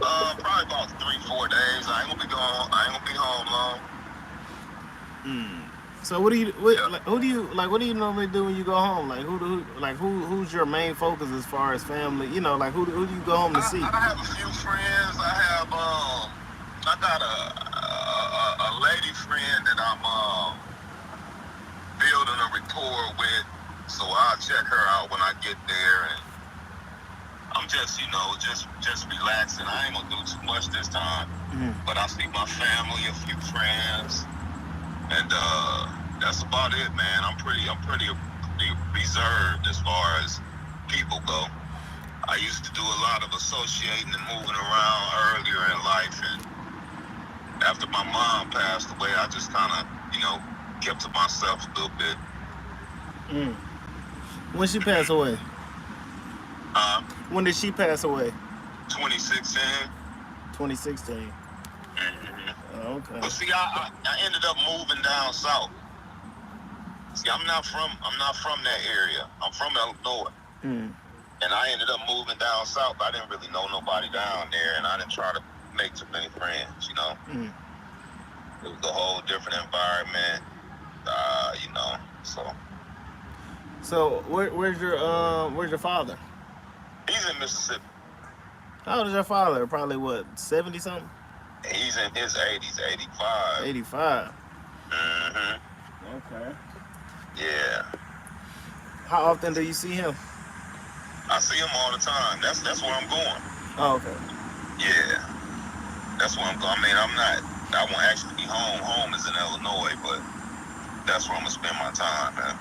Probably about 3, 4 days. I ain't gonna be home long. So what do you Yeah. what, like, who do you like? What do you normally do when you go home? Like who's your main focus as far as family? You know, like who do you go home to see? I have a few friends. I got a lady friend that I'm building a rapport with. So I'll check her out when I get there, and I'm just just relaxing. I ain't gonna do too much this time, but I see my family, a few friends, and that's about it, man. I'm pretty reserved as far as people go. I used to do a lot of associating and moving around earlier in life, and after my mom passed away, I just kind of, kept to myself a little bit. Mm. When she passed away? Uh, When did she pass away? 2016. 2016. Mm-hmm. Okay. But see, I ended up moving down south. See, I'm not from that area. I'm from Illinois, Mm. and I ended up moving down south. I didn't really know nobody down there, and I didn't try to make too many friends. Mm. It was a whole different environment. So So where's your father? he's in Mississippi. How old is your father? Probably what, 70 something? He's in his 80s, 85. 85. Mm-hmm. Okay. Yeah, How often do you see him? I see him all the time. That's where I'm going. Oh, okay. Yeah, that's where I'm going. I mean, I'm not. I won't actually be home. Home is in Illinois, but that's where I'm gonna spend my time, man.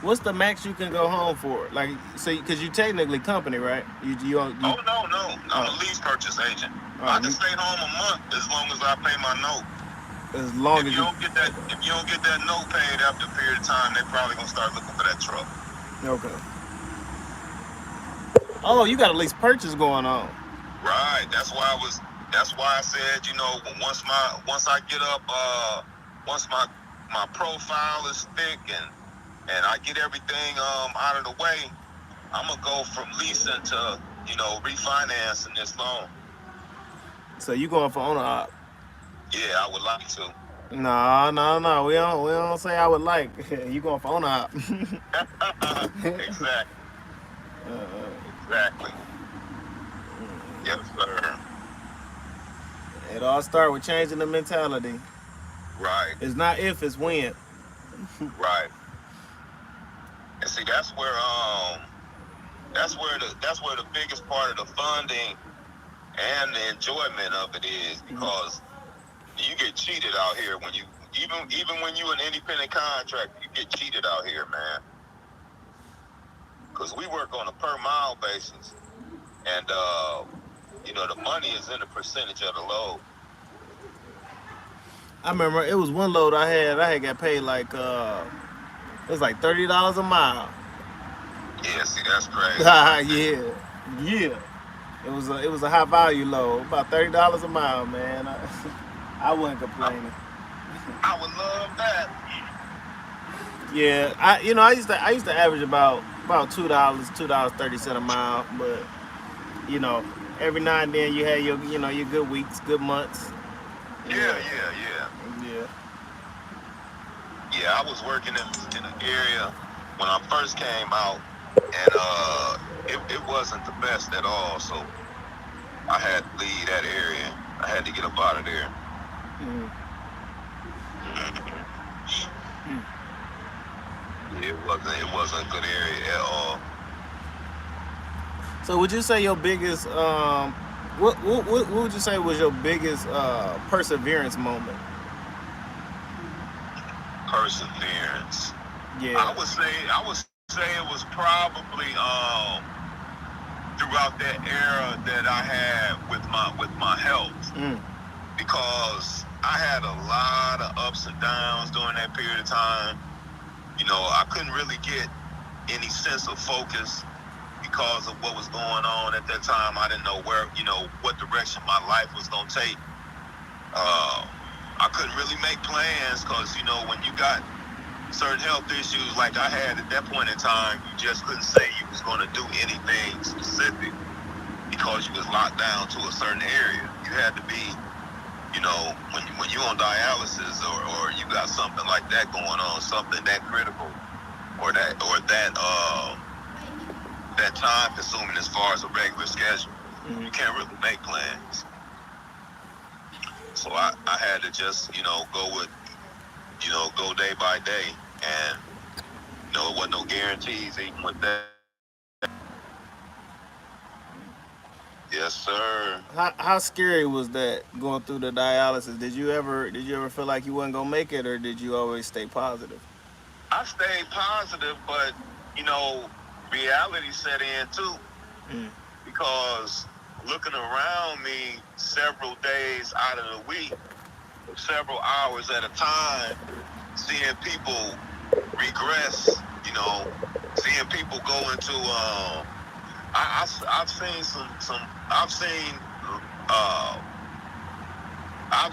What's the max you can go home for? Like, so because you technically company, right? You. Oh no, no, I'm Oh, a lease purchase agent. oh, I can stay home a month as long as I pay my note. as long as you. If you don't get that note paid after a period of time, they're probably gonna start looking for that truck. Okay. Oh, you got a lease purchase going on. Right. That's why I said, once I get up, once my profile is thick and I get everything out of the way, I'm gonna go from leasing to refinancing this loan. So you going for owner op? Yeah, I would like to. No, no, no. We don't say I would like. You going for owner op? Exactly. Exactly. Yes, sir. It all start with changing the mentality. Right. It's not if, it's when. Right. And see, that's where the biggest part of the funding and the enjoyment of it is, because you get cheated out here when you even when you an independent contractor, you get cheated out here, man. Because we work on a per mile basis, and the money is in the percentage of the load. I remember it was one load I had. I had got paid like it was like $30 a mile. Yeah, see, that's crazy. Yeah, yeah. It was a high value load, about $30 a mile, man. I wasn't I, complaining. I would love that. Yeah, I used to average about $2, $2.30 a mile, but you know every now and then you had your good weeks, good months. Yeah, Yeah, yeah, yeah. yeah. Yeah, I was working in an area when I first came out, and it wasn't the best at all. So I had to leave that area. I had to get up out of there. Mm. Mhm. It wasn't a good area at all. So would you say your biggest what would you say was your biggest perseverance moment? Perseverance. Yeah. I would say it was probably throughout that era that I had with my health, Mm. because I had a lot of ups and downs during that period of time. I couldn't really get any sense of focus because of what was going on at that time. I didn't know what direction my life was going to take. Uh, I couldn't really make plans because, when you got certain health issues like I had at that point in time, you just couldn't say you was going to do anything specific. because you was locked down to a certain area. You had to be, you know, when you on dialysis or you got something like that going on, something that critical or that that time consuming as far as a regular schedule, you can't really make plans. So I had to just, you know, go day by day, and you know, it wasn't no guarantees even with that. Yes, sir. How scary was that going through the dialysis? Did you ever feel like you wasn't gonna make it, or did you always stay positive? I stayed positive, but you know, reality set in too, because looking around me several days out of the week, several hours at a time, seeing people regress, you know, seeing people go into I've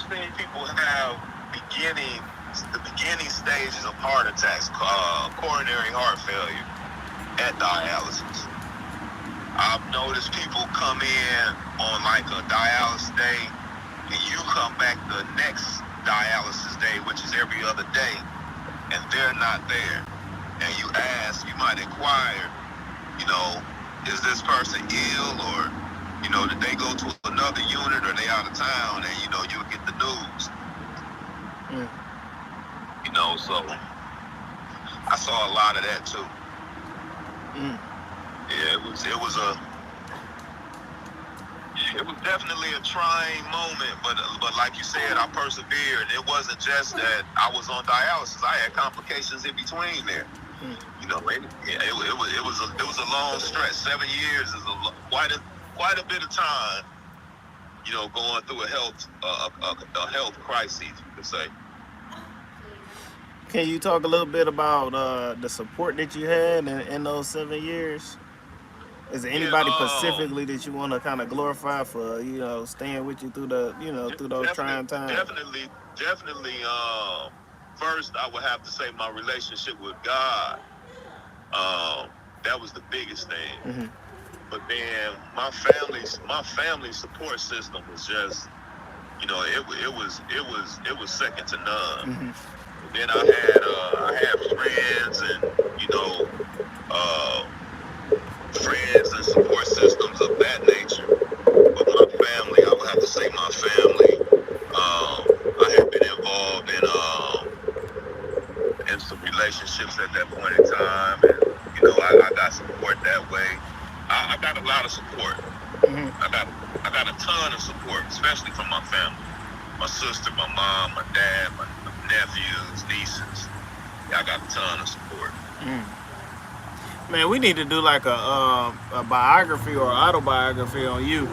seen people have the beginning stages of heart attacks, coronary heart failure at dialysis. I've noticed people come in on like a dialysis day, and you come back the next dialysis day, which is every other day, and they're not there. And you ask, you might inquire, you know, is this person ill, or, you know, did they go to another unit, or they out of town, and, you know, you'll get the news. You know, so I saw a lot of that too. Yeah, it was definitely a trying moment, but like you said, I persevered. It wasn't just that I was on dialysis; I had complications in between there. You know, it was a long stretch. 7 years is quite a bit of time. You know, going through a health crisis, you could say. Can you talk a little bit about the support that you had in those 7 years? Is there anybody specifically that you want to kind of glorify for, you know, staying with you through through those trying times? Definitely. First, I would have to say my relationship with God. That was the biggest thing. But then my family support system was just, you know, it was second to none. Then I had friends and, you know, friends and support systems of that nature. But my family, I would have to say my family, I had been involved in some relationships at that point in time, and, you know, I got support that way. I got a lot of support. I got a ton of support, especially from my family. My sister, my mom, my dad, my nephews, nieces. Yeah, I got a ton of support. Man, we need to do like a biography or autobiography on you.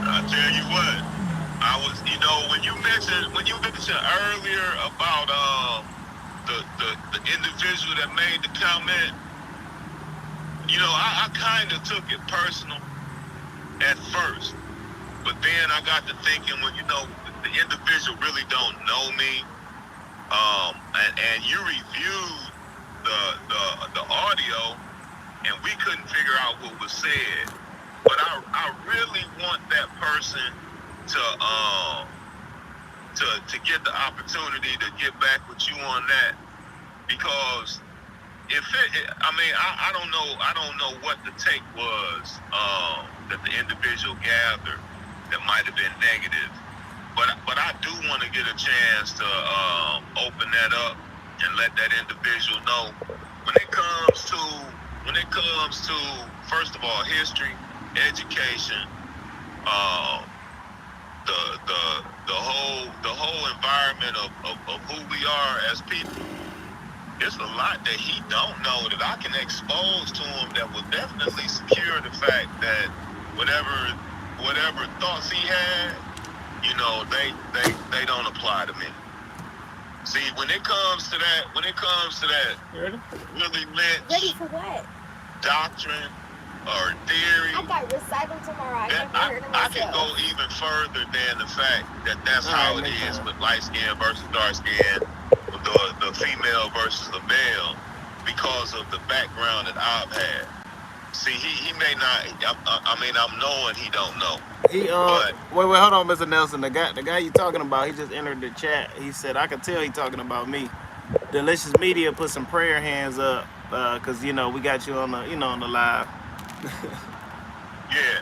I tell you what, I was, you know, when you mentioned earlier about the individual that made the comment, you know, I kind of took it personal at first, but then I got to thinking, well, you know, the individual really don't know me, and you reviewed the audio, and we couldn't figure out what was said. But I really want that person to get the opportunity to get back with you on that, because I don't know what the take was that the individual gathered that might have been negative, but I do want to get a chance to open that up and let that individual know when it comes to first of all history, education, the whole environment of who we are as people. It's a lot that he don't know that I can expose to him that will definitely secure the fact that whatever thoughts he had, you know, they don't apply to me. See, when it comes to that really Lynch Ready for what? doctrine or theory, I got recital tomorrow. I can go even further than the fact that that's how it is with light skin versus dark skin, the female versus the male, because of the background that I've had. See, he may not. I mean, I'm knowing he don't know, He but wait, hold on, Mr. Nelson. The guy you talking about, he just entered the chat. He said I could tell he talking about me. Delicious Media put some prayer hands up, cause you know we got you on the on the live. yeah.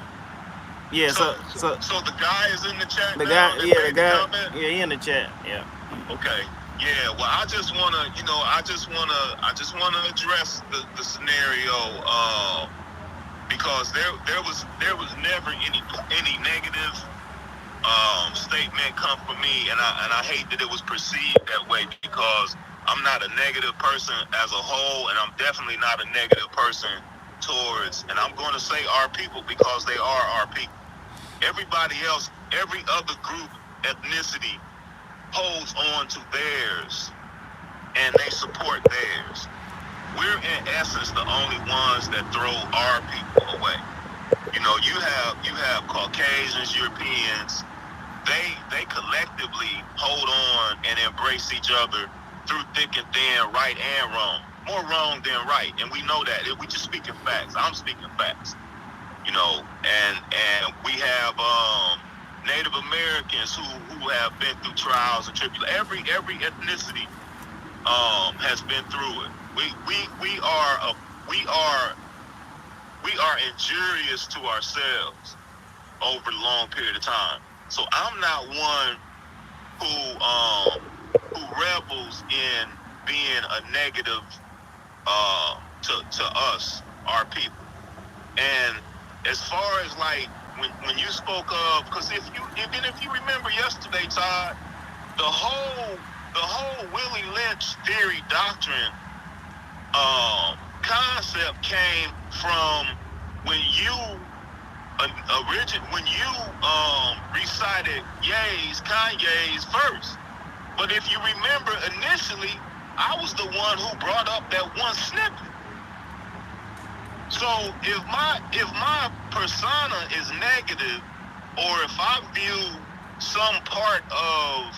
Yeah, So, so so the guy is in the chat the now. guy, That yeah, made the the guy, comment. yeah, he in the chat. Yeah. Okay. Yeah. Well, I just wanna, I just wanna address the scenario, because there was never any negative statement come from me, and I hate that it was perceived that way, because I'm not a negative person as a whole, and I'm definitely not a negative person towards, and I'm going to say our people, because they are our people. Everybody else, every other group, ethnicity, holds on to theirs, and they support theirs. We're in essence the only ones that throw our people away. You have Caucasians, Europeans. They collectively hold on and embrace each other through thick and thin, right and wrong. More wrong than right, and we know that. We just speaking facts. I'm speaking facts. And we have Native Americans who have been through trials and tribulations. Every ethnicity has been through it. We are injurious to ourselves over a long period of time. So I'm not one who rebels in being a negative to us, our people. And as far as like when you spoke of, because even if you remember yesterday, Todd, the whole Willie Lynch theory doctrine concept came from when you recited Kanye's verse. But if you remember, initially I was the one who brought up that one snippet. So if my persona is negative, or if I view some part of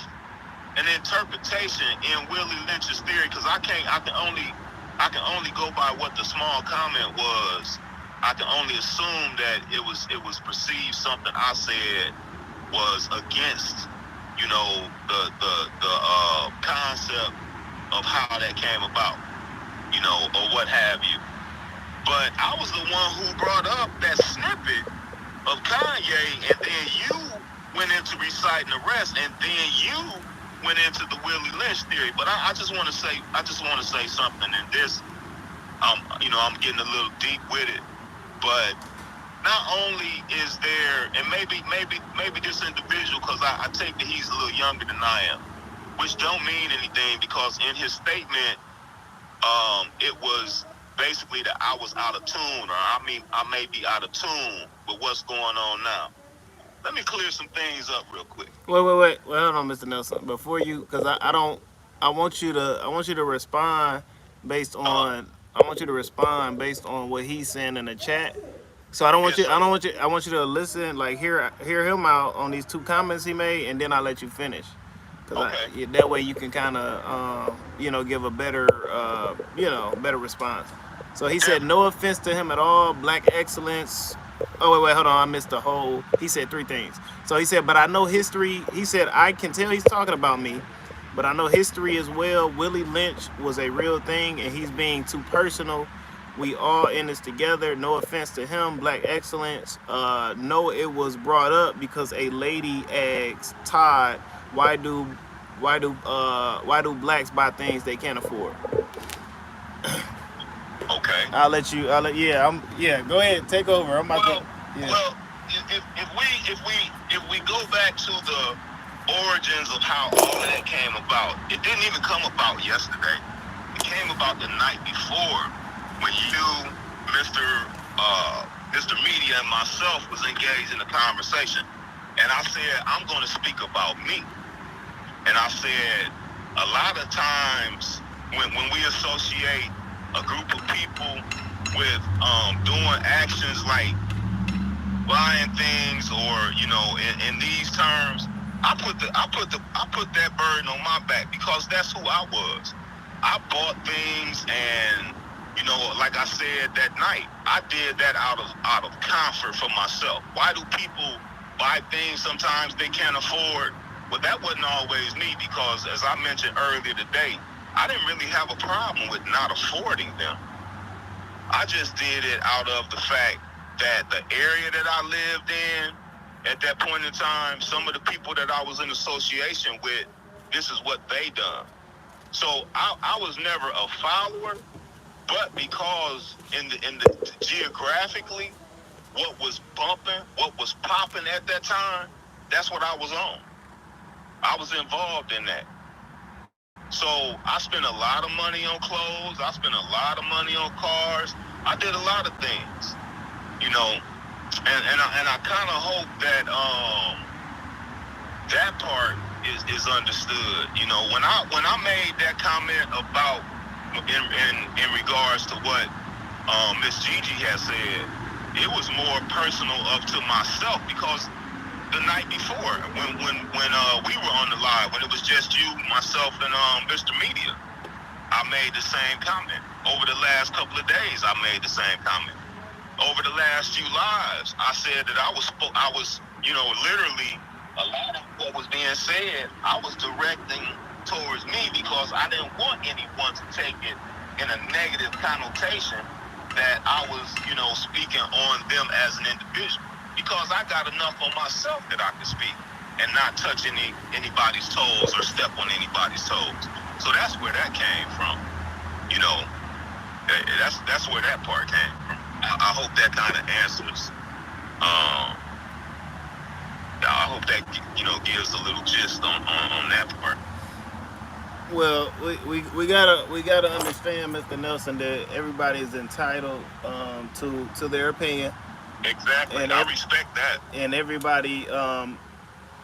an interpretation in Willie Lynch's theory, because I can only go by what the small comment was. I can only assume that it was perceived something I said was against, the concept of how that came about, or what have you. But I was the one who brought up that snippet of Kanye, and then you went into reciting the rest, and then you went into the Willie Lynch theory. But I just want to say something, and this, I'm getting a little deep with it. But not only is there, and maybe this individual, because I take that he's a little younger than I am, which don't mean anything, because in his statement, it was basically that I was out of tune, or I may be out of tune with what's going on now. Let me clear some things up real quick. Wait. Well, hold on, Mr. Nelson. Before you, because I don't, I want you to respond based on, I want you to respond based on what he's saying in the chat. So I don't want Yes, you, I don't want you, I want you to listen, like hear him out on these two comments he made, and then I'll let you finish. Okay. That way you can kind of, give a better, better response. So he said, no offense to him at all, black excellence. Oh, wait, hold on. I missed the whole. He said three things. So he said, but I know history. He said, I can tell he's talking about me, but I know history as well. Willie Lynch was a real thing, and he's being too personal. We all in this together. No offense to him, black excellence. No, it was brought up because a lady asked Todd, why do blacks buy things they can't afford? Okay. Go ahead, take over. I'm about to. Yeah. Well, if we go back to the origins of how all of that came about, it didn't even come about yesterday. It came about the night before, when you, Mr. Media, and myself was engaged in a conversation, and I said I'm going to speak about me, and I said a lot of times when we associate a group of people with doing actions like buying things, or in these terms, I put that burden on my back, because that's who I was. I bought things, and You know, like I said that night, I did that out of comfort for myself. Why do people buy things sometimes they can't afford? Well, that wasn't always me because, as I mentioned earlier today, I didn't really have a problem with not affording them. I just did it out of the fact that the area that I lived in at that point in time, some of the people that I was in association with, this is what they done. So I was never a follower, but because in the geographically, what was bumping, what was popping at that time, that's what I was on. I was involved in that. So I spent a lot of money on clothes. I spent a lot of money on cars. I did a lot of things, you know, and I kind of hope that that part is understood. You know, when I made that comment about in regards to what Miss Gigi has said, it was more personal up to myself because the night before when we were on the live, when it was just you, myself, and Mr. Media, I made the same comment. Over the last couple of days, I made the same comment. Over the last few lives, I said that I was, you know, literally a lot of what was being said, I was directing towards me because I didn't want anyone to take it in a negative connotation that I was, you know, speaking on them as an individual. Because I got enough on myself that I can speak and not touch anybody's toes or step on anybody's toes. So that's where that came from. You know, that's where that part came from. I hope that kind of answers. I hope that, you know, gives a little gist on that part. Well, we gotta understand, Mr. Nelson, that everybody is entitled to their opinion. Exactly, and I respect that. And everybody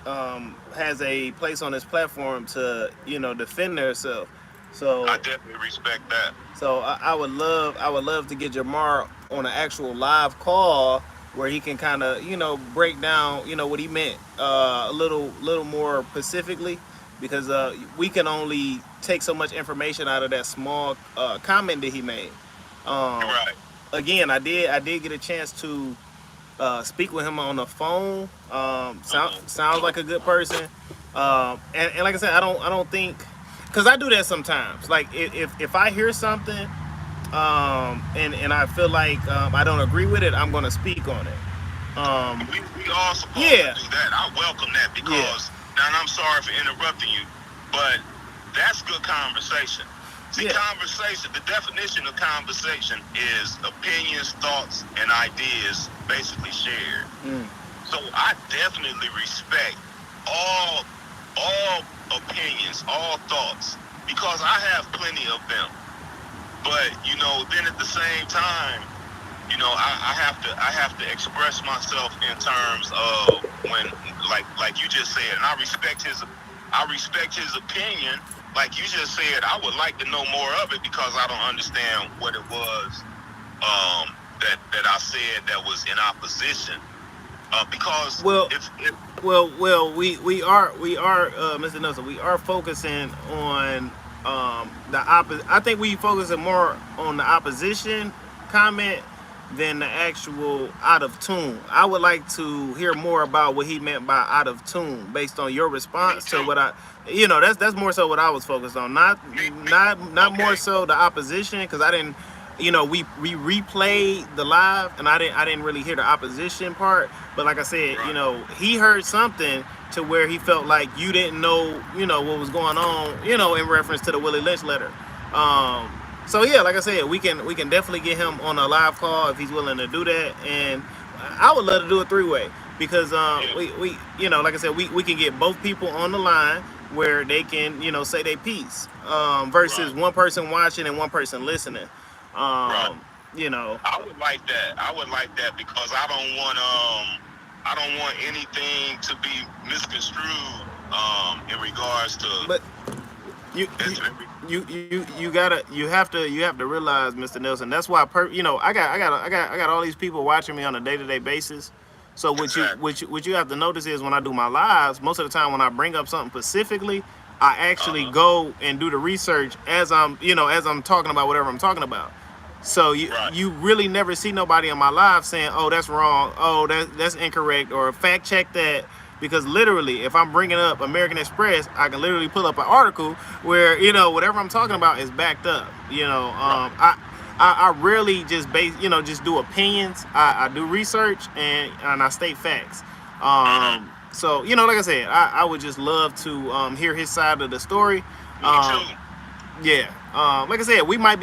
has a place on this platform to, you know, defend themselves. So I definitely respect that. So I would love to get Jamar on an actual live call where he can kind of, you know, break down, you know, what he meant a little more specifically, because we can only take so much information out of that small comment that he made. Right. Again, I did get a chance to speak with him on the phone. Sounds like a good person. And like I said, I don't think, because I do that sometimes. Like if I hear something and I feel like I don't agree with it, I'm gonna speak on it. We all supposed to do that. I welcome that because, and I'm sorry for interrupting you, but that's good conversation. See, conversation, the definition of conversation is opinions, thoughts, and ideas basically shared. So I definitely respect all opinions, all thoughts, because I have plenty of them. But, you know, then at the same time, you know, I have to express myself in terms of when, like you just said, and I respect his opinion. Like you just said, I would like to know more of it because I don't understand what it was that I said that was in opposition. Because we are Mr. Nelson, we are focusing on the opposite. I think we focusing more on the opposition comment than the actual out of tune. I would like to hear more about what he meant by out of tune based on your response to what I, you know, that's more so what I was focused on. Not more so the opposition, because I didn't, you know, we replayed the live and I didn't really hear the opposition part. But like I said, you know, he heard something to where he felt like you didn't know, you know, what was going on, you know, in reference to the Willie Lynch letter. So yeah, like I said, we can definitely get him on a live call if he's willing to do that, and I would love to do a three-way because we you know, like I said, we can get both people on the line where they can, you know, say their piece versus one person watching and one person listening. You know, I would like that because I don't want anything to be misconstrued in regards to. But you have to realize, Mr. Nelson, that's why you know, I got all these people watching me on a day-to-day basis. So what you have to notice is when I do my lives, most of the time when I bring up something specifically, I actually go and do the research as I'm talking about whatever I'm talking about. So Right. you really never see nobody on my live saying, "Oh, that's wrong. Oh, that's incorrect," or fact check that. Because literally, if I'm bringing up American Express, I can literally pull up an article where whatever I'm talking about is backed up. Right. I rarely just just do opinions. I do research and I state facts. Hmm. So like I said, I would just love to hear his side of the story. Me Um, too. yeah. Like I said, we might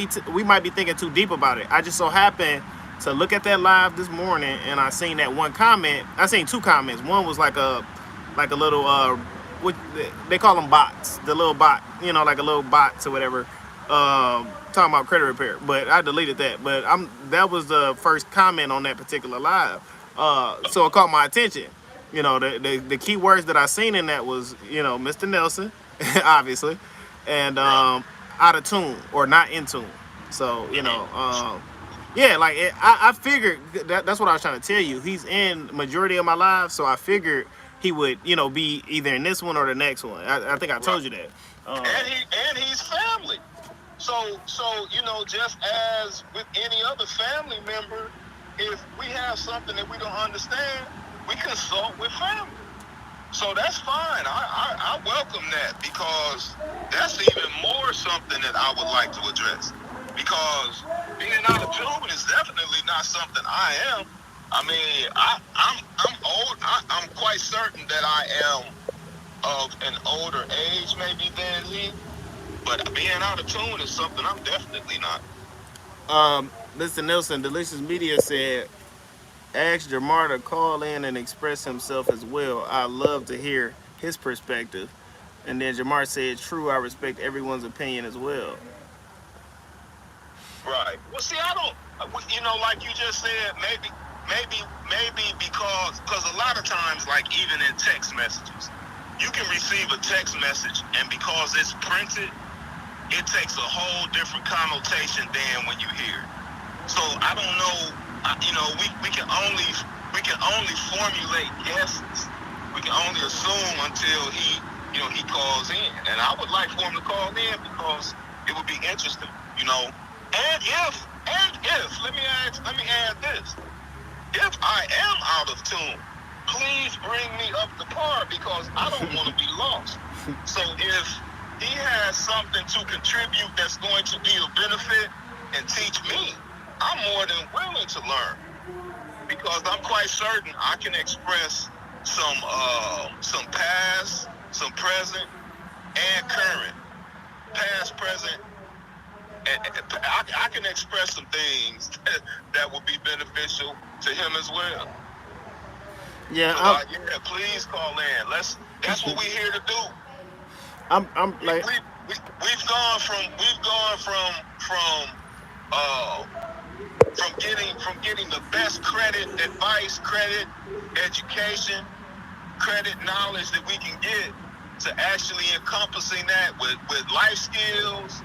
be thinking too deep about it. I just so happened to look at that live this morning, and I seen that one comment. I seen two comments. One was like a little what they call them bots, the little bot, like a little bots or whatever. Talking about credit repair, but I deleted that. But that was the first comment on that particular live. So it caught my attention. The key words that I seen in that was Mr. Nelson, obviously, and Right. out of tune or not in tune. So Hmm. yeah, like I figured that's what I was trying to tell you. He's in majority of my lives, so I figured he would be either in this one or the next one. I think I Right. told you that. And he's family. So just as with any other family member, if we have something that we don't understand, we consult with family. So that's fine. I welcome that because that's even more something that I would like to address. Because being out of tune is definitely not something I am. I mean, I'm old. I'm quite certain that I am of an older age, maybe than he. But being out of tune is something I'm definitely not. Mr. Nelson, Delicious Media said, ask Jamar to call in and express himself as well. I love to hear his perspective. And then Jamar said, true, I respect everyone's opinion as well. Right. Well, see, I don't. Like you just said, maybe because a lot of times, like even in text messages, you can receive a text message, and because it's printed, it takes a whole different connotation than when you hear it. So I don't know. We can only formulate guesses. We can only assume until he calls in. And I would like for him to call in because it would be interesting. And if let me add this. If I am out of tune, please bring me up to par because I don't want to be lost. So if he has something to contribute that's going to be of benefit and teach me, I'm more than willing to learn because I'm quite certain I can express some past, some present, and current, past, present, and I can express some things that would be beneficial to him as well. Yeah, So yeah, please call in. That's what we're here to do. I'm We, like, we, we, we've gone from uh from getting the best credit advice, credit education, credit knowledge that we can get to actually encompassing that with life skills,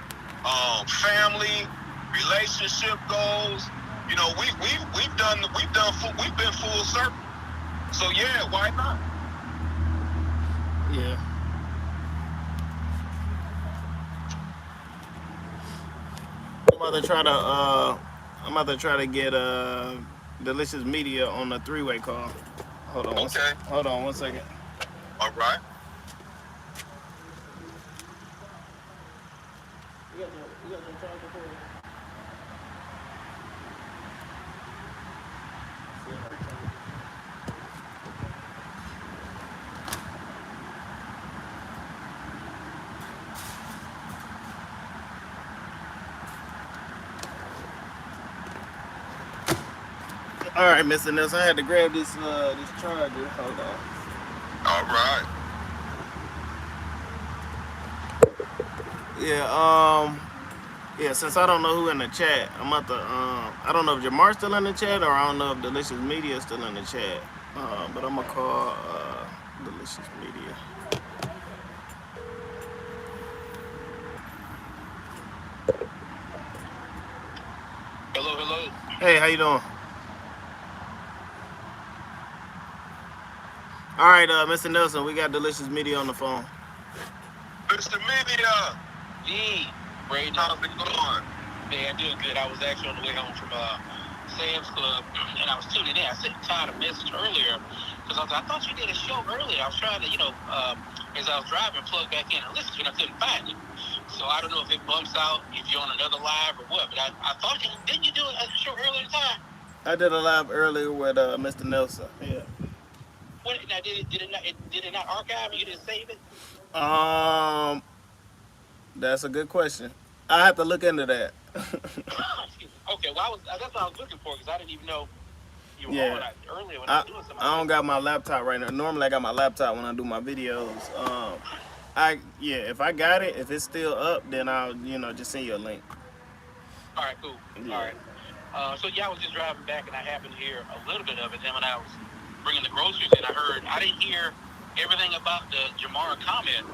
family, relationship goals. We've been full circle. So yeah, why not? yeah. I'm about to try to get Delicious Media on a three-way call. Okay, Hold on one second. all right. All right, Mr. Nelson, I had to grab this charger. Hold on. All right. Yeah, yeah. Since I don't know who in the chat, I'm about to I don't know if Jamar's still in the chat or I don't know if Delicious Media is still in the chat. But I'm gonna call Delicious Media. Hello, hello. Hey, how you doing? All right, Mr. Nelson, we got Delicious Media on the phone. Mr. Media, Hey, Braden. how's it going? Man, doing good. I was actually on the way home from Sam's Club, and I was tuning in. I sent Todd a message earlier because I thought you did a show earlier. I was trying to, as I was driving, plug back in and listen to it, and I couldn't find it. So I don't know if it bumps out, if you're on another live or what. But I thought didn't you do a show earlier time? I did a live earlier with Mr. Nelson. Yeah. What now? Did it not archive? You didn't save it? Um, that's a good question. I have to look into that. Okay, well, that's what I was looking for because I didn't even know you were Yeah. on earlier when I was doing something. I don't got my laptop right now. Normally I got my laptop when I do my videos. If I got it, if it's still up, then I'll just send you a link. All right, cool. Yeah. All right. I was just driving back and I happened to hear a little bit of it. Then when I was bringing the groceries in, I didn't hear everything about the Jamar comment.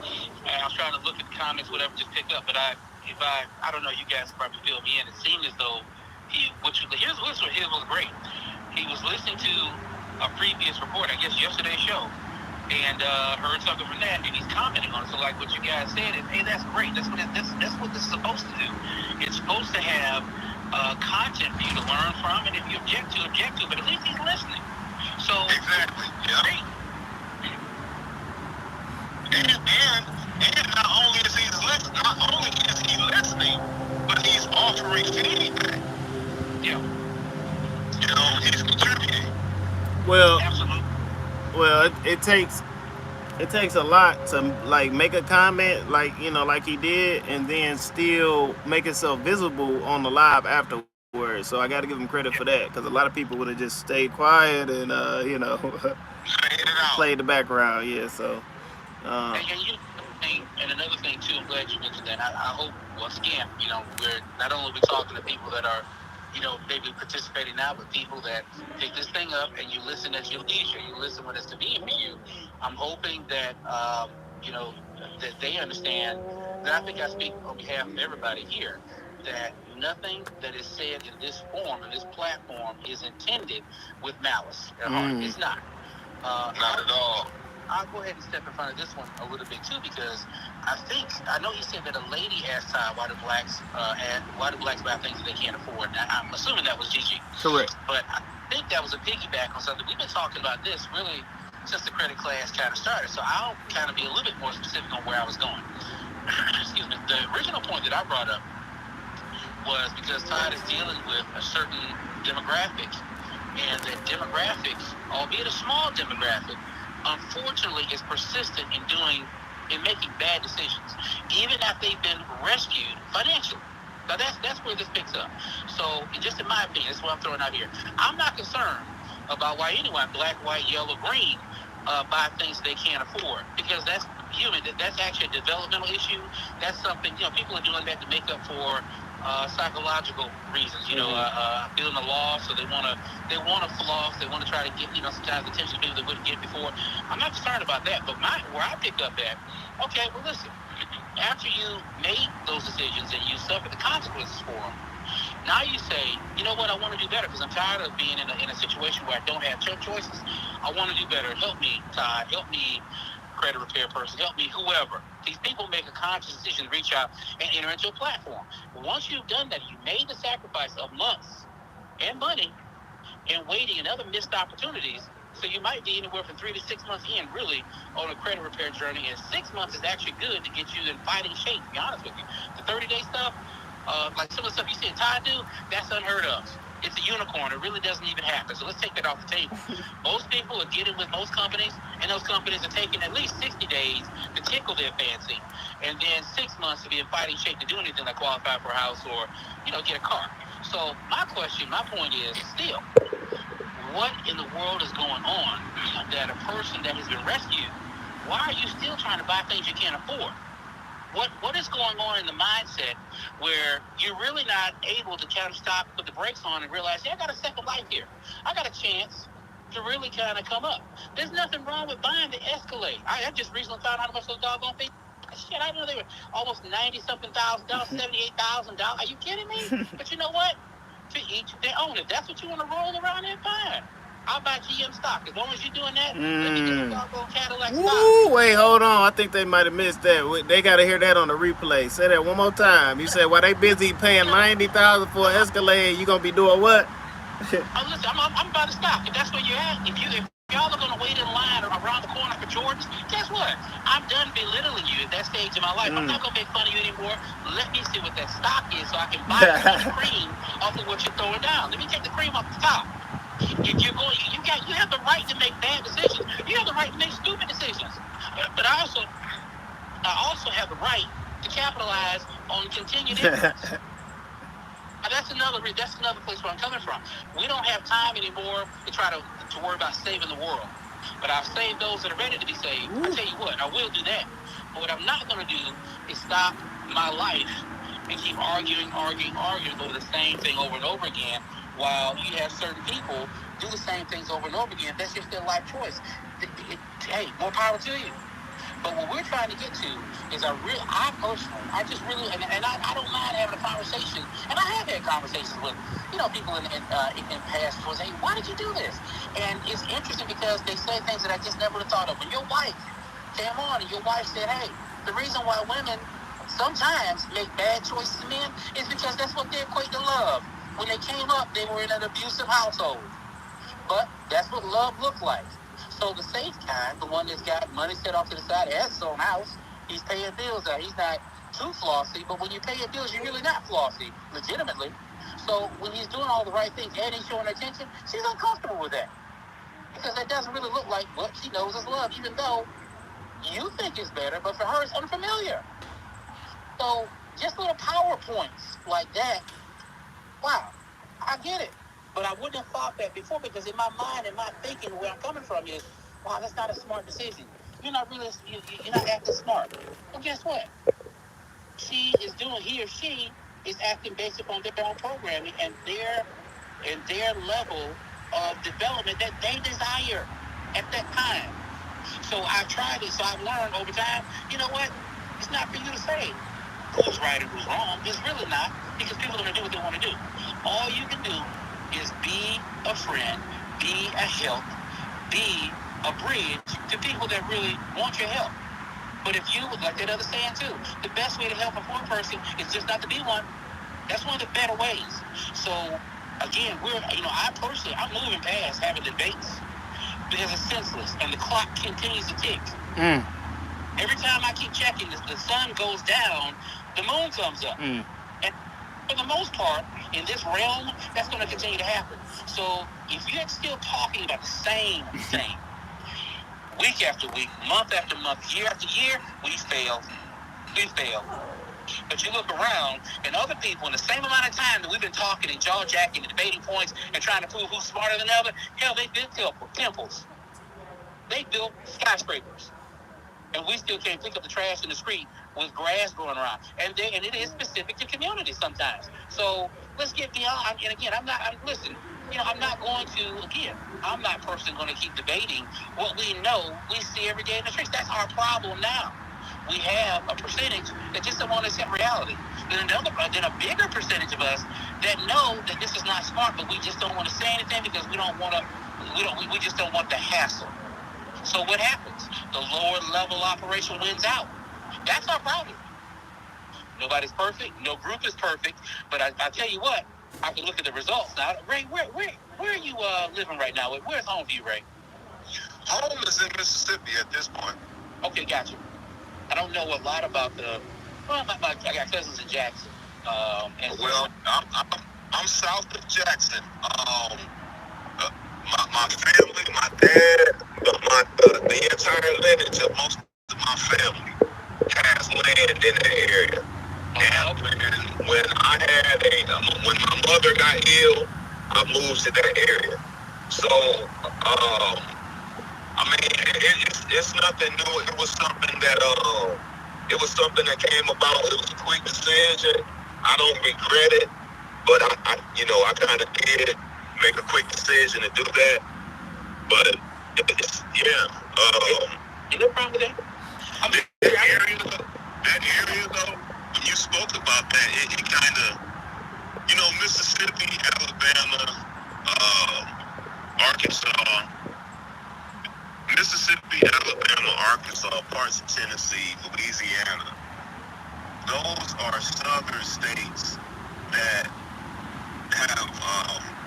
And I was trying to look at the comments, whatever, just pick up. But I don't know, you guys probably fill me in. It seemed as though his was great. He was listening to a previous report, I guess yesterday's show, and heard something from that, and he's commenting on it. So like what you guys said, hey, that's great. That's what this is supposed to do. It's supposed to have content for you to learn from, and if you object to, but at least he's listening. So Exactly. Yeah. great. And not only is he listening, but he's offering feedback. Yeah. He's contributing. Well, Absolutely. it takes a lot to like make a comment like he did, and then still make itself visible on the live afterwards. So I got to give him credit for that, because a lot of people would have just stayed quiet and played the background. Yeah. So. And another thing too, I'm glad you mentioned that. I hope once again, we're not only talking to people that are, maybe participating now, but people that pick this thing up and you listen at your leisure, you listen when it's convenient for you. I'm hoping that that they understand that. I think I speak on behalf of everybody here, that nothing that is said in this form, in this platform, is intended with malice at heart. It's not. Not at all. I'll go ahead and step in front of this one a little bit too, because I know he said that a lady asked Todd why do blacks buy things that they can't afford. Now, I'm assuming that was Gigi. Correct. But I think that was a piggyback on something. We've been talking about this really since the credit class kind of started. So I'll kind of be a little bit more specific on where I was going. Excuse me. The original point that I brought up was because Todd is dealing with a certain demographic, and that demographic, albeit a small demographic, unfortunately is persistent in making bad decisions, even after they've been rescued financially. Now that's where this picks up. So just in my opinion, that's what I'm throwing out here. I'm not concerned about why anyone, black, white, yellow, green, buy things they can't afford, because that's human. That's actually a developmental issue. That's something, people are doing that to make up for psychological reasons, feeling the loss, so they want to floss, they want to try to get, sometimes attention to people they wouldn't get before. I'm not concerned about that, but where I pick up at, okay, well listen, after you made those decisions and you suffer the consequences for them, now you say, you know what, I want to do better, because I'm tired of being in a situation where I don't have choices. I want to do better. Help me, Todd. Help me, credit repair person. Help me, whoever. These people make a conscious decision to reach out and enter into a platform. Once you've done that, you made the sacrifice of months and money and waiting and other missed opportunities. So you might be anywhere from 3 to 6 months in, really, on a credit repair journey. And 6 months is actually good to get you in fighting shape, to be honest with you. The 30-day stuff, like some of the stuff you said Todd do, that's unheard of. It's a unicorn. It really doesn't even happen. So let's take that off the table. Most people are getting with most companies, and those companies are taking at least 60 days to tickle their fancy, and then 6 months to be in fighting shape to do anything like qualify for a house or, get a car. So my point is still, what in the world is going on that a person that has been rescued, why are you still trying to buy things you can't afford? What is going on in the mindset where you're really not able to kind of stop, put the brakes on, and realize, hey, I got a second life here. I got a chance to really kind of come up. There's nothing wrong with buying the Escalade. I just recently found out how much those doggone things. Shit, I didn't know they were almost $90-something thousand, $78,000. Are you kidding me? But you know what? To each their own. If that's what you want to roll around in, fine. I'll buy GM stock. As long as you're doing that, let me get a doggone Cadillac stock. Woo, wait, hold on. I think they might have missed that. They got to hear that on the replay. Say that one more time. You said while they busy paying $90,000 for an Escalade, you gonna be doing what? Listen, I'm about to stop. If that's where you're at, if y'all are gonna wait in line around the corner for Jordans, guess what? I'm done belittling you at that stage in my life. I'm not gonna make fun of you anymore. Let me see what that stock is so I can buy the cream off of what you're throwing down. Let me take the cream off the top. If you're going, you have the right to make bad decisions. You have the right to make stupid decisions. But I also have the right to capitalize on continued influence. That's another place where I'm coming from. We don't have time anymore to try to worry about saving the world. But I've saved those that are ready to be saved. I tell you what, I will do that. But what I'm not going to do is stop my life and keep arguing over the same thing over and over again, while you have certain people do the same things over and over again. That's just their life choice. Hey, more power to you. But what we're trying to get to is I just really, and I don't mind having a conversation, and I have had conversations with, people in past tours. Hey, why did you do this? And it's interesting because they say things that I just never would have thought of. When your wife came on and your wife said, hey, the reason why women sometimes make bad choices to men is because that's what they equate to love. When they came up, they were in an abusive household. But that's what love looked like. So the safe kind, the one that's got money set off to the side, has his own house, he's paying bills out. He's not too flossy, but when you pay your bills, you're really not flossy, legitimately. So when he's doing all the right things and he's showing attention, she's uncomfortable with that. Because that doesn't really look like what she knows is love, even though you think it's better, but for her it's unfamiliar. So just little power points like that, wow, I get it. But I wouldn't have thought that before, because in my mind and my thinking, where I'm coming from is, wow, that's not a smart decision. You're not acting smart. Well, guess what? He or she is acting based upon their own programming and their level of development that they desire at that time. So I've tried it, so I've learned over time, you know what? It's not for you to say who's right and who's wrong. It's really not, because people are going to do what they want to do. All you can do is be a friend, be a help, be a bridge to people that really want your help. But if you, like that other saying too, the best way to help a poor person is just not to be one. That's one of the better ways. So again, I'm moving past having debates because it's senseless and the clock continues to tick. Every time I keep checking, the sun goes down, the moon comes up. And for the most part, in this realm, that's going to continue to happen. So if you're still talking about the same thing, week after week, month after month, year after year, we fail. But you look around, and other people in the same amount of time that we've been talking and jaw-jacking and debating points and trying to prove who's smarter than the other, hell, they built temples. They built skyscrapers. And we still can't pick up the trash in the street with grass growing around. And it is specific to communities sometimes. So let's get beyond. And again, I'm not personally going to keep debating what we know we see every day in the streets. That's our problem now. We have a percentage that just don't want to accept reality. Then a bigger percentage of us that know that this is not smart, but we just don't want to say anything because we just don't want the hassle. So what happens? The lower level operation wins out. That's our problem. Nobody's perfect. No group is perfect. But I tell you what, I can look at the results now. Ray, where are you living right now? Where's home for you, Ray? Home is in Mississippi at this point. Okay, gotcha. I don't know a lot about I got cousins in Jackson. I'm south of Jackson. My family, my dad, the entire lineage of most of my family has land in that area. And when when my mother got ill, I moved to that area. So, it's nothing new. It was something that came about. It was a quick decision. I don't regret it, but I kind of did make a quick decision to do that. But no problem with that. That area though, when you spoke about that, it kind of, Mississippi, Alabama, Arkansas, Mississippi, Alabama, Arkansas, parts of Tennessee, Louisiana. Those are southern states that have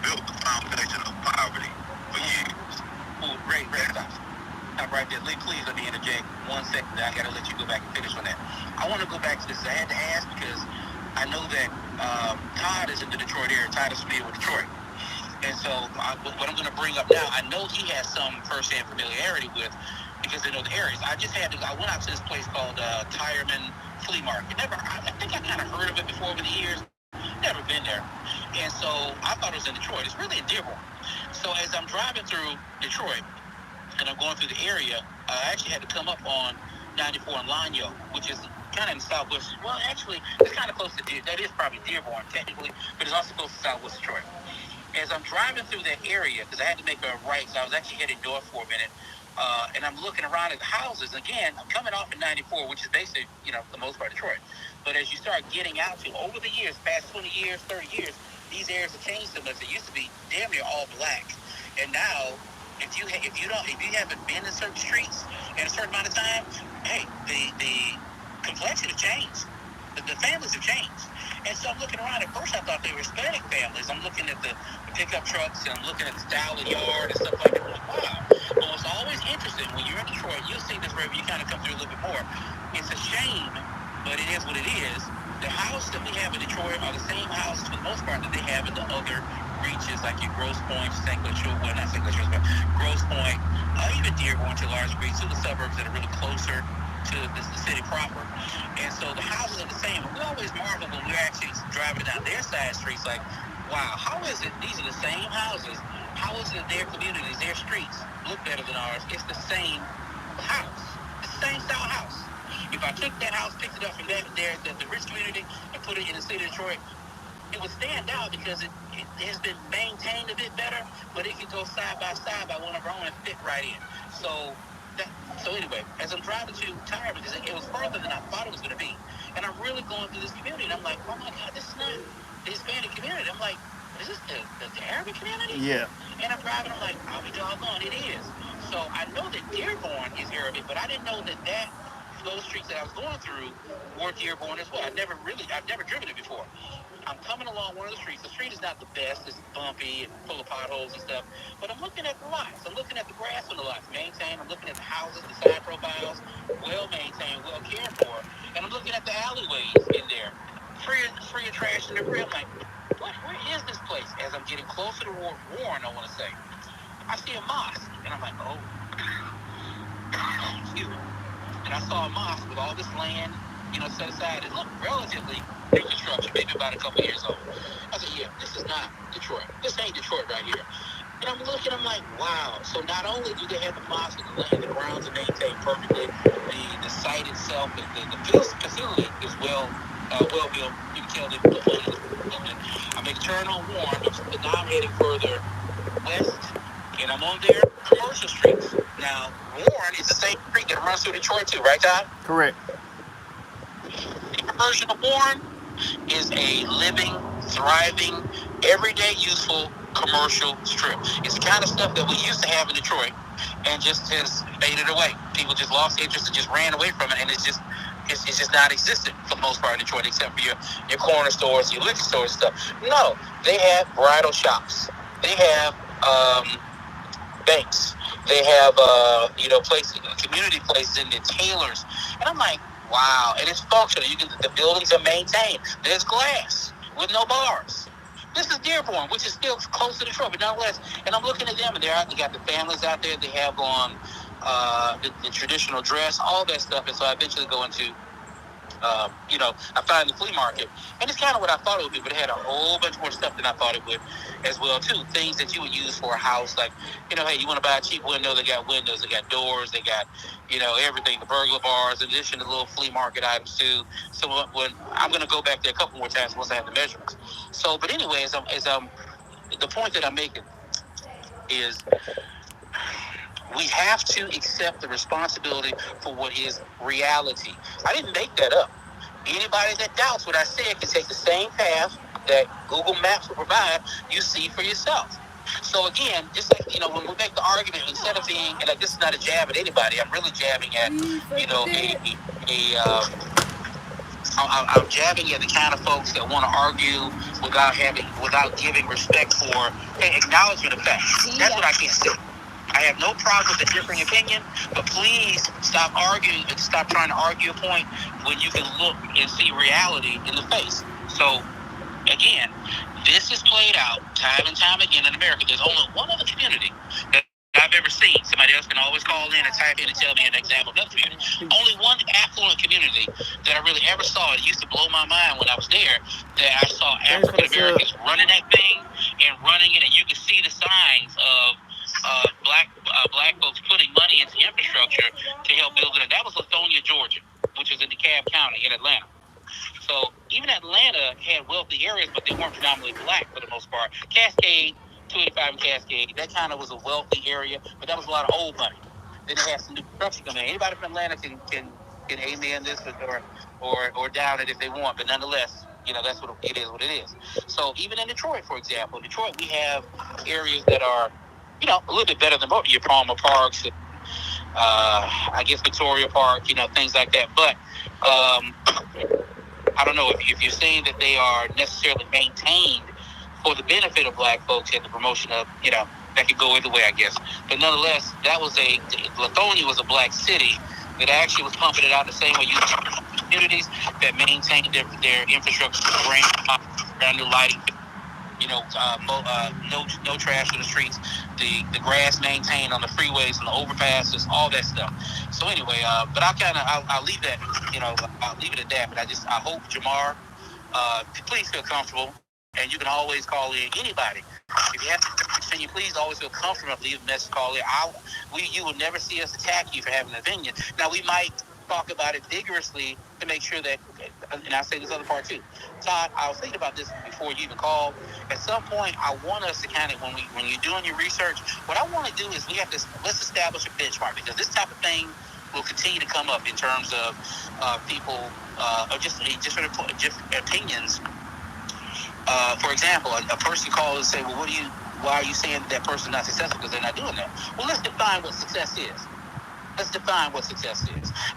built the foundation of poverty for years. Oh, great, stop. Stop right there. Please let me interject 1 second. I got to let you go back and finish on that. I want to go back to this. I had to ask because I know that Todd is in the Detroit area. Todd is familiar with Detroit. And so what I'm going to bring up now, I know he has some firsthand familiarity with because they know the areas. I went out to this place called Tireman Flea Market. I think I kind of heard of it before over the years. Never been there. And so I thought it was in Detroit. It's really in Dearborn. So as I'm driving through Detroit and I'm going through the area, I actually had to come up on 94 in Lanyo, which is kind of in southwest. Well, actually, it's kind of close to that is probably Dearborn technically, but it's also close to southwest Detroit. As I'm driving through that area, because I had to make a right, so I was actually heading north for a minute, and I'm looking around at the houses. Again, I'm coming off at 94, which is basically, the most part of Detroit. But as you start getting out to, over the years, past 20 years, 30 years, these areas have changed so much. It used to be damn near all black. And now, if you haven't been in certain streets in a certain amount of time, hey, the complexion has changed. The families have changed. And so I'm looking around. At first, I thought they were Hispanic families. I'm looking at the pickup trucks and I'm looking at the style of yard and stuff like that. I'm like, wow. Well, it's always interesting when you're in Detroit. You'll see this wherever you kind of come through a little bit more. It's a shame, but it is what it is. The house that we have in Detroit are the same houses for the most part that they have in the other reaches, like your Grosse Pointe, St. Clair, well, not St. Clair, but Grosse Pointe, even Dearborn to a large degree, to the suburbs that are really closer to the city proper. And so the houses are the same. We always marvel when we're actually driving down their side streets, like, wow, how is it these are the same houses? How is it their communities, their streets look better than ours? It's the same house. It's the same style house. If I took that house, picked it up from the rich community, and put it in the city of Detroit, it would stand out because it has been maintained a bit better, but it can go side by one of our own and fit right in. So anyway, as I'm driving to Tyre, because it was further than I thought it was going to be, and I'm really going through this community, and I'm like, oh my God, this is not the Hispanic community. I'm like, is this the Arabic community? Yeah. And I'm driving, I'm like, I'll be doggone, it is. So I know that Dearborn is Arabic, but I didn't know that those streets that I was going through were Dearborn as well. I've never driven it before. I'm coming along one of the streets. The street is not the best. It's bumpy and full of potholes and stuff. But I'm looking at the lots. I'm looking at the grass on the lots, maintained. I'm looking at the houses, the side profiles, well maintained, well cared for. And I'm looking at the alleyways in there, free of trash and debris. I'm like, where is this place? As I'm getting closer to Warren, I want to say, I see a mosque, and I'm like, oh, excuse me. And I saw a mosque with all this land, set aside. It looked relatively new construction, maybe about a couple years old. I said, yeah, this is not Detroit. This ain't Detroit right here. And I'm looking, I'm like, wow. So not only do they have the mosque and the land, the grounds are maintained perfectly, the site itself, the facility is well built. You can tell they put money in it. I make a turn on Warren, but now I'm heading further west, and I'm on their commercial streets. Now, Warren is the same street that runs through Detroit too, right, Todd? Correct. The version of Warren is a living, thriving, everyday useful commercial strip. It's the kind of stuff that we used to have in Detroit and just has faded away. People just lost interest and just ran away from it, and it's just non-existent for the most part in Detroit, except for your corner stores, your liquor stores and stuff. No, they have bridal shops. They have banks. They have places, community places in the tailors. And I'm like, wow, and it's functional. The buildings are maintained. There's glass with no bars. This is Dearborn, which is still close to Detroit, but nonetheless. And I'm looking at them, and they got the families out there. They have on the traditional dress, all that stuff. And so I eventually go into, I find the flea market. And it's kind of what I thought it would be, but it had a whole bunch more stuff than I thought it would as well, too. Things that you would use for a house, like, hey, you want to buy a cheap window, they got windows, they got doors, they got, everything, the burglar bars, in addition to little flea market items, too. So when I'm going to go back there a couple more times once I have the measurements. So, but anyway, the point that I'm making is we have to accept the responsibility for what is reality. I didn't make that up. Anybody that doubts what I said can take the same path that Google Maps will provide, you see for yourself. So again, just like when we make the argument, instead of being, and like, this is not a jab at anybody, I'm really jabbing at I'm jabbing at the kind of folks that want to argue without giving respect for acknowledgement of facts. That's what I can't say. I have no problem with a differing opinion, but please stop arguing and stop trying to argue a point when you can look and see reality in the face. So again, this is played out time and time again in America. There's only one other community that I've ever seen. Somebody else can always call in and type in and tell me an example of another community. Only one affluent community that I really ever saw. It used to blow my mind when I was there, that I saw African Americans running that thing and running it, and you could see the signs of black folks putting money into infrastructure to help build it. And that was Lithonia, Georgia, which is in DeKalb County in Atlanta. So even Atlanta had wealthy areas, but they weren't predominantly black for the most part. Cascade, 285 and Cascade, that kind of was a wealthy area, but that was a lot of old money. Then they had some new construction coming in. Anybody from Atlanta can amen this or down it if they want, but nonetheless, that's what it is. What it is. So even in Detroit, for example, we have areas that are, a little bit better than both your Palmer Parks, and, I guess Victoria Park, things like that. But I don't know if you're saying that they are necessarily maintained for the benefit of black folks and the promotion of, that could go either way, I guess. But nonetheless, Lithonia was a black city that actually was pumping it out the same way you communities that maintained their infrastructure, brand new lighting, no trash in the streets, the grass maintained on the freeways and the overpasses, all that stuff. So anyway, but I'll leave that, I'll leave it at that. But I hope Jamar, please feel comfortable, and you can always call in anybody. If you have to, can you please always feel comfortable, leave a message, call in. You will never see us attack you for having an opinion. Now we might talk about it vigorously to make sure that, and I'll say this other part too. Todd, I was thinking about this before you even called. At some point, I want us to kind of, when you're doing your research, what I want to do is let's establish a benchmark, because this type of thing will continue to come up in terms of people or just opinions. For example, a person calls and say, well, why are you saying that person's not successful because they're not doing that? Well, let's define what success is.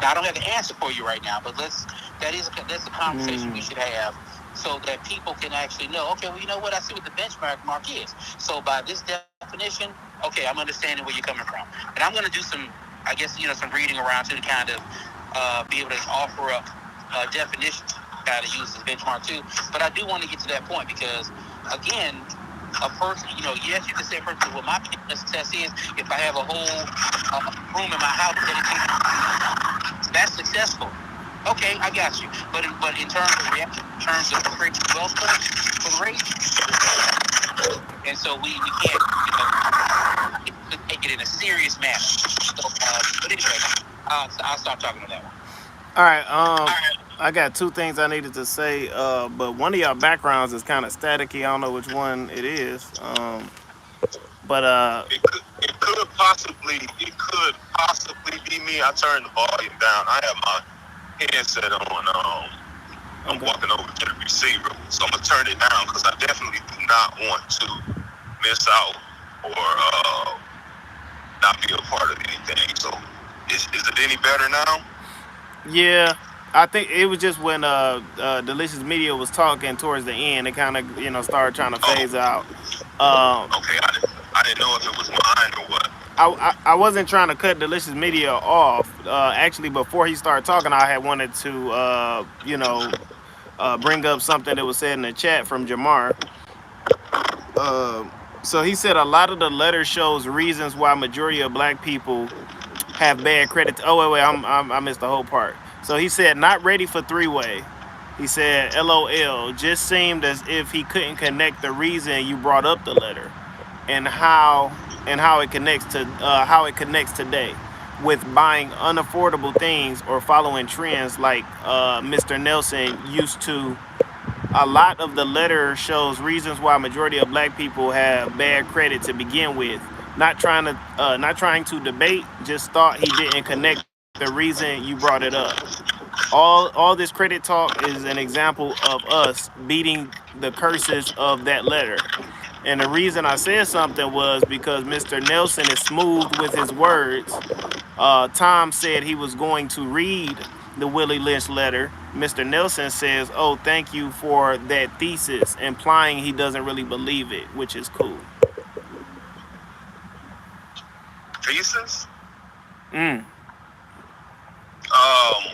Now, I don't have the answer for you right now, but that's a conversation we should have, so that people can actually know, okay, well, you know what, I see what the benchmark mark is. So by this definition, okay, I'm understanding where you're coming from. And I'm going to do some reading around to kind of be able to offer up definitions how to use this benchmark too. But I do want to get to that point, because, again, a person, yes, you can say, for instance, what my success is, if I have a whole room in my house dedicated, that's successful. Okay, I got you. But in terms of reaction, in terms of creating wealth points for the race, and so we can't, take it in a serious manner. So, but anyway, I'll stop talking on that one. All right. I got two things I needed to say, but one of y'all backgrounds is kind of staticky. I don't know which one it is. But it could possibly be me. I turned the volume down. I have my headset on. I'm walking over to the receiver, so I'm gonna turn it down, because I definitely do not want to miss out or not be a part of anything. So is it any better now? yeah, I think it was just when Delicious Media was talking towards the end, it kind of started trying to phase out. Okay, I didn't know if it was mine or what. I wasn't trying to cut Delicious Media off. Actually, before he started talking, I had wanted to bring up something that was said in the chat from Jamar. So he said a lot of the letter shows reasons why majority of black people have bad credit. Oh wait, I missed the whole part. So he said not ready for three-way. He said, LOL, just seemed as if he couldn't connect the reason you brought up the letter and how it connects today with buying unaffordable things or following trends like Mr. Nelson used to. A lot of the letter shows reasons why majority of black people have bad credit to begin with. Not trying to debate, just thought he didn't connect the reason you brought it up. All this credit talk is an example of us beating the curses of that letter. And the reason I said something was because Mr. Nelson is smooth with his words. Tom said he was going to read the Willie Lynch letter. Mr. Nelson says, "Oh, thank you for that thesis," implying he doesn't really believe it, which is cool. Thesis? Mm.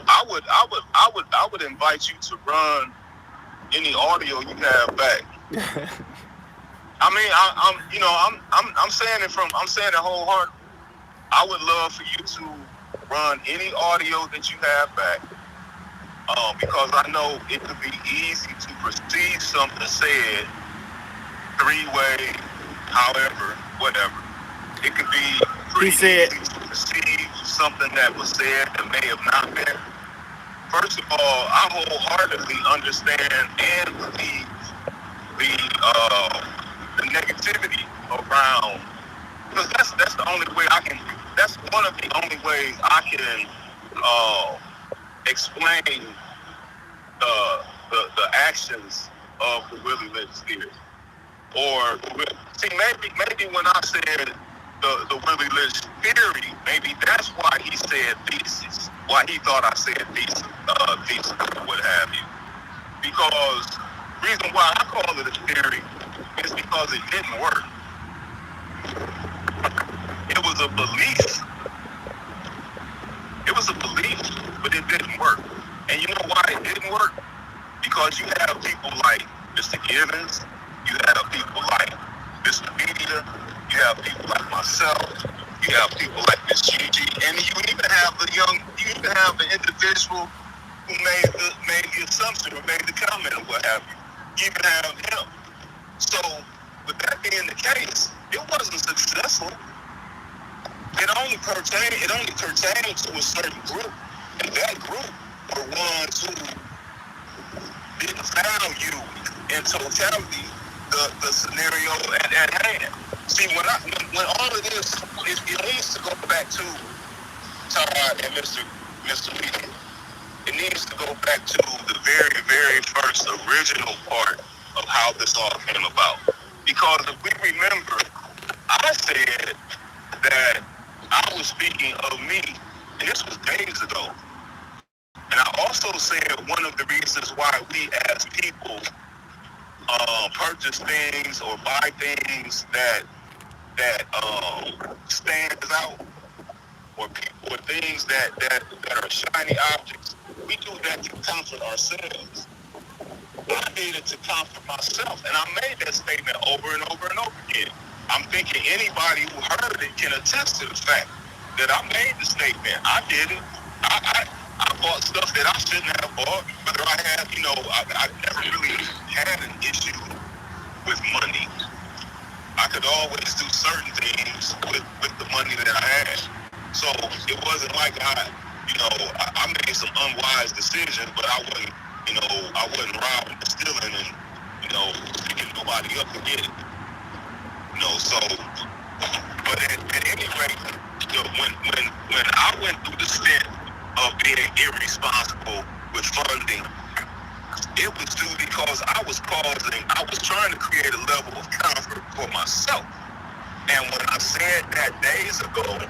I would invite you to run any audio you have back. I mean, I'm saying it wholeheartedly. I would love for you to run any audio that you have back, because I know it could be easy to perceive something said three-way, however, whatever. It could be pretty easy to perceive something that was said that may have not been. First of all, I wholeheartedly understand and believe the negativity around, because that's the only way I can. That's one of the only ways I can explain the actions of the Willie Lynch theory. Or see, maybe when I said the Willie Lynch theory, maybe that's why he said thesis. Why he thought I said thesis, or what have you. Because the reason why I call it a theory is because it didn't work. It was a belief. It was a belief, but it didn't work. And you know why it didn't work? Because you have people like Mr. Givens, you have people like Mr. Media, you have people like myself, you have people like Miss Gigi, and you even have the individual who made the assumption or made the comment or what have you. You even have him. So with that being the case, it wasn't successful. It only pertained to a certain group, and that group were ones who didn't value in totality the scenario at hand. See, when all of this, it needs to go back to Todd and Mr. Media. It needs to go back to the very, very first original part of how this all came about. Because if we remember, I said that I was speaking of me, and this was days ago. And I also said one of the reasons why we as people purchase things or buy things that stands out, or things that are shiny objects. We do that to comfort ourselves. I did it to comfort myself, and I made that statement over and over and over again. I'm thinking anybody who heard it can attest to the fact that I made the statement. I did it. I bought stuff that I shouldn't have bought. Whether I had, I never really had an issue with money. I could always do certain things with the money that I had. So it wasn't like I made some unwise decisions, but I wasn't robbing and stealing and, picking nobody up to get it. So, but at any rate, when I went through the stint of being irresponsible with funding, it was due because I was trying to create a level of comfort for myself. And when I said that days ago,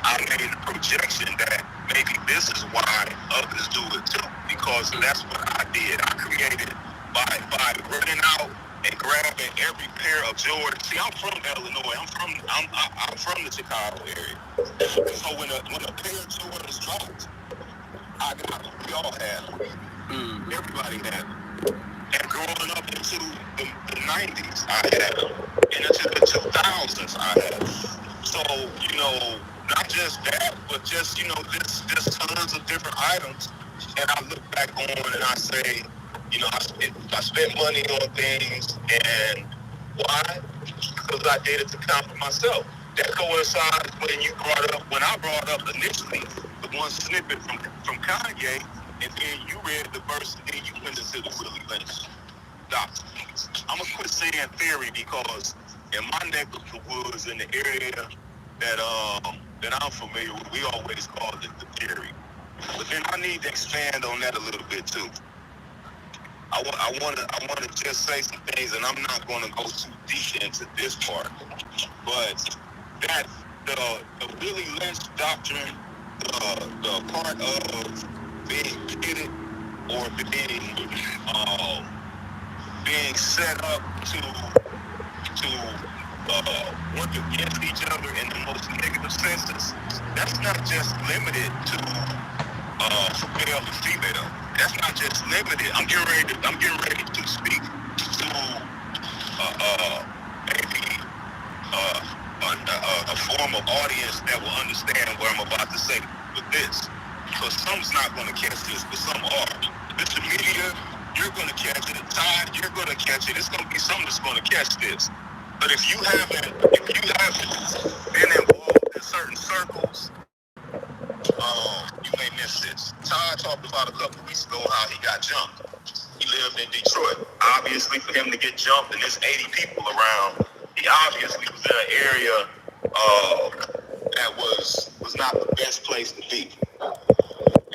I made a projection that maybe this is why others do it too, because that's what I did. I created by running out and grabbing every pair of Jordans. See, I'm from Illinois. I'm from the Chicago area. So when a pair of Jordans dropped, I got them. We all had them. Everybody had them. And growing up into the 90s, I had them. And into the 2000s, I had them. So, not just that, but just tons of different items. And I look back on and I say, I spent money on things, and why? Because I did it to comfort myself. That coincides when I brought up initially the one snippet from Kanye, and then you read the verse, and then you went into the Willie Lynch doctrine. I'm gonna quit saying theory, because in my neck of the woods, in the area that I'm familiar with, we always call it the theory. But then I need to expand on that a little bit too. I want to just say some things, and I'm not going to go too deep into this part, but that the Willie Lynch doctrine, the part of being pitted or being set up to work against each other in the most negative senses, that's not just limited to male and female. That's not just limited. I'm getting ready to speak to maybe a form of audience that will understand what I'm about to say with this. Because some's not going to catch this, but some are. Mr. Media, you're going to catch it. Todd, you're going to catch it. It's going to be some that's going to catch this. But if you haven't been involved in certain circles, you may miss this. Todd talked about a couple weeks ago how he got jumped. He lived in Detroit. Obviously, for him to get jumped and there's 80 people around, he obviously was in an area that was not the best place to be.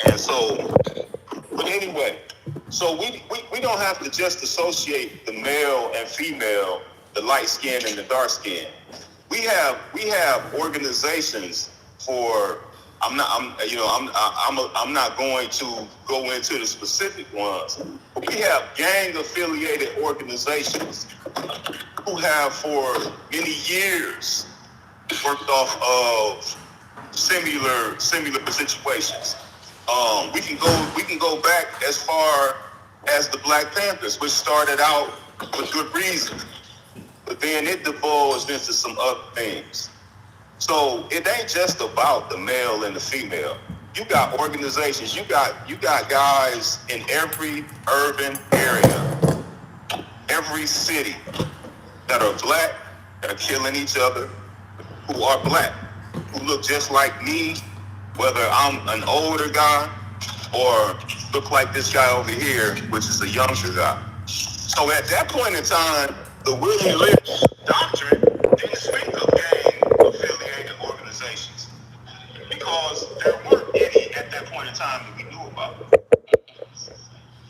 And so, but anyway, so we don't have to just associate the male and female, the light skin and the dark skin. We have organizations for. I'm not going to go into the specific ones. But we have gang affiliated organizations who have for many years worked off of similar situations. We can go back as far as the Black Panthers, which started out with good reason, but then it divulged into some other things. So it ain't just about the male and the female. You got organizations, you got guys in every urban area, every city that are black, that are killing each other, who are black, who look just like me, whether I'm an older guy or look like this guy over here, which is a younger guy. So at that point in time, the Willie Lynch doctrine didn't speak of gang-affiliated organizations because there weren't any at that point in time that we knew about.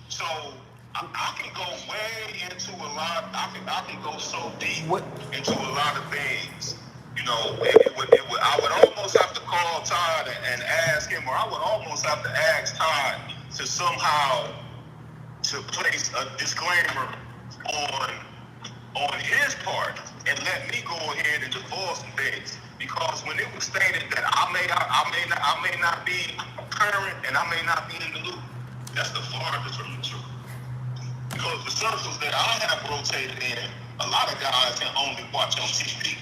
So I can go way into a lot. I can go so deep into a lot of things. You know, I would almost have to call Todd and ask him, or I would almost have to ask Todd to somehow to place a disclaimer on his part and let me go ahead and divulge some things. Because when it was stated that I may not be current and I may not be in the loop, that's the farthest from the truth. Because the circles that I have rotated in, a lot of guys can only watch on TV.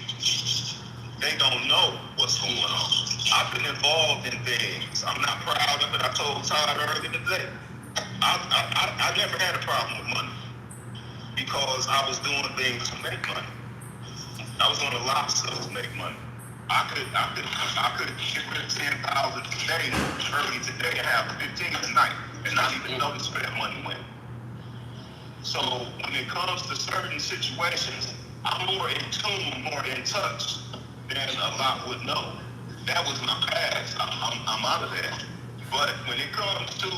They don't know what's going on. I've been involved in things. I'm not proud of it. I told Todd earlier today, I never had a problem with money because I was doing things to make money. I was on a lot of stuff to make money. I could get rid of 10,000 today, early today, and have 15 tonight, and not even know to spend money with. So when it comes to certain situations, I'm more in tune, more in touch than a lot would know. That was my past. I'm out of that. But when it comes to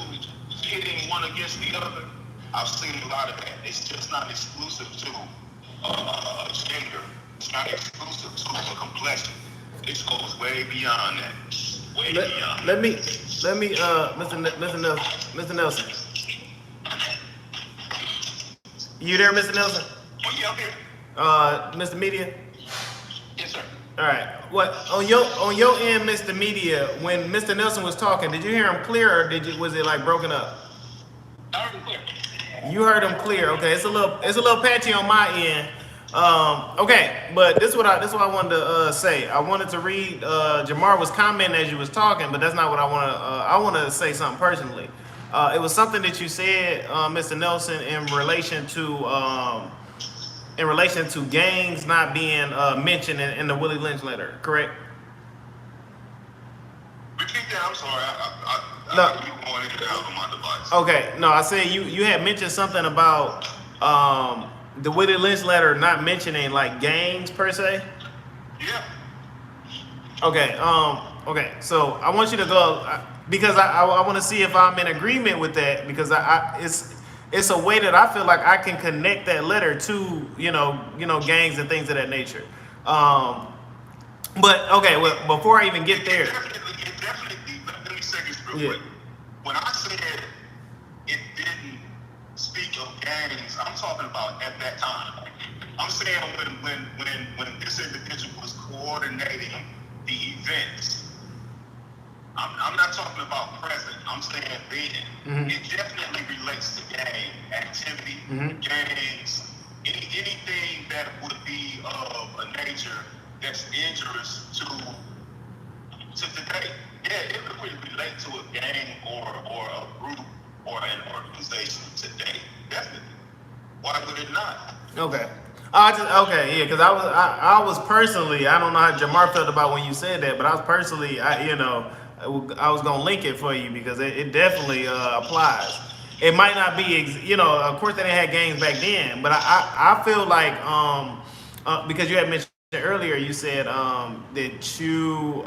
pitting one against the other, I've seen a lot of that. It's just not exclusive to gender. It's not exclusive to a complexion. It goes way beyond that. Way beyond. Let me, Mr. Nelson. You there, Mr. Nelson? Oh, yeah, I'm here. Mr. Media? Yes, sir. All right. What on your end, Mr. Media? When Mr. Nelson was talking, did you hear him clear, or was it like broken up? I heard him clear. You heard him clear. Okay, it's a little patchy on my end. Okay, but this is what I wanted to say. I wanted to read. Jamar was commenting as you was talking, but that's not what I want to. I want to say something personally. It was something that you said, Mr. Nelson, in relation to gangs not being mentioned in the Willie Lynch letter, correct? Repeat that. I'm sorry. No. You going in and out on my device. Okay. No, I said you had mentioned something about the Willie Lynch letter not mentioning like gangs per se. Yeah. Okay. Okay. So I want you to go because I want to see if I'm in agreement with that because it's a way that I feel like I can connect that letter to gangs and things of that nature. But okay, well, before I even get there, It definitely. Let me say this real yeah, quick. When I said it didn't speak of gangs, I'm talking about at that time. I'm saying when this individual was coordinating the events. I'm not talking about present. I'm saying then. It definitely relates to gang activity, gangs, anything that would be of a nature that's injurious to today. Yeah, it would relate to a gang or a group or an organization today. Definitely. Why would it not? okay. Yeah, because I was personally, I don't know how Jamar felt about when you said that, but I was personally, I was gonna link it for you because it definitely applies. It might not be, of course they didn't have games back then, but I feel like because you had mentioned earlier, you said that you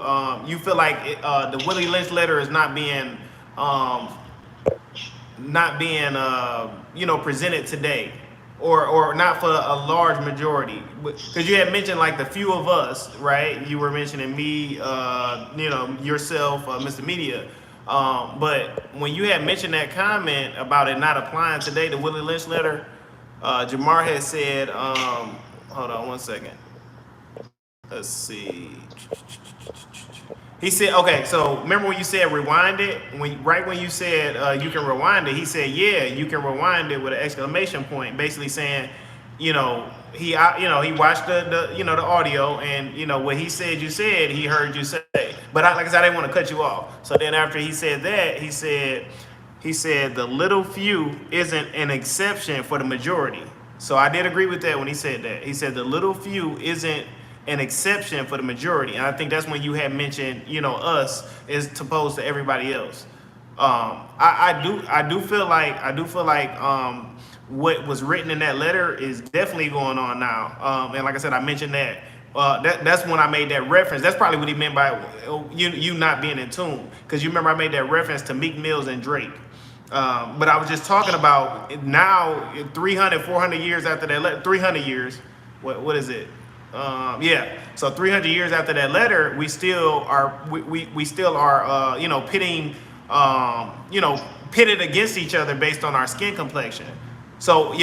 feel like the Willie Lynch letter is not being presented today, or not for a large majority, because you had mentioned like the few of us, right? You were mentioning me, yourself, Mr. Media, but when you had mentioned that comment about it not applying today, the Willie Lynch letter, Jamar had said, hold on one second, let's see. He said, okay, so remember when you said rewind it? Right when you said you can rewind it, he said, yeah, you can rewind it with an exclamation point, basically saying, he watched the audio, and what he said you said, he heard you say. But like I said, I didn't want to cut you off. So then after he said that, he said the little few isn't an exception for the majority. So I did agree with that when he said that. He said the little few isn't an exception for the majority, and I think that's when you had mentioned, us as opposed to everybody else. I do feel like what was written in that letter is definitely going on now. And like I said, I mentioned that. That's when I made that reference. That's probably what he meant by you not being in tune, because you remember I made that reference to Meek Mills and Drake. But I was just talking about now, 300, 400 years after that letter, 300 years. What is it? So 300 years after that letter, we still are pitting pitted against each other based on our skin complexion. So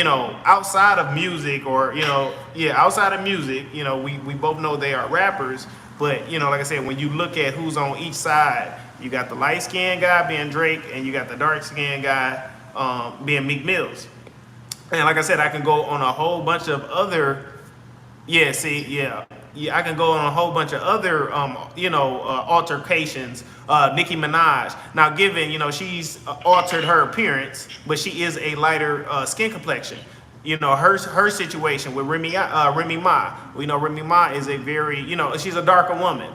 outside of music, outside of music, we both know they are rappers, but like I said, when you look at who's on each side, you got the light skinned guy being Drake, and you got the dark skinned guy being Meek Mills. And like I said, I can go on a whole bunch of other. I can go on a whole bunch of other, altercations. Nicki Minaj. Now, given, she's altered her appearance, but she is a lighter skin complexion. Her situation with Remy Ma. We know Remy Ma is a very, she's a darker woman.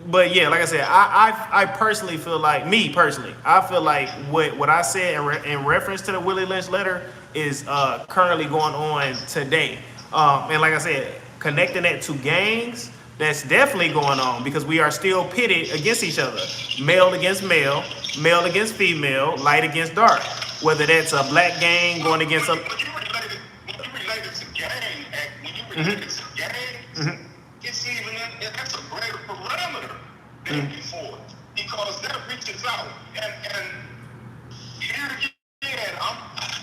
But yeah, like I said, I personally feel like, I feel like what I said in reference to the Willie Lynch letter is currently going on today. And like I said, connecting that to gangs, that's definitely going on, because we are still pitted against each other. Male against male, male against female, light against dark. Whether that's a black gang going against a... When you related to gang, it's even, that's a greater parameter than before, because that reaches out. And here again,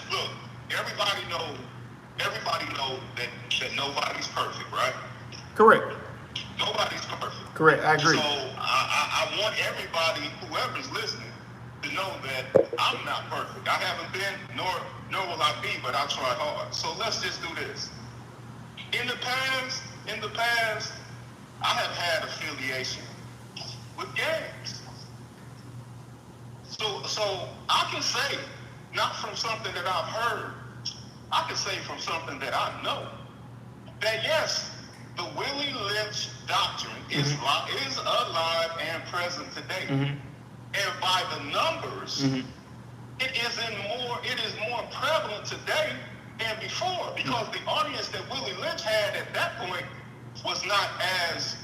look, everybody knows that nobody's perfect, right? Correct. Nobody's perfect. Correct, I agree. So I want everybody, whoever's listening, to know that I'm not perfect. I haven't been, nor will I be, but I try hard. So let's just do this. In the past, I have had affiliation with gangs. So I can say, not from something that I've heard, I can say from something that I know, that yes, the Willie Lynch doctrine is alive and present today. And by the numbers, it is more prevalent today than before, because the audience that Willie Lynch had at that point wasn't as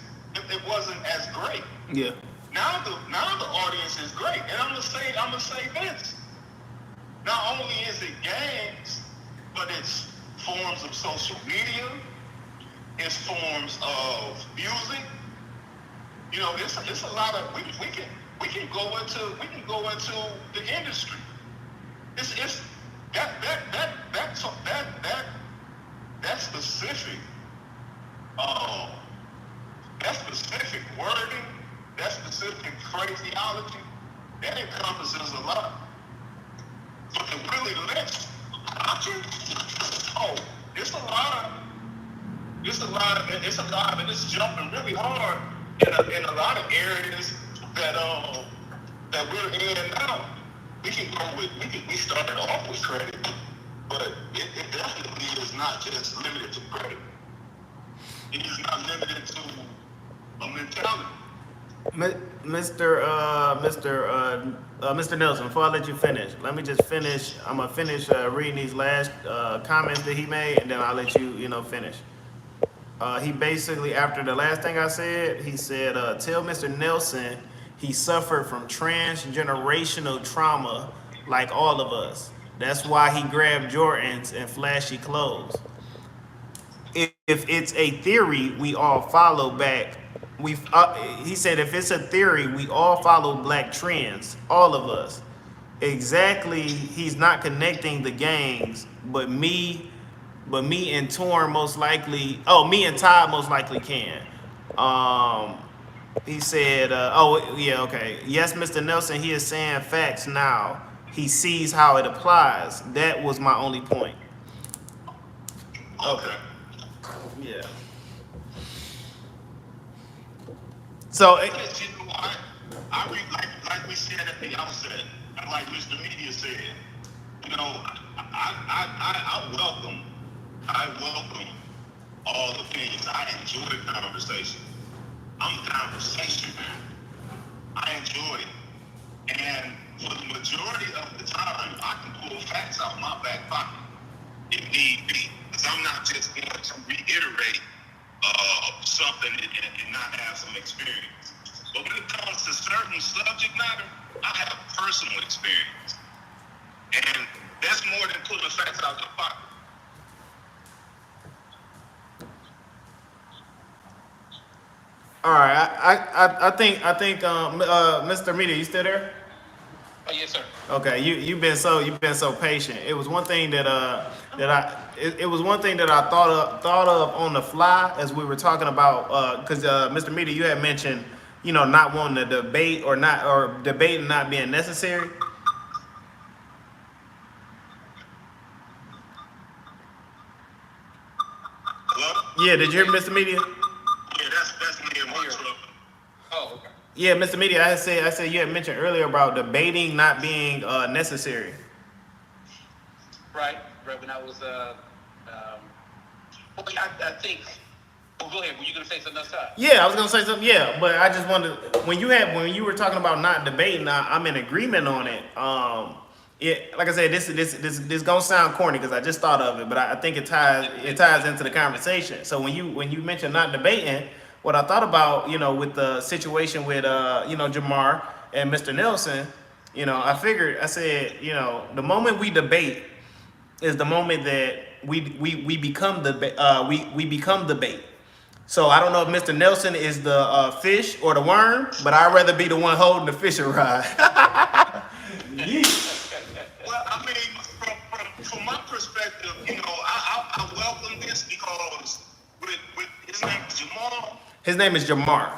great. Yeah. Now the audience is great. And I'm gonna say this. Not only is it gangs, but it's forms of social media, it's forms of music. You know, it's a lot of we can go into the industry. It's that specific um that specific wording, that specific phraseology, that encompasses a lot. But to really let oh, it's a lot, and it's jumping really hard in a lot of areas that we're in now. We started off with credit, but it definitely is not just limited to credit. It is not limited to a mentality. Mr. Nelson, before I let you finish, let me just finish. I'm gonna finish reading these last comments that he made, and then I'll let you, finish. He basically, after the last thing I said, he said, "Tell Mr. Nelson he suffered from transgenerational trauma like all of us. That's why he grabbed Jordans and flashy clothes. If it's a theory, we all follow back. He said, if it's a theory, we all follow black trends, all of us. Exactly, he's not connecting the gangs, but me and Torn most likely. Oh, me and Todd most likely can. He said, oh yeah, okay. Yes, Mr. Nelson, he is saying facts now. He sees how it applies. That was my only point. Okay. Yeah. So But you know, I read like we said at the outset, and like Mr. Media said, you know, I welcome all opinions. I enjoy the conversation. I'm a conversation man. I enjoy it. And for the majority of the time, I can pull facts out my back pocket if need be. Because I'm not just going to reiterate something and not have some experience. But when it comes to certain subject matter, I have personal experience. And that's more than pulling facts out your pocket. all right, I think Mr. Media, you still there? Oh, yes, sir. Okay, you've been so patient. It was one thing that it was one thing that I thought of on the fly as we were talking about because Mr. Media, you had mentioned not wanting to debate or debating not being necessary. Hello? Yeah, did you hear Mr. Media? Yeah, that's me in my truck. Oh, okay. Yeah, Mr. Media, I said you had mentioned earlier about debating not being necessary. Right. When I was, I think. Well, go ahead. Were you going to say something else? Yeah, I was gonna say something. Yeah, but I just wanted when you were talking about not debating, I'm in agreement on it. Like I said, this gonna sound corny because I just thought of it, but I think it ties into the conversation. So when you mentioned not debating, what I thought about with the situation with Jamar and Mr. Nelson, I said the moment we debate is the moment that we become we become debate. So I don't know if Mr. Nelson is the fish or the worm, but I'd rather be the one holding the fishing rod. Yeah. Well, I mean, from my perspective, I welcome this because with his name is Jamal. His name is Jamar.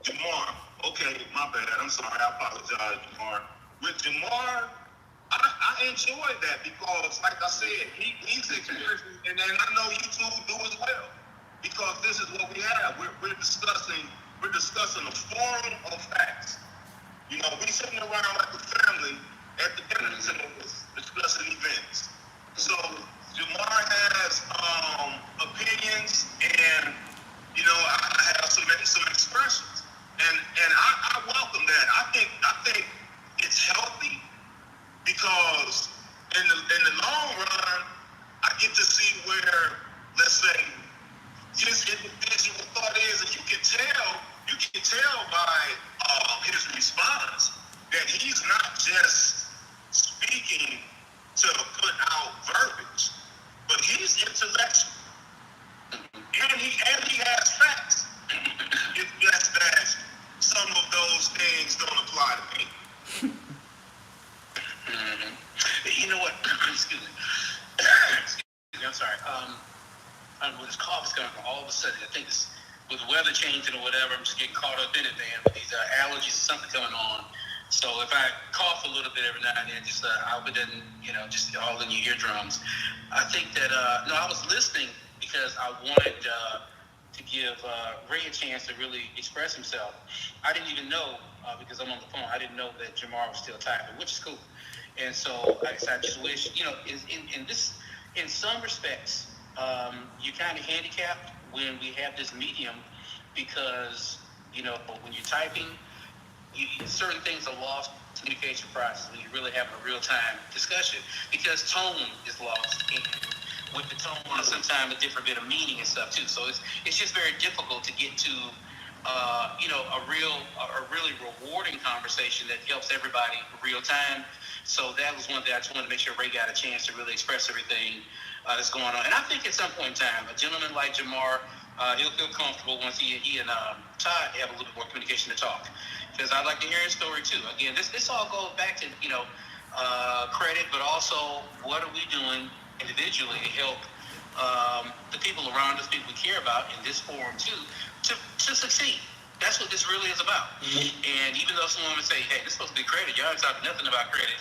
Jamar. Okay, my bad. I'm sorry. I apologize, Jamar. With Jamar, I enjoy that because, like I said, he's experienced, and then I know you two do as well. Because this is what we have. We're discussing a forum of facts. We sitting around like a family at the dinner table discussing events. So Jamar has opinions, and I have some expressions, and I welcome that. I think it's healthy because in the long run, I get to see where, let's say, his individual thought is, and you can tell by his response that he's not just speaking think it's with the weather changing or whatever, I'm just getting caught up in it, man. With these allergies, something coming on. So if I cough a little bit every now and then, just I hope it doesn't, just all in your eardrums. I think that no, I was listening because I wanted to give Ray a chance to really express himself. I didn't even know because I'm on the phone. I didn't know that Jamar was still typing, which is cool. And so I just wish, in some respects, you're kind of handicapped when we have this medium because, when you're typing, certain things are lost in communication process when you're really having a real-time discussion because tone is lost. And with the tone, sometimes a different bit of meaning and stuff too. So it's just very difficult to get to, a really rewarding conversation that helps everybody real time. So that was one thing I just wanted to make sure Ray got a chance to really express everything that's going on. And I think at some point in time, a gentleman like Jamar, he'll feel comfortable once he and Todd have a little bit more communication to talk. Because I'd like to hear his story too. Again, this all goes back to credit, but also what are we doing individually to help the people around us, people we care about in this forum too, to succeed. That's what this really is about. Mm-hmm. And even though someone would say, "Hey, this is supposed to be credit," y'all ain't talking nothing about credit.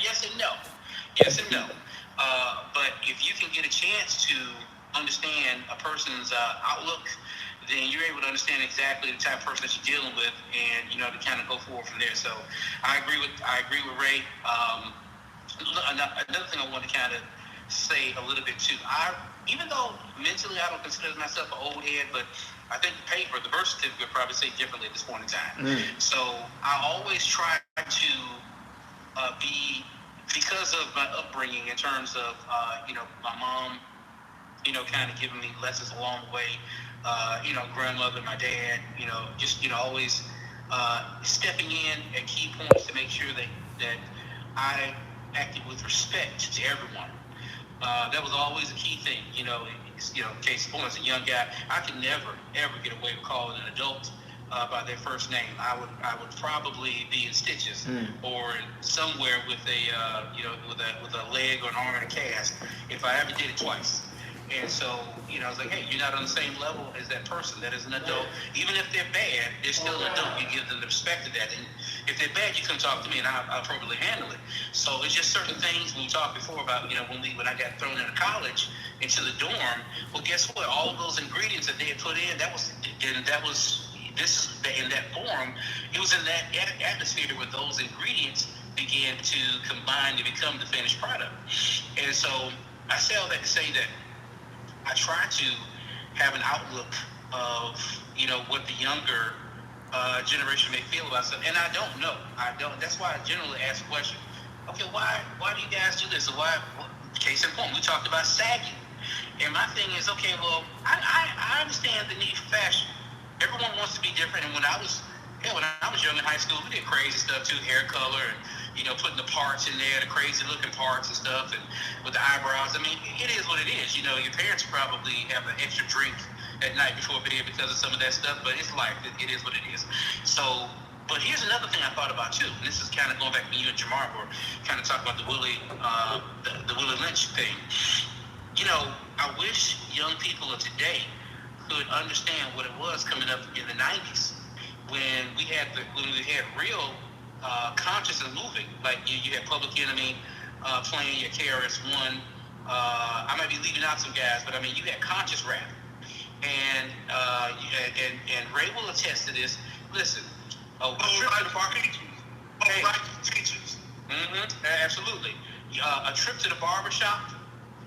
Yes and no. Yes and no. But if you can get a chance to understand a person's outlook, then you're able to understand exactly the type of person that you're dealing with, and to kind of go forward from there. So I agree with Ray. Another thing I want to kind of say a little bit too. Even though mentally I don't consider myself an old head, but I think the birth certificate would probably say differently at this point in time. So I always try to be, because of my upbringing in terms of my mom, kind of giving me lessons along the way. Grandmother, my dad, always stepping in at key points to make sure that I acted with respect to everyone. That was always a key thing, case in point, as a young guy, I could never, ever get away with calling an adult by their first name. I would probably be in stitches or somewhere with a leg or an arm in a cast if I ever did it twice. And so, I was like, hey, you're not on the same level as that person that is an adult. Even if they're bad, they're still an adult. You give them the respect of that. And if they're bad, you come talk to me and I'll appropriately handle it. So it's just certain things we talked before about, when I got thrown into college, into the dorm, well, guess what? All of those ingredients that they had put in, in that form, it was in that atmosphere where those ingredients began to combine to become the finished product. And so I say all that to say that I try to have an outlook of, what the younger generation may feel about stuff. And I don't know. That's why I generally ask the question, okay, why do you guys do this? Or why, case in point, we talked about sagging. And my thing is, okay, well, I understand the need for fashion. Everyone wants to be different. And when I was young in high school, we did crazy stuff too, hair color and, putting the parts in there, the crazy looking parts and stuff, and with the eyebrows. I mean, it is what it is. Your parents probably have an extra drink at night before bed because of some of that stuff, but it's life. It is what it is. So, but here's another thing I thought about too, and this is kind of going back to you and Jamar, were kind of talking about the Willie Lynch thing. I wish young people of today could understand what it was coming up in the 90s when we had real conscious and moving. Like you had Public Enemy playing your KRS-One. I might be leaving out some guys, but I mean, you had conscious rap. And Ray will attest to this. Listen, absolutely. A trip to the barbershop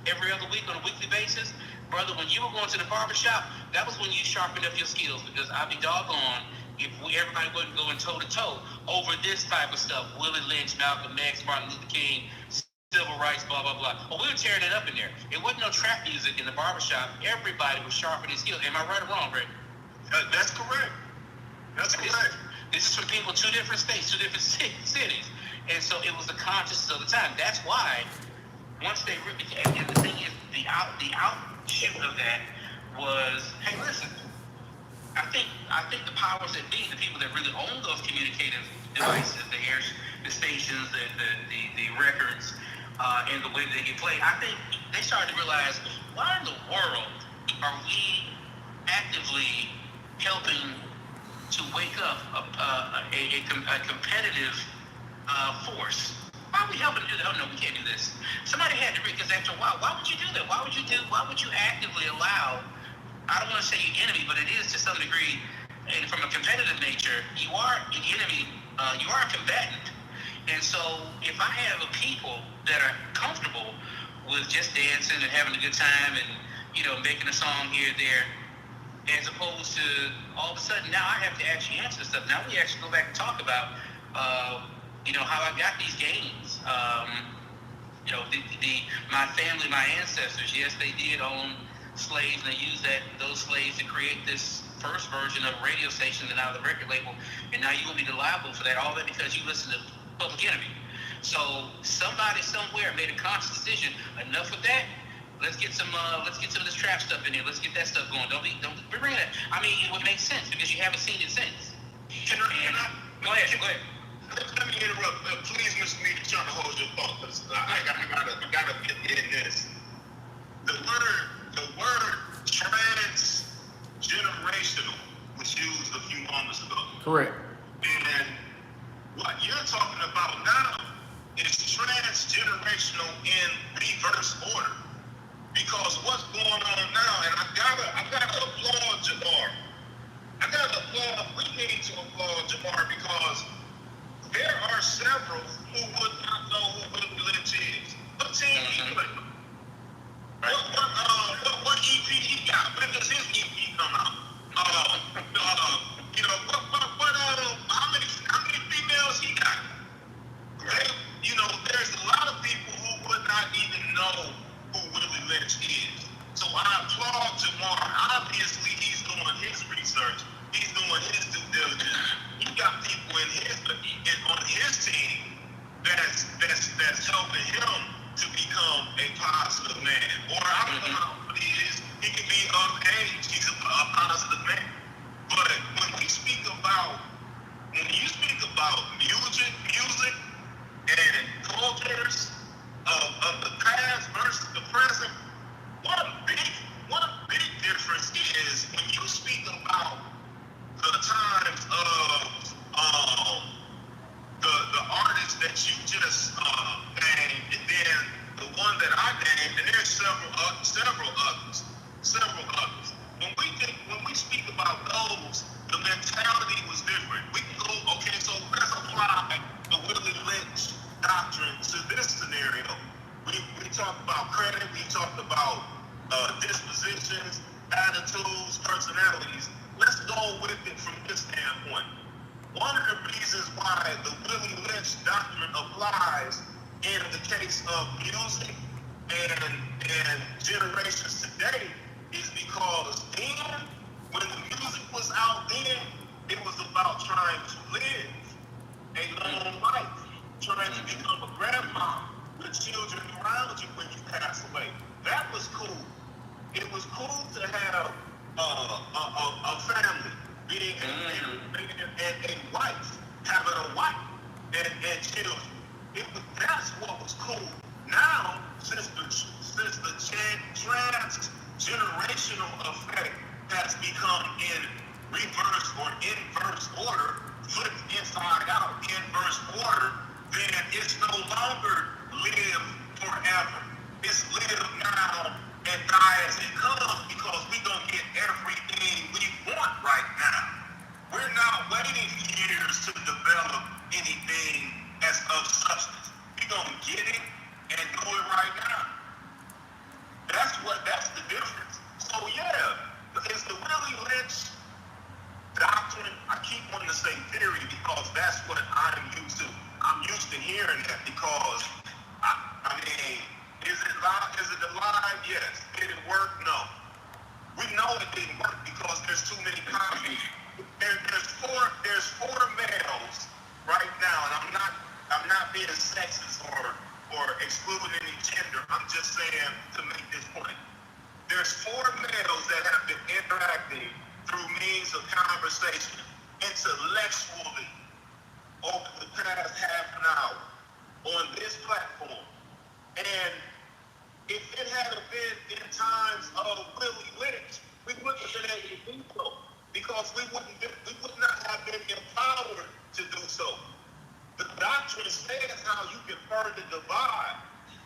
every other week on a weekly basis. Brother, when you were going to the barbershop, that was when you sharpened up your skills, because I'd be doggone if everybody wasn't going toe-to-toe over this type of stuff. Willie Lynch, Malcolm X, Martin Luther King, civil rights, blah, blah, blah. Well, we were tearing it up in there. It wasn't no trap music in the barbershop. Everybody was sharpening skills. Am I right or wrong, Ray? That's correct. That's correct. This is for people in two different states, two different cities. And so it was the consciousness of the time. That's why once they really, and the thing is, the outshoot of that was, hey, listen, I think the powers that be, the people that really own those communicative devices, the stations, the records, and the way they get played, I think they started to realize, why in the world are we actively helping to wake up a competitive force. Why are we helping to do that? Oh no, we can't do this. Somebody had to read, because after a while, why would you do that? Why would you actively allow, I don't want to say your enemy, but it is to some degree, and from a competitive nature, you are an enemy, you are a combatant. And so if I have a people that are comfortable with just dancing and having a good time and, making a song here or there, as opposed to all of a sudden now I have to actually answer stuff. Now we actually go back and talk about, how I got these gains. My family, my ancestors, yes, they did own slaves, and they used those slaves to create this first version of a radio station and now the record label, and now you're gonna be liable for that. All that because you listen to Public Enemy. So somebody somewhere made a conscious decision. Enough with that. Let's get some of this trap stuff in here. Let's get that stuff going. Don't bring that. I mean, it would make sense because you haven't seen it since. Go ahead. Let me interrupt. Please, Mr. Mead, trying to hold your thought. I gotta get in this. The word transgenerational was used a few moments ago. Correct. And what you're talking about now is transgenerational in reverse order. Because what's going on now, and I gotta applaud Jamar. We need to applaud Jamar because there are several who would not know who Willie Lynch is. What team he played? What EP he got? When does his EP come out? How many females he got? Right? There's a lot of people who would not even know who Willie Lynch is. So I applaud Jamar. Obviously, he's doing his research. He's doing his due diligence. He got people on his team that's helping him to become a positive man. Or I don't know how he is. He can be of age. He's a positive man. But when you speak about music and cultures of the past versus the present, one big difference is when you speak about the times of the artists that you just named, and then the one that I named, and there's several others. When we speak about those, the mentality was different. We can go, okay, so let's apply the Willie Lynch doctrine to this scenario. We talked about credit, we talked about dispositions, attitudes, personalities. Let's go with it from this standpoint. One of the reasons why the Willie Lynch doctrine applies in the case of music and generations today is because then, when the music was out then, it was about trying to live a long life, trying to become a grandma with children around you when you pass away. That was cool. It was cool to have a family, being and a wife, having a wife and children. That's what was cool. Now, since the transgenerational effect has become in reverse or inverse order, flipped inside out, inverse order, then it's no longer live forever. It's live now and die as it comes because we don't get everything we want right now. We're not waiting years to develop anything as of substance. We're going to get it and do it right now. That's the difference. So yeah, it's the Willie Lynch doctrine. I keep wanting to say theory because that's what I'm used to. I'm used to hearing that because, I mean, is it alive? Yes. Did it work? No. We know it didn't work because there's too many copies. There's four males right now, and I'm not being sexist or excluding any gender. I'm just saying to make this point. There's four males that have been interacting through means of conversation intellectually over the past half an hour on this platform. And if it hadn't been in times of Willie Lynch, we wouldn't have been able to to instead how you can further divide.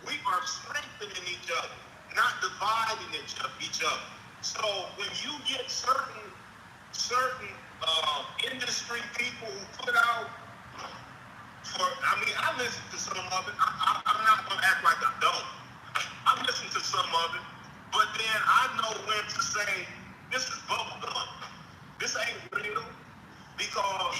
We are strengthening each other, not dividing each other. So when you get certain industry people who put out I listen to some of it. I'm not going to act like I don't. I listen to some of it, but then I know when to say, this is bubblegum. This ain't real. Because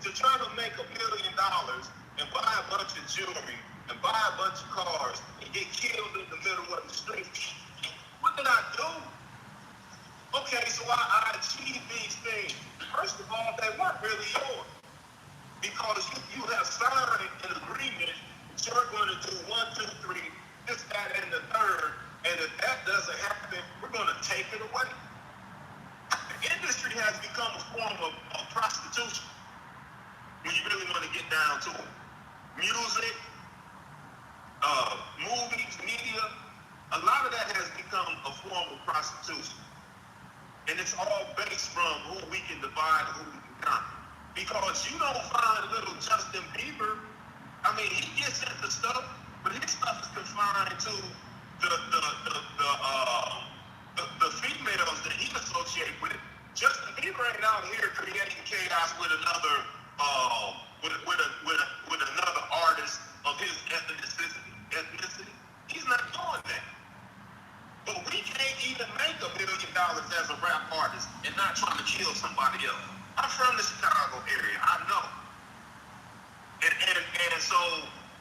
to try to make $1 million and buy a bunch of jewelry and buy a bunch of cars and get killed in the middle of the street, what did I do? Okay, so I achieved these things. First of all, they weren't really yours. Because you have signed an agreement that you're going to do 1, 2, 3, this, that, and the third, and if that doesn't happen, we're going to take it away. The industry has become a form of prostitution when you really want to get down to it. Music, movies, media, a lot of that has become a form of prostitution. And it's all based from who we can divide and who we can conquer. Because you don't find little Justin Bieber. I mean, he gets into stuff, but his stuff is confined to the females that he associates with. Justin Bieber ain't out here creating chaos with another with another artist of his ethnicity. He's not doing that. But we can't even make $1 million as a rap artist and not trying to kill somebody else. I'm from the Chicago area, I know. And so,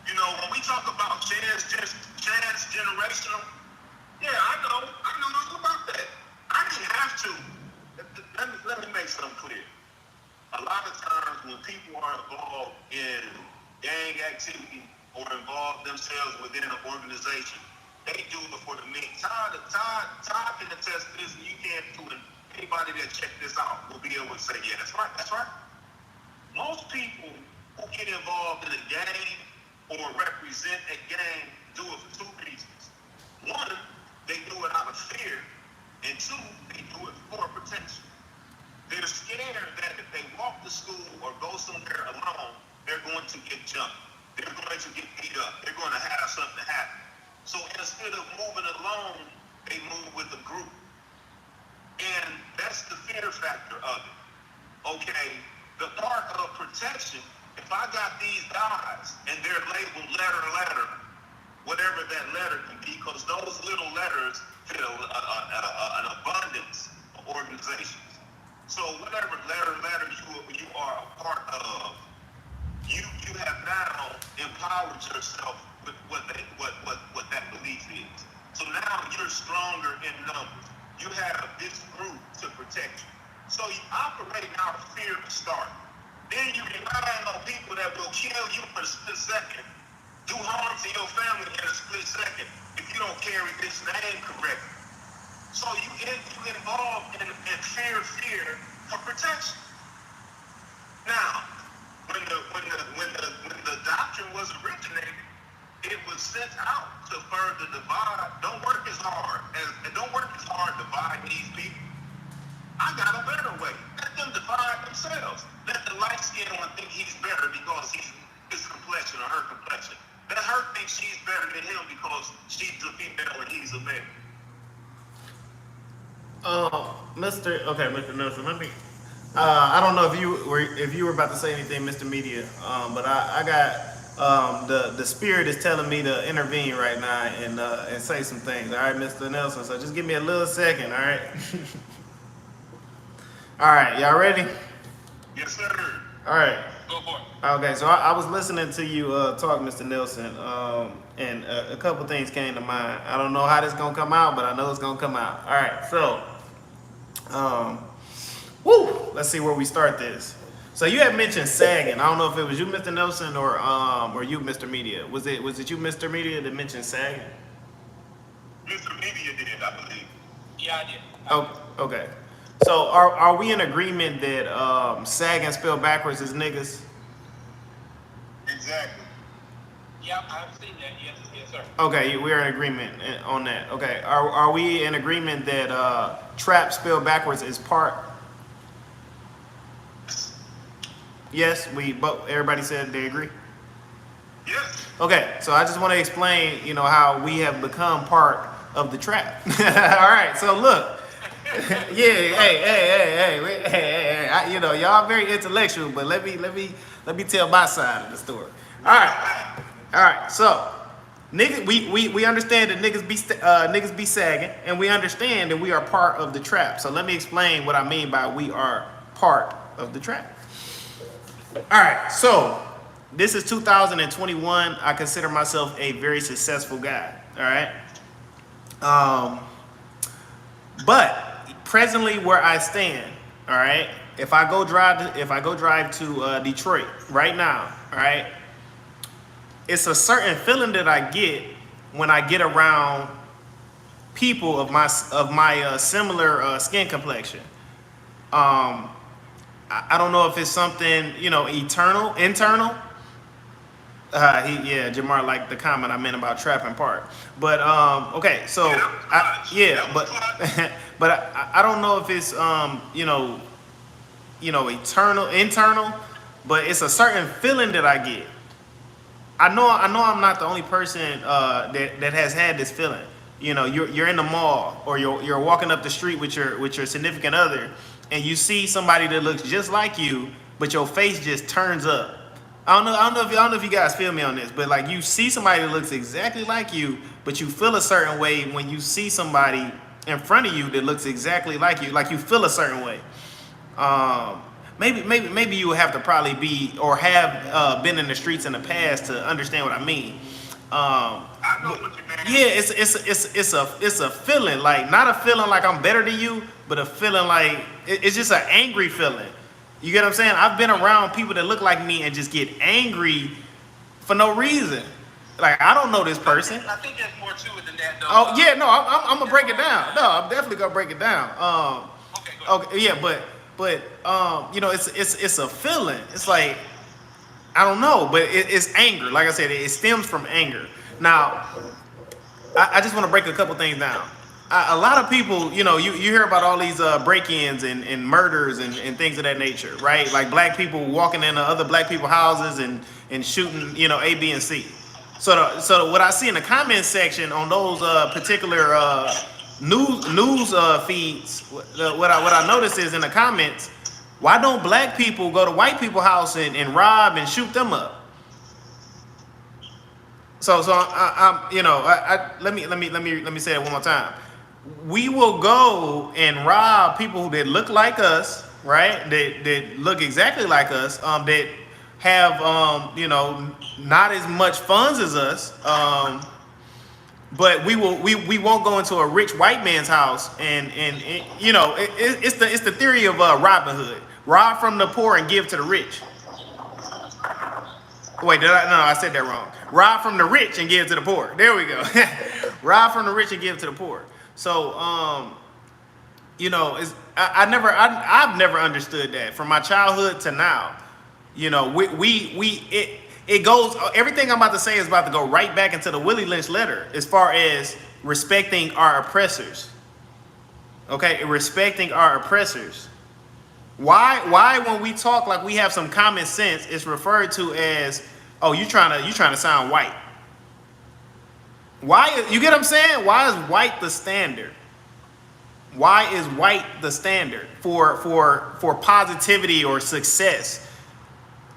you know, when we talk about transgenerational, yeah, I know all about that. I didn't have to. Let me make something clear. A lot of times when people are involved in gang activity or involve themselves within an organization, they do it for the mean. Todd can attest to this, and you can't do it. Anybody that check this out will be able to say, yeah, that's right. Most people who get involved in a gang or represent a gang do it for 2 reasons. 1, they do it out of fear, and 2, they do it for protection. They're scared that if they walk to school or go somewhere alone, they're going to get jumped. They're going to get beat up. They're going to have something happen. So instead of moving alone, they move with a group. And that's the fear factor of it. Okay, the part of protection, if I got these guys and they're labeled letter, whatever that letter can be, because those little letters fit an abundance of organizations. So whatever letter you are a part of, you have now empowered yourself with what that belief is. So now you're stronger in numbers. You have this group to protect you. So you operate out of fear to start. Then you rely on people that will kill you in a split second, do harm to your family in a split second if you don't carry this name correctly. So you get involved in fear for protection. Now, when the doctrine was originated, it was sent out to further divide. Don't work as hard dividing these people. I got a better way. Let them divide themselves. Let the light skin one think he's better because he's his complexion or her complexion. Let her think she's better than him because she's a female and he's a male. Mr. Nelson, let me. I don't know if you were about to say anything, Mr. Media, but I got the spirit is telling me to intervene right now and say some things. All right, Mr. Nelson. So just give me a little second. All right. All right, y'all ready? Yes, sir. All right. Go for it. Okay, so I was listening to you talk, Mr. Nelson, and a couple things came to mind. I don't know how this gonna come out, but I know it's gonna come out. All right, so, let's see where we start this. So you had mentioned sagging. I don't know if it was you, Mr. Nelson, or you, Mr. Media. Was it you, Mr. Media, that mentioned sagging? Mr. Media did, I believe. Yeah, I did. Oh, okay. So are we in agreement that sagging spelled backwards is niggas? Exactly. Yeah, I've seen that. Yes, sir. Okay, we're in agreement on that. Okay, are we in agreement that trap spelled backwards is part? Yes, everybody said they agree. Yes. Okay, so I just want to explain, how we have become part of the trap. All right, so look, yeah, hey, y'all very intellectual, but let me tell my side of the story. All right, so niggas, we understand that niggas be sagging, and we understand that we are part of the trap. So let me explain what I mean by we are part of the trap. All right, so this is 2021. I consider myself a very successful guy. All right. But presently where I stand, all right, if I go drive to Detroit right now, all right, it's a certain feeling that I get when I get around people of my similar skin complexion. I don't know if it's something, internal. Jamar liked the comment I meant about trapping part. But okay, so but I don't know if it's internal, but it's a certain feeling that I get. I know I'm not the only person that has had this feeling. You're in the mall or you're walking up the street with your significant other, and you see somebody that looks just like you, but your face just turns up. I don't know if you guys feel me on this, but like you see somebody that looks exactly like you, but you feel a certain way when you see somebody in front of you that looks exactly like you feel a certain way. Maybe you would have to probably be or have been in the streets in the past to understand what I mean. I know what you mean. Yeah, it's a feeling, like not a feeling like I'm better than you, but a feeling like it's just an angry feeling. You get what I'm saying? I've been around people that look like me and just get angry for no reason. Like I don't know this person. I think there's more to it than that, though. Oh yeah, no, I'm gonna break it down. No, I'm definitely gonna break it down. Okay, yeah, but it's a feeling. It's like I don't know, but it's anger. Like I said, it stems from anger. Now, I just want to break a couple things down. A lot of people, you hear about all these break-ins and murders and things of that nature, right? Like black people walking into other black people's houses and shooting, A, B, and C. So what I see in the comment section on those particular news feeds, what I notice is in the comments, why don't black people go to white people's house and rob and shoot them up? So let me say it one more time. We will go and rob people that look like us, right? That look exactly like us, that have not as much funds as us, but we won't go into a rich white man's house and it's the theory of Robin Hood. Rob from the poor and give to the rich. Wait, I said that wrong. Rob from the rich and give to the poor. There we go. Rob from the rich and give to the poor. So, I've never understood that from my childhood to now. It goes. Everything I'm about to say is about to go right back into the Willie Lynch letter as far as respecting our oppressors. Okay, respecting our oppressors. Why when we talk like we have some common sense, it's referred to as, oh, you trying to sound white. Why, you get what I'm saying? Why is white the standard? Why is white the standard for positivity or success?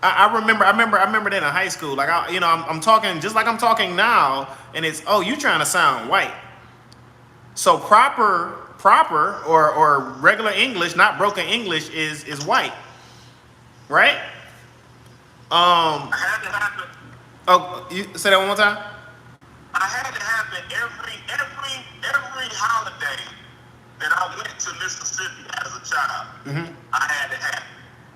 I remember that in high school. Like I'm talking just like I'm talking now, and it's, oh, you trying to sound white. So proper or regular English, not broken English, is white, right? I had to happen. Oh, you say that one more time. I had to happen every holiday that I went to Mississippi as a child. Mm-hmm. I had to happen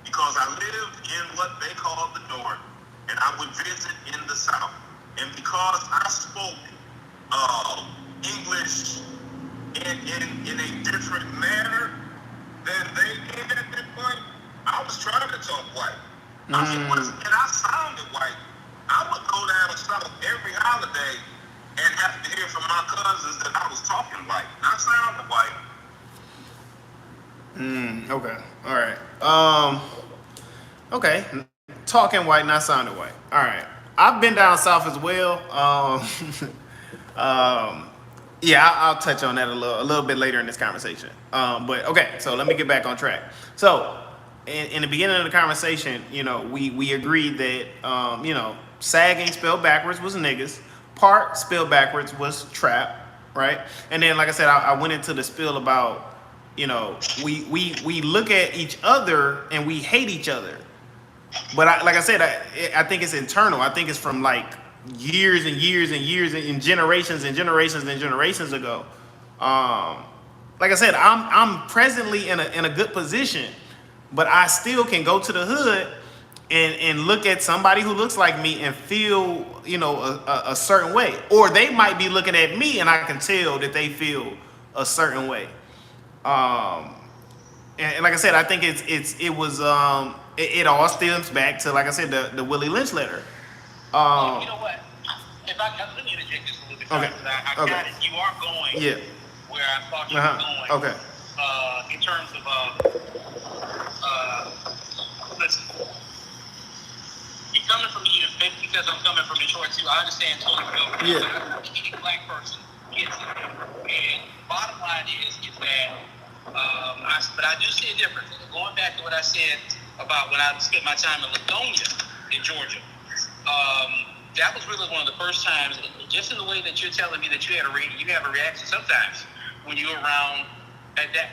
because I lived in what they called the North, and I would visit in the South, and because I spoke English in a different manner than they did at that point, I was trying to talk white. And I sounded white. I would go down south every holiday and have to hear from my cousins that I was talking white, not sounding white. Okay. All right. Okay, talking white, not sounding white. All right, I've been down south as well. Yeah, I'll touch on that a little bit later in this conversation. But okay, so let me get back on track. So, in the beginning of the conversation, we agreed that sagging spelled backwards was niggas, part spelled backwards was trap, right? And then, like I said, I went into the spill about we look at each other and we hate each other. But like I said, I think it's internal. I think it's from like years and years and years and generations and generations and generations ago. Like I said, I'm presently in a good position, but I still can go to the hood and look at somebody who looks like me and feel a certain way, or they might be looking at me and I can tell that they feel a certain way. And like I said, I think it all stems back to, like I said, the Willie Lynch letter. You know what? If let me interject just a little bit. Okay. I Okay. got it. You are going where I thought you were going. Okay. In terms of listen, you're coming from me, maybe because I'm coming from Detroit too. I understand totally well. Yeah. Any black person gets it. And bottom line is that but I do see a difference. Going back to what I said about when I spent my time in Lithonia in Georgia. That was really one of the first times, just in the way that you're telling me that you have a reaction sometimes when you're around that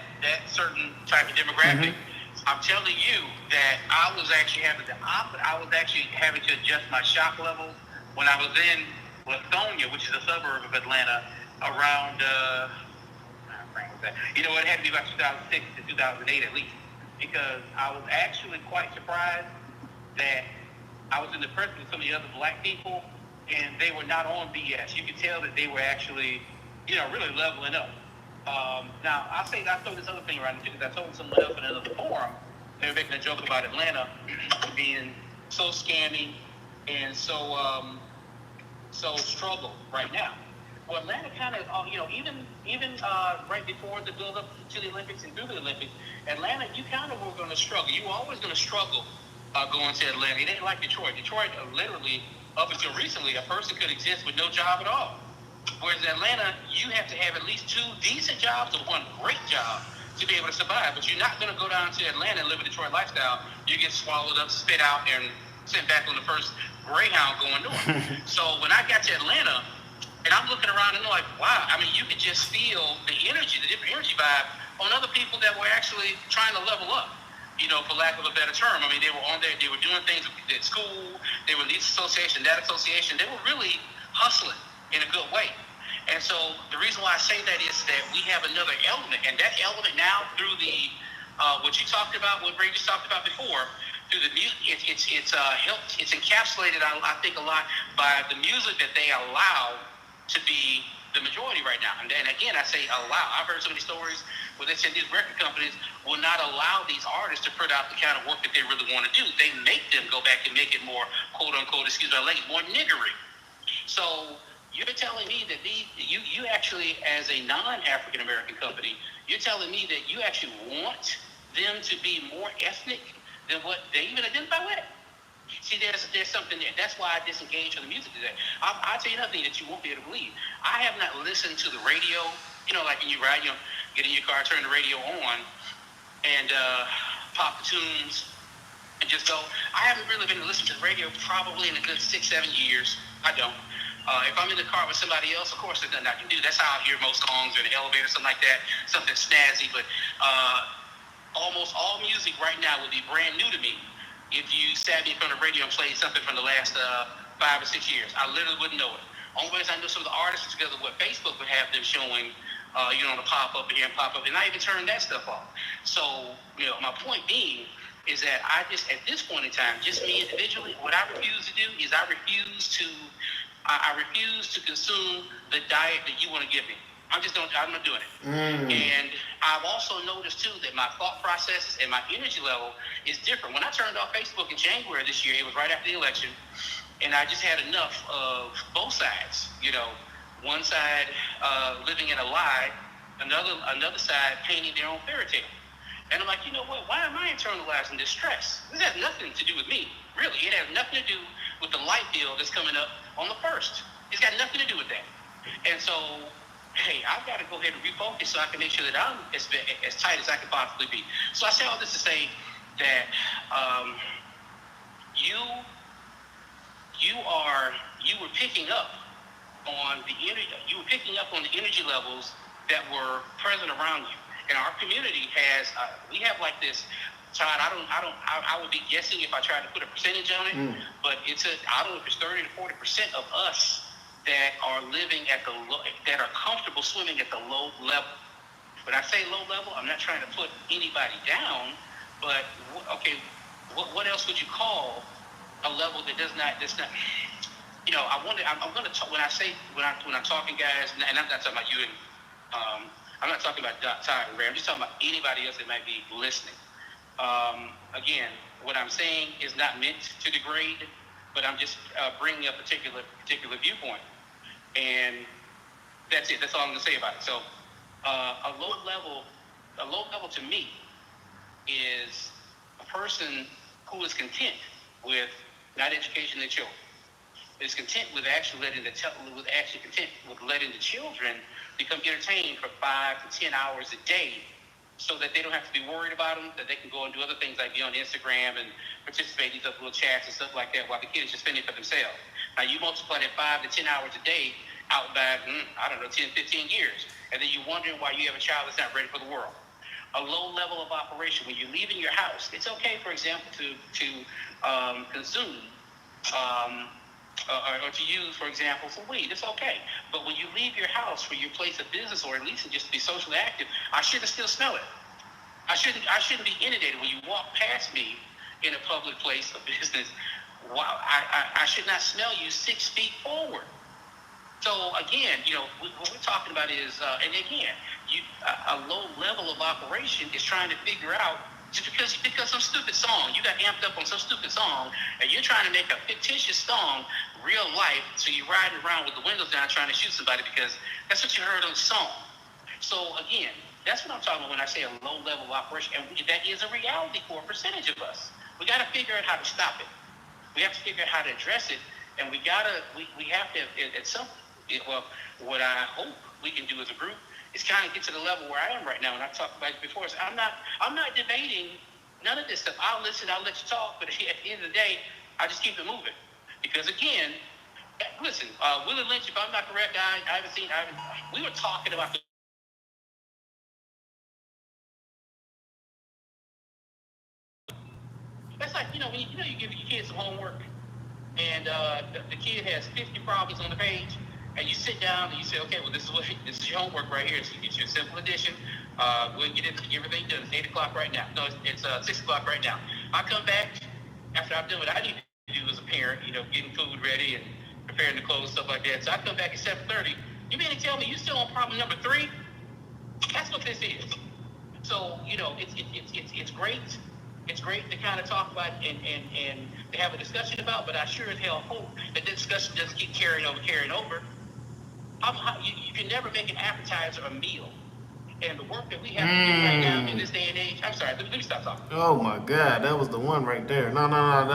certain type of demographic. Mm-hmm. I'm telling you that I was actually having to adjust my shock level when I was in Lithonia, which is a suburb of Atlanta, around it had to be about 2006 to 2008 at least, because I was actually quite surprised that I was in the presence of some of the other black people, and they were not on BS. You could tell that they were actually, really leveling up. Now, I'll throw this other thing around too, because I told someone else in another forum, they were making a joke about Atlanta being so scammy and so struggle right now. Well, Atlanta kind of, even right before the build-up to the Olympics and through the Olympics, Atlanta, you kind of were going to struggle. You were always going to struggle going to Atlanta. It ain't like Detroit. Detroit, literally, up until recently, a person could exist with no job at all. Whereas in Atlanta, you have to have at least 2 decent jobs or 1 great job to be able to survive. But you're not going to go down to Atlanta and live a Detroit lifestyle. You get swallowed up, spit out, and sent back on the first Greyhound going north. So when I got to Atlanta, and I'm looking around and I'm like, wow, I mean, you could just feel the energy, the different energy vibe on other people that were actually trying to level up, for lack of a better term. I mean, they were on there, they were doing things at school, they were in this association, that association. They were really hustling in a good way. And so the reason why I say that is that we have another element, and that element now through the, what you talked about, what Ray just talked about before, through the music, it's encapsulated, I think, a lot by the music that they allow to be the majority right now. And again, I say allow. I've heard so many stories where they said these record companies will not allow these artists to put out the kind of work that they really want to do. They make them go back and make it more, quote unquote, excuse my language, more niggery. So you're telling me that you actually, as a non-African American company, you're telling me that you actually want them to be more ethnic than what they even identify with? See, there's something there. That's why I disengaged from the music today. I'll tell you nothing that you won't be able to believe. I have not listened to the radio, like when you ride, get in your car, turn the radio on, and pop the tunes, and just go. I haven't really been listening to the radio probably in a good 6-7 years. I don't. If I'm in the car with somebody else, of course, there's nothing I can do. That's how I hear most songs, or in the elevator, something like that, something snazzy. But almost all music right now would be brand new to me if you sat me in front of the radio and played something from the last 5 or 6 years. I literally wouldn't know it. Only ways I know some of the artists is because of what Facebook would have them showing, on the pop-up here and pop-up, and I even turned that stuff off. So, my point being is that I just, at this point in time, just me individually, what I refuse to do is I refuse to consume the diet that you want to give me. I'm not doing it. And I've also noticed too that my thought processes and my energy level is different. When I turned off Facebook in January this year, it was right after the election, and I just had enough of both sides. One side living in a lie, another side painting their own fairy tale. And I'm like, you know what? Why am I internalizing this stress? This has nothing to do with me, really. It has nothing to do with the light bill that's coming up on the 1st. It's got nothing to do with that. And so, hey, I've got to go ahead and refocus so I can make sure that I'm as tight as I can possibly be. So I say all this to say that you were picking up on the energy. You were picking up on the energy levels that were present around you. And our community has, we have like this, Todd, I would be guessing if I tried to put a percentage on it, but I don't know if it's 30 to 40% of us that are living at the low, that are comfortable swimming at the low level. When I say low level, I'm not trying to put anybody down, but okay, what else would you call a level that's not, you know, I'm going to talk, when I'm talking, guys, and I'm not talking about you and, I'm not talking about Todd and Ray. I'm just talking about anybody else that might be listening. Again, what I'm saying is not meant to degrade, but I'm just bringing a particular viewpoint, and that's it. That's all I'm going to say about it. So, a low level to me is a person who is content with not educating their children. Is content with actually letting the children become entertained for 5 to 10 hours a day, so that they don't have to be worried about them, that they can go and do other things like be on Instagram and participate in these little chats and stuff like that, while the kids just fending for themselves. Now you multiply that 5 to 10 hours a day out by 10, 15 years, and then you're wondering why you have a child that's not ready for the world. A low level of operation when you're leaving your house. It's okay, for example, to consume. Or to use, for example, some weed. It's okay. But when you leave your house for your place of business, or at least just to be socially active, I shouldn't still smell it. I shouldn't be inundated when you walk past me in a public place of business. Wow, I should not smell you 6 feet forward. So again, you know, what we're talking about is, and again, a low level of operation is trying to figure out, just because some stupid song, you got amped up on some stupid song, and you're trying to make a fictitious song real life, so you're riding around with the windows down trying to shoot somebody because that's what you heard on the song. So again, that's what I'm talking about when I say a low level of operation, and that is a reality for a percentage of us. We got to figure out how to stop it. We have to figure out how to address it, and we have to at some. Well, what I hope we can do as a group is kind of get to the level where I am right now, and I've talked about it before. So I'm not debating none of this stuff. I'll listen, I'll let you talk, but at the end of the day, I just keep it moving. Because again, listen, Willie Lynch, if I'm not correct, we were talking about that's like, you know, when you give your kids some homework, and the kid has 50 problems on the page, and you sit down and you say, okay, well, this is your homework right here. So you get your simple addition. We'll get everything done. It's 8 o'clock right now. No, it's 6 o'clock right now. I come back after I've done what I need to do as a parent, you know, getting food ready and preparing the clothes, stuff like that. So I come back at 7:30. You mean to tell me you're still on problem number 3? That's what this is. So, you know, it's great. It's great to kind of talk about and to have a discussion about, but I sure as hell hope that the discussion doesn't keep carrying over. You can never make an appetizer a meal. And the work that we have to do right now in this day and age, I'm sorry, let me stop talking. Oh my God, that was the one right there. No.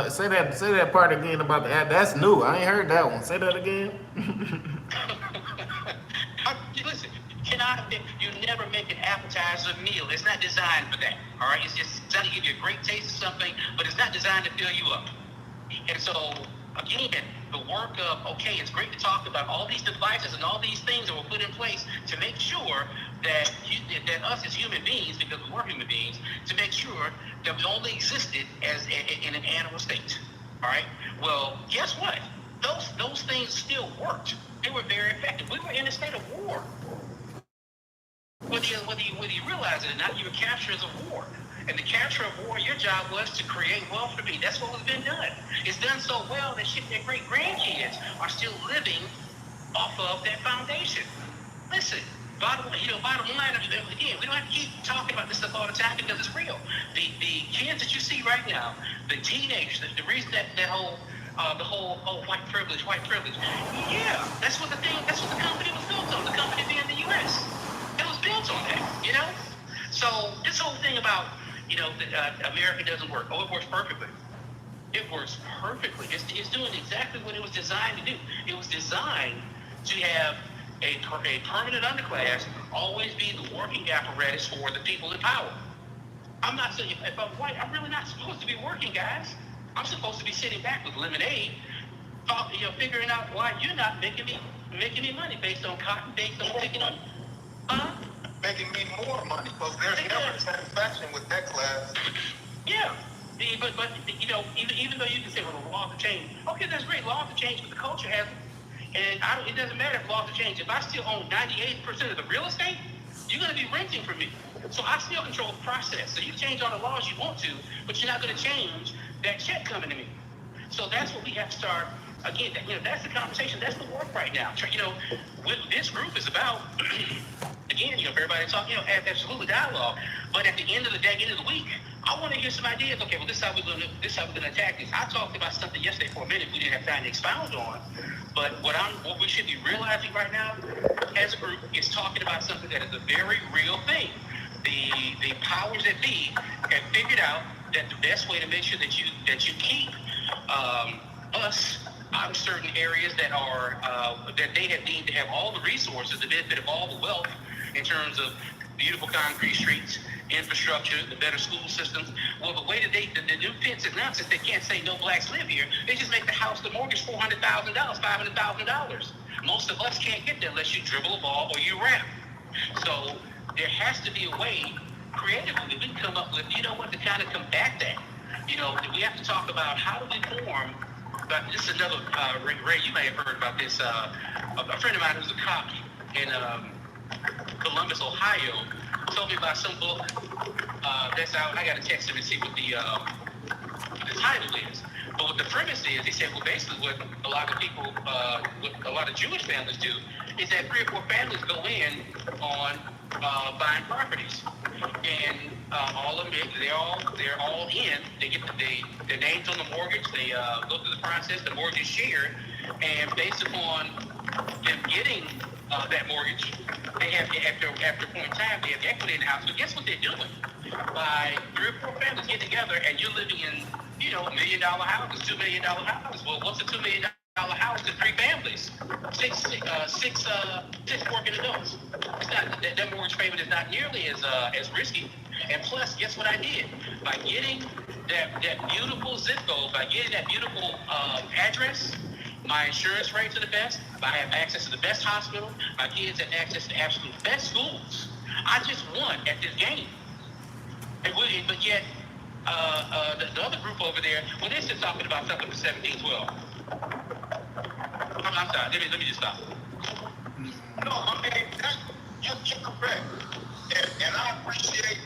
Say that part again about the app. That's new. I ain't heard that one. Say that again. Listen, you never make an appetizer a meal. It's not designed for that. All right, it's just trying to give you a great taste of something, but it's not designed to fill you up. And so, again, the work of, okay, it's great to talk about all these devices and all these things that were put in place to make sure that us as human beings, because we're human beings, to make sure that we only existed as in an animal state. All right. Well, guess what? Those things still worked. They were very effective. We were in a state of war. Whether you realize it or not, you were captured as a war. And the capture of war, your job was to create wealth for me. That's what was been done. It's done so well that their great grandkids are still living off of that foundation. Listen, bottom line, again, we don't have to keep talking about this stuff all the time because it's real. The kids that you see right now, the teenagers, the reason that whole white privilege. Yeah, that's what the company was built on. The company being the U.S. It was built on that, you know. So this whole thing about America doesn't work. Oh, it works perfectly. It works perfectly. It's doing exactly what it was designed to do. It was designed to have a permanent underclass always be the working apparatus for the people in power. I'm not saying if I'm white, I'm really not supposed to be working, guys. I'm supposed to be sitting back with lemonade, figuring out why you're not making me money based on cotton, based on picking up. Making me more money because there's never satisfaction with that class. Yeah. But even though you can say, well, the laws have changed. Okay, that's great. Laws have changed, but the culture hasn't. And it doesn't matter if laws have changed. If I still own 98% of the real estate, you're going to be renting from me. So I still control the process. So you change all the laws you want to, but you're not going to change that check coming to me. So that's what we have to start. Again, that's the conversation. That's the work right now. What this group is about, again, for everybody to talk, absolutely dialogue. But at the end of the day, end of the week, I want to hear some ideas. Okay, well, this is how we're going to attack this. I talked about something yesterday for a minute we didn't have time to expound on. But what we should be realizing right now as a group is talking about something that is a very real thing. The powers that be have figured out that the best way to make sure that you keep us out of certain areas that are that they have deemed to have all the resources, the benefit of all the wealth in terms of beautiful concrete streets, infrastructure, the better school systems. Well, the way that the new fence is now, since they can't say no blacks live here, they just make the mortgage $400,000, $500,000. Most of us can't get there unless you dribble a ball or you rap. So there has to be a way creatively that we can come up with, to kind of combat that. We have to talk about how do we form. But this is another, Ray, you may have heard about this. A friend of mine who's a cop in Columbus, Ohio, told me about some book that's out. I got to text him and see what the title is. But what the premise is, he said, well, basically what a lot of people, what a lot of Jewish families do is that 3 or 4 families go in on buying properties. And all of them, they're all in. They get their names on the mortgage. They go through the process. The mortgage is shared, and based upon them getting that mortgage, they have after a point in time they have equity in the house. But guess what they're doing? By 3 or 4 families get together, and you're living in $1 million houses, $2 million houses. Well, what's a $2 million house to 3 families? Six working adults. It's not that mortgage payment is not nearly as risky. And plus, guess what I did? By getting that beautiful zip code, by getting that beautiful address, my insurance rates are the best. I have access to the best hospital. My kids have access to the absolute best schools. I just won at this game. But yet, the other group over there, when they're still talking about something for 1712. I'm sorry. Let me just stop. No, I mean, you're correct. And I appreciate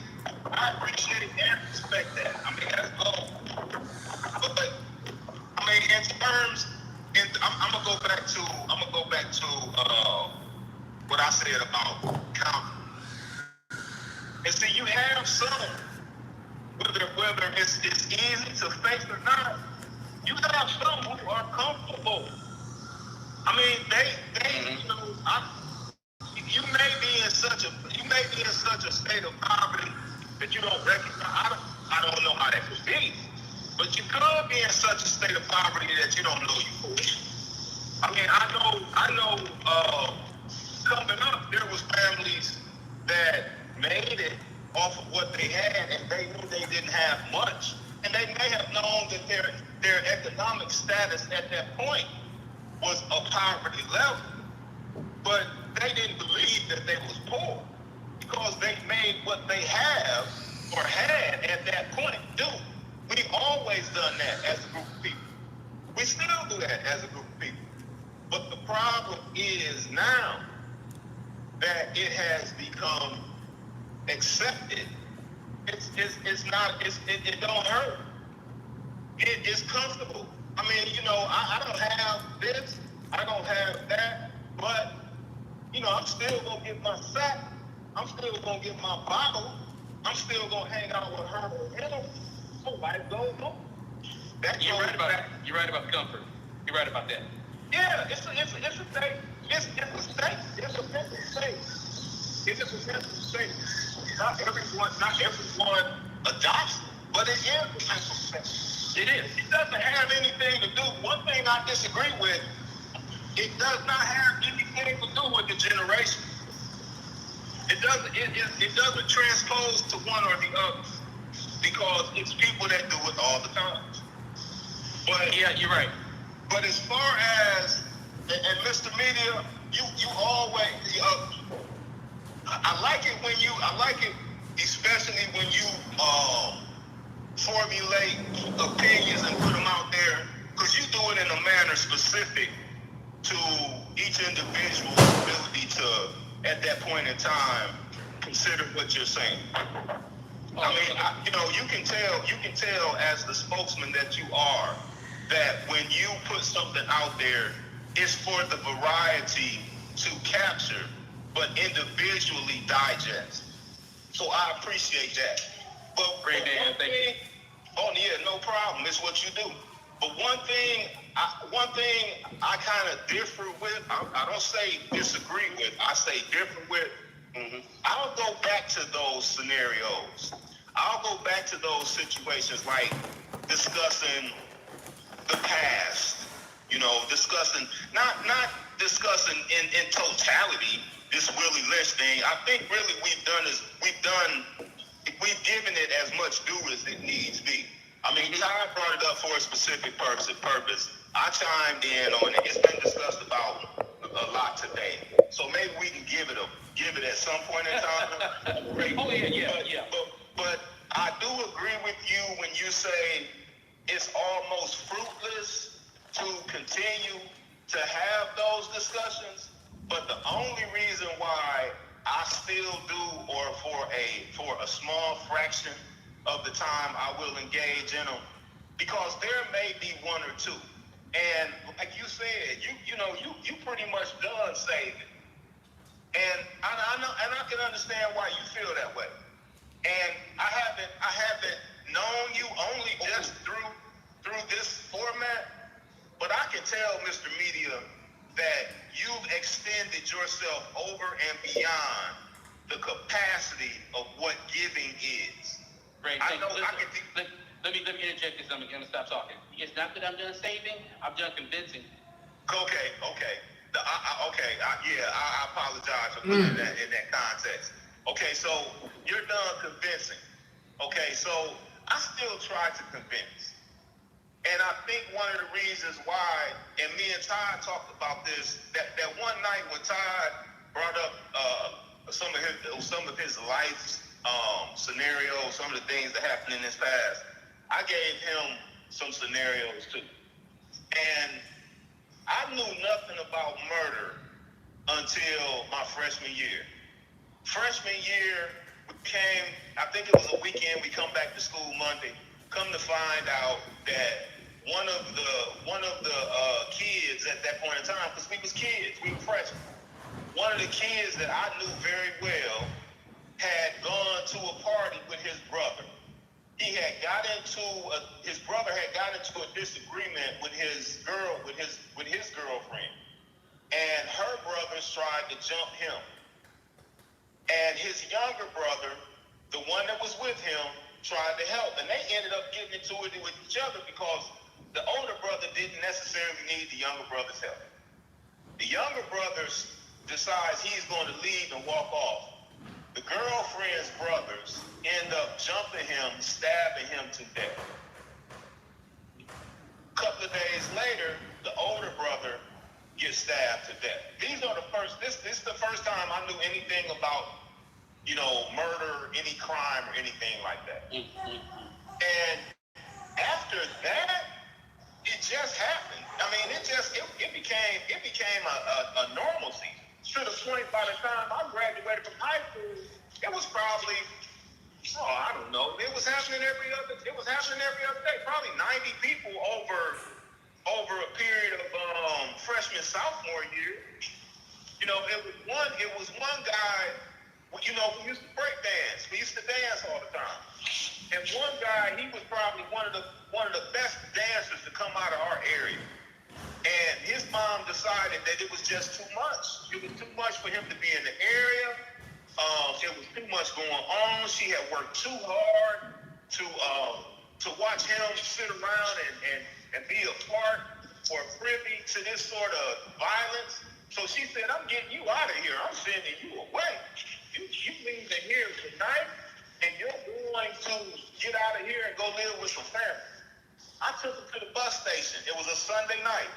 and respect that. I mean, that's gold. But I mean, in terms, I'm gonna go back to what I said about counting. And see, you have some, whether it's easy to face or not, you have some who are comfortable. I mean, you may be in such a state of poverty that you don't recognize. I don't know how that could be, but you could be in such a state of poverty that you don't know you poor. I mean, I know. Coming up, there was families that made it off of what they had, and they knew they didn't have much, and they may have known that their economic status at that point was a poverty level, but they didn't believe that they was poor because they made what they have or had at that point do. We've always done that as a group of people. We still do that as a group of people. But the problem is now that it has become accepted. It don't hurt. It is comfortable. I mean, I don't have this, I don't have that, but, I'm still going to get my sack, I'm still going to get my bottle, I'm still going to hang out with her or him, so life goes on. You're right about that. You're right about comfort. You're right about that. Yeah, it's a state. It's a state. It's a mental state. It's a mental state. Not everyone adoption, but it is potential success. It is. It doesn't have anything to do. One thing I disagree with, it does not have anything to do with the generation. It doesn't transpose to one or the other because it's people that do it all the time. But Yeah, you're right. but as far as and Mr. Media, you always I like it when I like it especially when you formulate opinions and put them out there because you do it in a manner specific to each individual's ability to, at that point in time, consider what you're saying. I mean, you can tell as the spokesman that you are that when you put something out there, it's for the variety to capture, but individually digest. So I appreciate that. But Great, man. Thank you. Oh yeah, no problem. It's what you do. But one thing I kind of differ with, I don't say disagree with, I say differ with. I'll go back to those scenarios. I'll go back to those situations like discussing the past. Discussing not discussing in totality this Willie Lynch thing. I think really we've given it as much due as it needs be. I mean, Ty brought it up for a specific purpose. I chimed in on it. It's been discussed about a lot today. So maybe we can give it at some point in time. Oh yeah. But I do agree with you when you say it's almost fruitless to continue to have those discussions. But the only reason why I still do, or for a small fraction of the time I will engage in them, because there may be one or two. And like you said, you pretty much done saving. And I know, and I can understand why you feel that way. And I haven't known you only just through this format, but I can tell, Mr. Media, that you've extended yourself over and beyond the capacity of what giving is. Great. Let me interject this. I'm going to stop talking. It's not that I'm done saving. I'm done convincing. Okay. I apologize for putting that in that context. Okay, so you're done convincing. Okay, so I still try to convince. And I think one of the reasons why, and me and Todd talked about this, that one night when Todd brought up some of his life scenarios, some of the things that happened in his past, I gave him some scenarios too. And I knew nothing about murder until my freshman year. Freshman year, I think it was a weekend, we come back to school Monday, come to find out that one of the kids at that point in time, because we was kids, we were freshmen, one of the kids that I knew very well had gone to a party with his brother. His brother had got into a disagreement with his girlfriend, and her brothers tried to jump him. And his younger brother, the one that was with him, tried to help, and they ended up getting into it with each other because the older brother didn't necessarily need the younger brother's help. The younger brother decides he's going to leave and walk off. The girlfriend's brothers end up jumping him, stabbing him to death. A couple of days later, the older brother gets stabbed to death. This is the first time I knew anything about, murder, any crime or anything like that. And after that, it just happened. I mean, it became a normalcy. To the point by the time I graduated from high school, it was probably, I don't know, it was happening every other day. Probably 90 people over a period of freshman, sophomore year. It was one guy, we used to break dance. We used to dance all the time. And one guy, he was probably one of the best dancers to come out of our area. And his mom decided that it was just too much. It was too much for him to be in the area. It was too much going on. She had worked too hard. to watch him sit around and be a part or privy to this sort of violence. So she said, I'm getting you out of here. I'm sending you away. You leaving here tonight, and you're going to get out of here and go live with some family. I took him to the bus station. It was a Sunday night.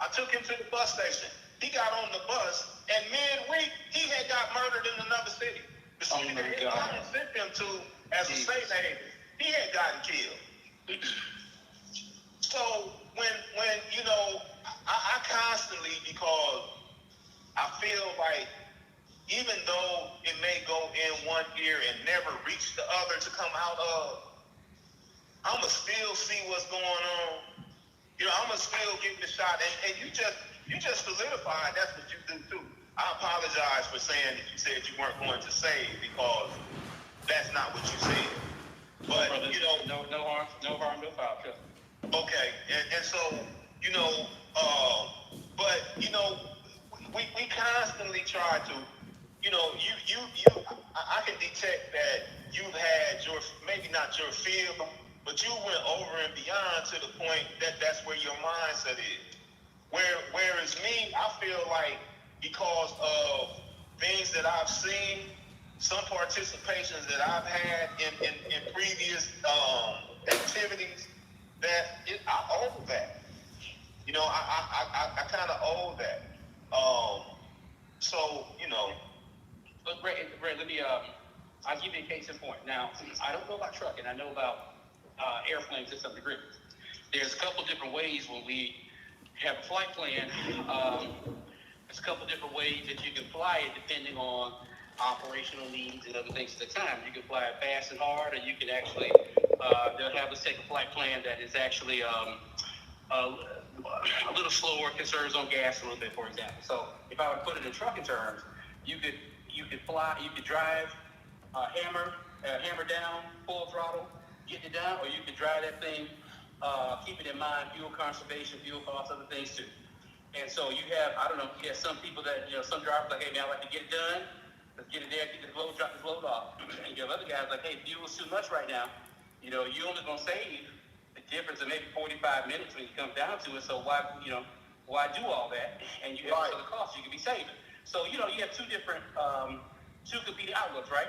I took him to the bus station. He got on the bus, and midweek, he had got murdered in another city. The city that his mom sent him to as a safe haven, he had gotten killed. So when you know, I constantly, because I feel like even though it may go in one ear and never reach the other to come out of, I'ma still see what's going on. You know, I'ma still get the shot. And you just solidified that's what you do too. I apologize for saying that you said you weren't going to save, because that's not what you said. But brother, you know, no harm, no foul. okay, and so you know, but you know, we constantly try to, you know, I can detect that you've had your, maybe not your field, but you went over and beyond to the point that that's where your mindset is. Whereas me, I feel like because of things that I've seen, some participations that I've had in previous activities, that I owe that. You know, I kind of owe that. So, you know. But Ray, let me, I'll give you a case in point. Now, I don't know about trucking. I know about airplanes to some degree. There's a couple different ways when we have a flight plan. There's a couple different ways that you can fly it depending on operational needs and other things at the time. You can fly it fast and hard, or you can actually, they'll have us take a flight plan that is actually a little slower, conserves on gas a little bit, for example. So if I would put it in trucking terms, you could drive hammer down, full throttle, get it down, or you could drive that thing, keep it in mind, fuel conservation, fuel costs, other things too. And so you have, I don't know, you have some people that, you know, some drivers like, hey man, I like to get it done, let's get it there, get this load, drop this load off. And you have other guys like, hey, fuel's too much right now. You know, you're only gonna save the difference of maybe 45 minutes when you come down to it. So why do all that? And you have the cost you could be saving. So, you know, you have two different, two competing outlooks, right?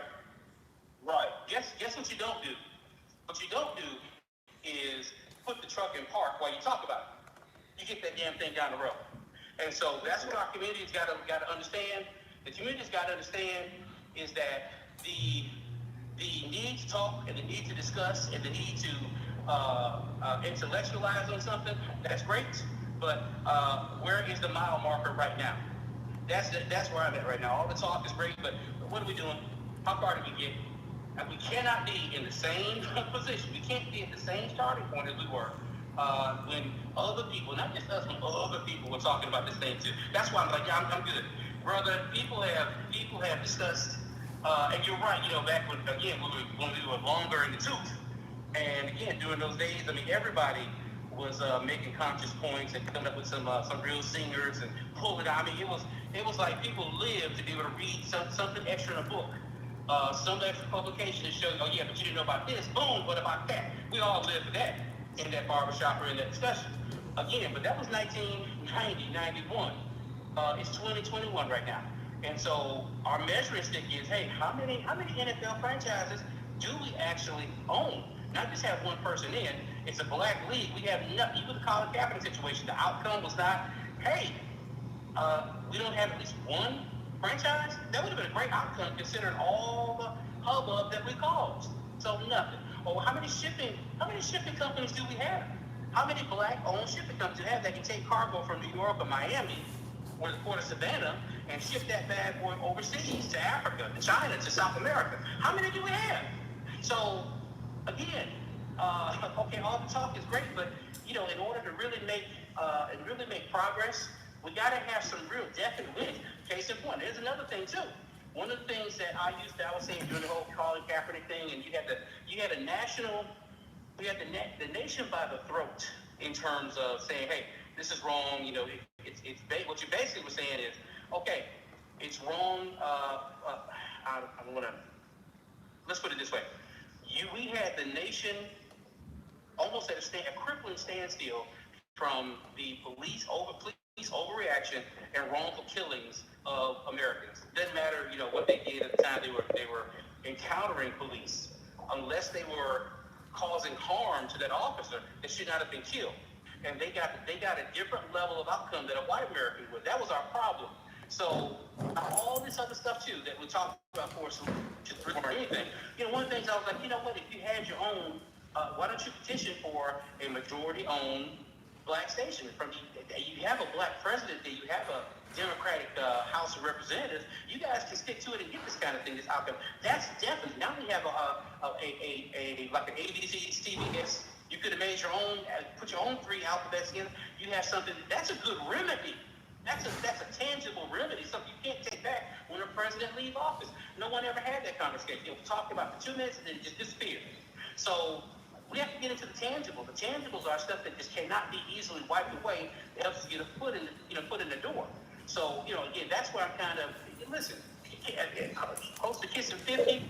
Right. Guess what you don't do? What you don't do is put the truck in park while you talk about it. You get that damn thing down the road. And so that's what our community's got to understand. The community's got to understand is that the need to talk and the need to discuss and the need to intellectualize on something, that's great. But where is the mile marker right now? That's where I'm at right now. All the talk is great, but what are we doing? How far did we get? And we cannot be in the same position. We can't be at the same starting point as we were when other people, not just us, when other people were talking about this thing too. That's why I'm like, yeah, I'm good. Brother, people have discussed, and you're right, you know, back when we were longer in the tooth. And again, during those days, I mean, everybody was making conscious points and coming up with some real singers and pulling out. I mean, it was like people lived to be able to read something extra in a book. Some extra publication to show, oh yeah, but you didn't know about this. Boom, what about that? We all lived for that in that barbershop or in that discussion. Again, but that was 1990, 91. It's 2021 right now. And so our measuring stick is, hey, how many NFL franchises do we actually own? Not just have one person in. It's a black league. We have nothing. Even the Colin Kaepernick situation, the outcome was not, hey, we don't have at least one franchise. That would have been a great outcome considering all the hubbub that we caused. So nothing. Or how many shipping companies do we have? How many black-owned shipping companies do we have that can take cargo from New York or Miami or the port of Savannah and ship that bad boy overseas to Africa, to China, to South America? How many do we have? So again, okay, all the talk is great, but you know, in order to really make progress, we got to have some real definite wins. Case in point, there's another thing too. One of the things that I was saying during the whole Colin Kaepernick thing, and you had the nation by the throat in terms of saying, hey, this is wrong. You know, what you basically were saying is, okay, it's wrong. Let's put it this way. we had the nation almost at a crippling standstill from the police overreaction and wrongful killings of Americans. It doesn't matter, what they did at the time they were encountering police, unless they were causing harm to that officer, they should not have been killed. And they got a different level of outcome than a white American would. That was our problem. So all this other stuff too that we talked about for just or anything. One of the things I was like, what, if you had your own, why don't you petition for a majority-owned black station? You have a black president, that you have a Democratic House of Representatives. You guys can stick to it and get this kind of thing, this outcome. That's definitely, now we have like an ABC, CBS. You could have made your own, put your own 3 alphabets in. You have something that's a good remedy. That's a tangible remedy, something you can't take back when a president leaves office. No one ever had that conversation. We talked about it for 2 minutes and then it just disappeared. So we have to get into the tangible. The tangibles are stuff that just cannot be easily wiped away. It helps to get a foot in the door. So, again, that's where I'm kind of, listen, close to kissing 50.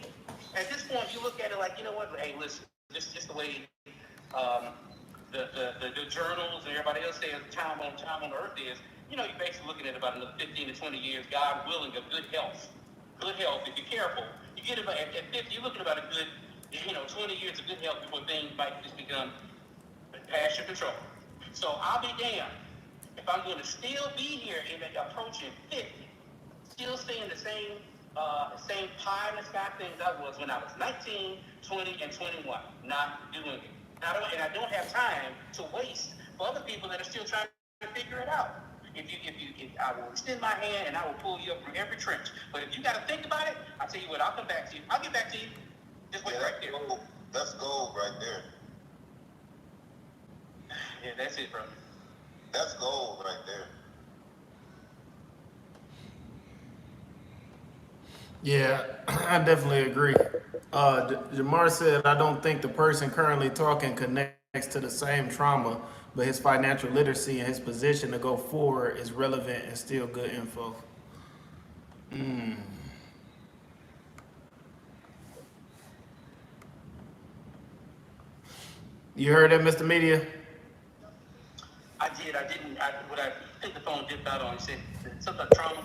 At this point, you look at it like, hey, listen, this is just the way the journals and everybody else says time on earth is. You're basically looking at about another 15 to 20 years, God willing, of good health. Good health, if you're careful. You get about, at 50, you're looking about a good, 20 years of good health before things might just become past your control. So I'll be damned if I'm going to still be here and approaching 50, still staying the same pie in the sky things I was when I was 19, 20, and 21. Not doing it. I don't have time to waste for other people that are still trying to figure it out. If I will extend my hand and I will pull you up from every trench. But if you got to think about it, I'll tell you what, I'll come back to you. I'll get back to you. Just wait right there. That's gold right there. Yeah, that's it, bro. That's gold right there. Yeah, I definitely agree. Jamar said, I don't think the person currently talking connects to the same trauma, but his financial literacy and his position to go forward is relevant and still good info. You heard that, Mr. Media? I did. I didn't. I think the phone dipped out on. He said something about trauma.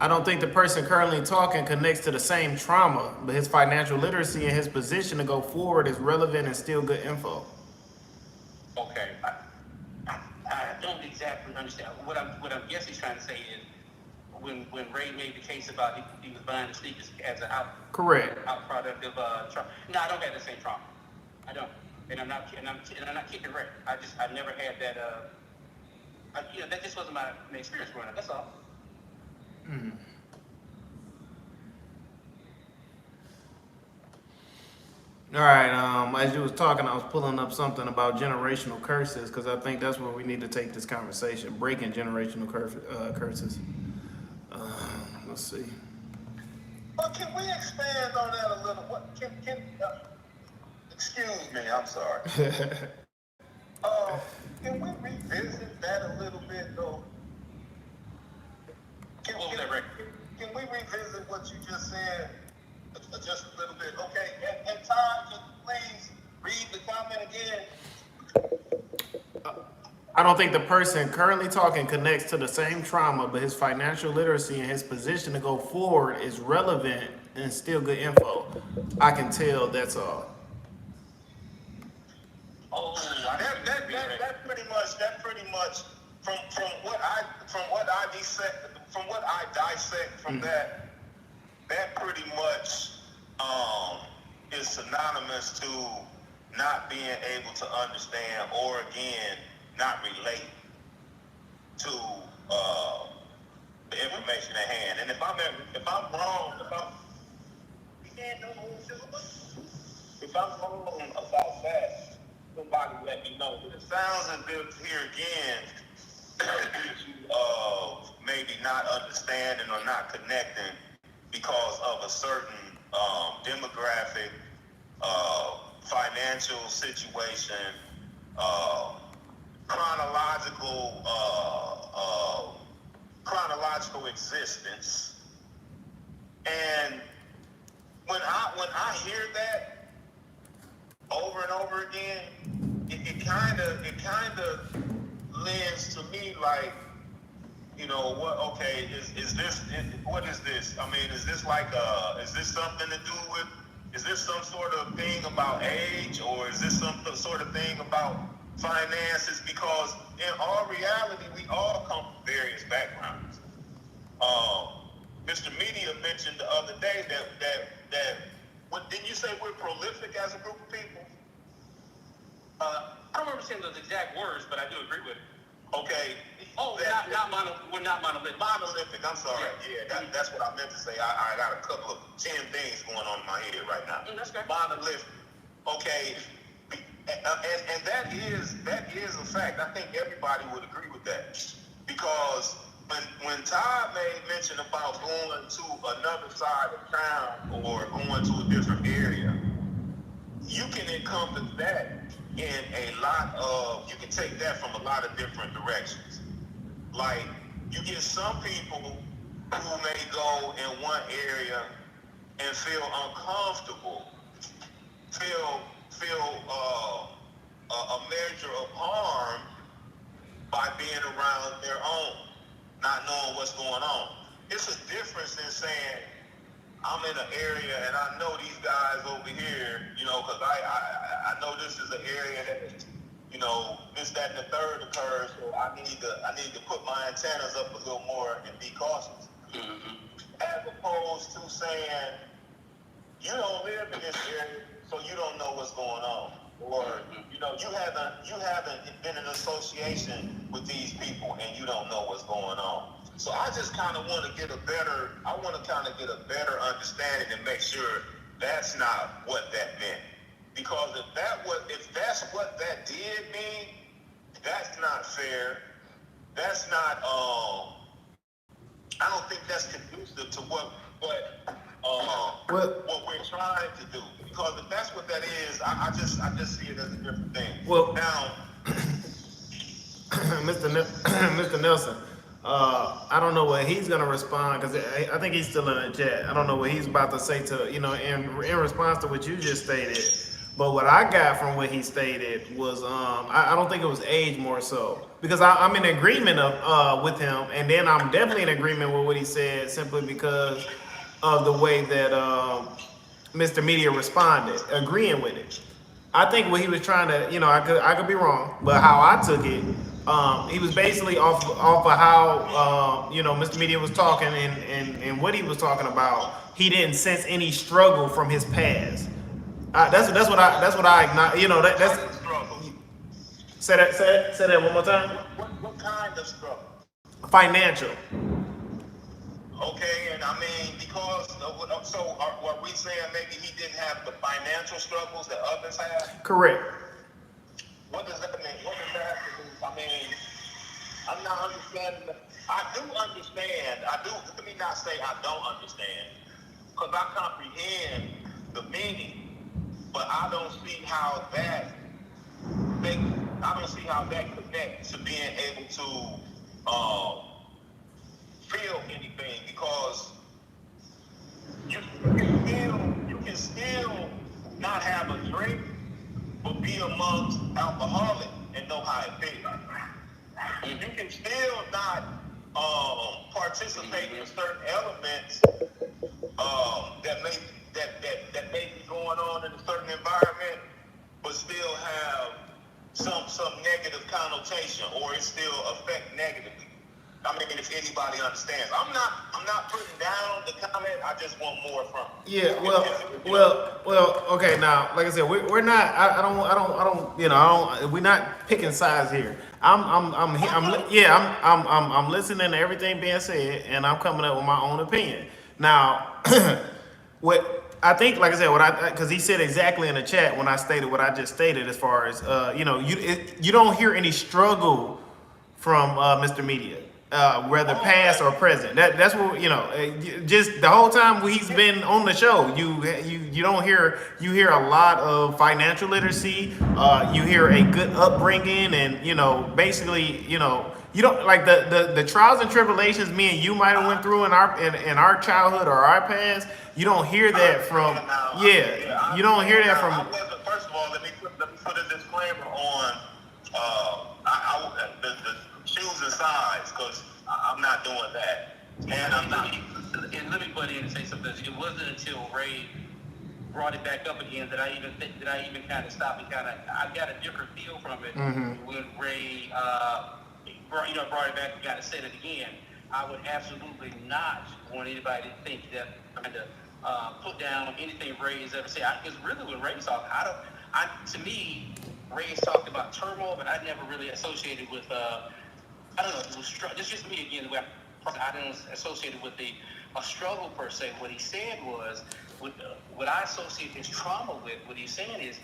I don't think the person currently talking connects to the same trauma, but his financial literacy and his position to go forward is relevant and still good info. Okay. I don't exactly understand. What I'm guessing he's trying to say is when Ray made the case about he was buying the sneakers as an Correct. out product of trauma. No, I don't have the same trauma. I don't. And I'm not kicking Ray. I never had that. That just wasn't my experience growing up. That's all. All right. As you was talking, I was pulling up something about generational curses because I think that's where we need to take this conversation: breaking generational curses. Let's see. But can we expand on that a little? What can excuse me, I'm sorry. Can we revisit that a little bit, though? Can we revisit what you just said just a little bit? Okay, and Todd, can you please read the comment again? I don't think the person currently talking connects to the same trauma, but his financial literacy and his position to go forward is relevant and still good info. I can tell, that's all. Oh, that pretty much from what I dissect from that pretty much is synonymous to not being able to understand or again not relate to the information at hand. And if I'm wrong, if I'm wrong about that, somebody let me know. But it sounds as if here again, maybe not understanding or not connecting because of a certain demographic, financial situation, chronological existence. And when I hear that, over and over again, it kind of lends to me like, you know, what? Okay, is this? What is this? I mean, is this like is this something to do with? Is this some sort of thing about age, or is this some sort of thing about finances? Because in all reality, we all come from various backgrounds. Mr. Media mentioned the other day that what didn't you say we're prolific as a group of people? I don't remember saying those exact words, but I do agree with it. Okay. Oh, we're not monolithic. Monolithic, I'm sorry. Yeah, that's what I meant to say. I got a couple of 10 things going on in my head right now. That's great. Monolithic. Okay. And that is a fact. I think everybody would agree with that. Because when Todd made mention about going to another side of town or going to a different area, you can encompass that in a lot of, you can take that from a lot of different directions. Like, you get some people who may go in one area and feel uncomfortable, feel a measure of harm by being around their own, not knowing what's going on. It's a difference in saying, I'm in an area and I know these guys over here, you know, because I know this is an area that, you know, this, that, and the third occurs, so I need to put my antennas up a little more and be cautious. Mm-hmm. As opposed to saying, you don't live in this area, so you don't know what's going on. Or, you know, you haven't been in association with these people and you don't know what's going on. So I just kind of want to get a better understanding and make sure that's not what that meant. Because if that's what that did mean, that's not fair. That's not, I don't think that's conducive to what we're trying to do. Because if that's what that is, I just see it as a different thing. Well, now, Mr. Nelson, I don't know what he's gonna respond because I think he's still in the chat. I don't know what he's about to say to, you know, in response to what you just stated. But what I got from what he stated was, I don't think it was age more so, because I'm in agreement with him, and then I'm definitely in agreement with what he said simply because of the way that Mr. Media responded, agreeing with it. I think what he was trying to, you know, I could be wrong, but how I took it, he was basically off of how you know, Mr. Media was talking and what he was talking about. He didn't sense any struggle from his past. That's what I you know, that's struggle. Say that one more time. What kind of struggle? Financial. Okay, and I mean, because so are we saying maybe he didn't have the financial struggles that others have? Correct. What does that mean? What does that have to do? I mean, I'm not understanding. I do understand. Let me not say I don't understand, because I comprehend the meaning. But I don't see how that connects to being able to feel anything, because you can still not have a drink, but be amongst alcoholics and know how it feels. You can still not participate in certain elements that may be going on in a certain environment, but still have some negative connotation, or it still affect negatively. I mean, if anybody understands, I'm not putting down the comment. I just want more from it. Yeah, well. Okay, now, like I said, we're not. I don't. You know, we're not picking sides here. I'm listening to everything being said, and I'm coming up with my own opinion. Now, what I think, like I said, because he said exactly in the chat when I stated what I just stated, as far as you know, you don't hear any struggle from Mr. Media. Whether past or present, that's what, you know. Just the whole time he's been on the show, you don't hear, you hear a lot of financial literacy. You hear a good upbringing, and you know, basically, you know, you don't like the trials and tribulations me and you might have went through in our childhood or our past. You don't hear that from you don't hear that from. First of all, let me choosing sides because I'm not doing that. And I'm not. And let me butt in and say something. It wasn't until Ray brought it back up again that I even kind of stopped and I got a different feel from it when Ray brought it back and kind of said it again. I would absolutely not want anybody to think that I'm trying to put down anything Ray has ever said. Because really, when Ray's talking, to me, Ray's talked about turmoil, but I never really associated with. I don't know. It was this is just me again. The way I didn't associate it with a struggle per se. What he said was, what I associate his trauma with. What he's saying is,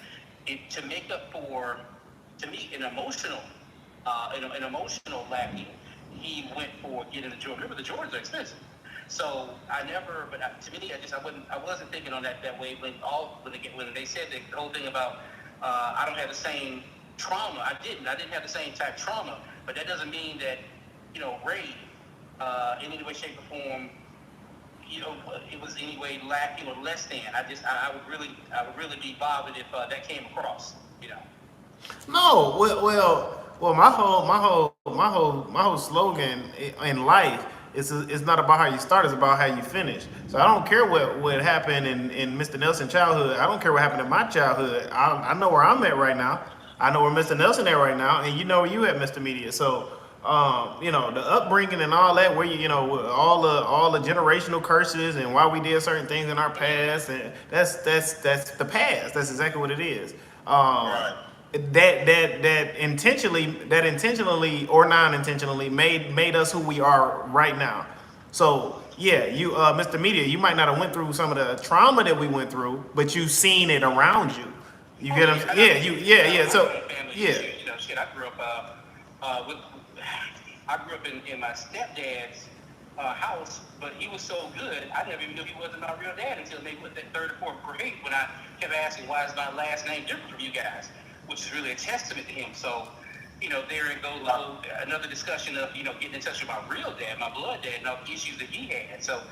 to make up for, to me, an emotional lacking. He went for getting the Jordans. Remember, the Jordans are expensive. So to me, I wasn't thinking on that way when they said the whole thing about I don't have the same trauma. I didn't have the same type of trauma, but that doesn't mean that, Ray, in any way, shape, or form, it was any way less than. I would really be bothered if that came across, No, well, my whole slogan in life is it's not about how you start, it's about how you finish. So I don't care what happened in Mr. Nelson's childhood. I don't care what happened in my childhood. I know where I'm at right now. I know where Mr. Nelson at right now, and you know where you at, Mr. Media. So the upbringing and all that, where all the generational curses and why we did certain things in our past, and that's the past. That's exactly what it is. Right. That intentionally or non-intentionally made us who we are right now. So yeah, you Mr. Media, you might not have went through some of the trauma that we went through, but you've seen it around you. You get them? Yeah. So yeah. I grew up in my stepdad's house, but he was so good, I never even knew he wasn't my real dad until maybe that third or fourth grade when I kept asking, why is my last name different from you guys? Which is really a testament to him. So, there it goes, another discussion of, getting in touch with my real dad, my blood dad, and all the issues that he had. So,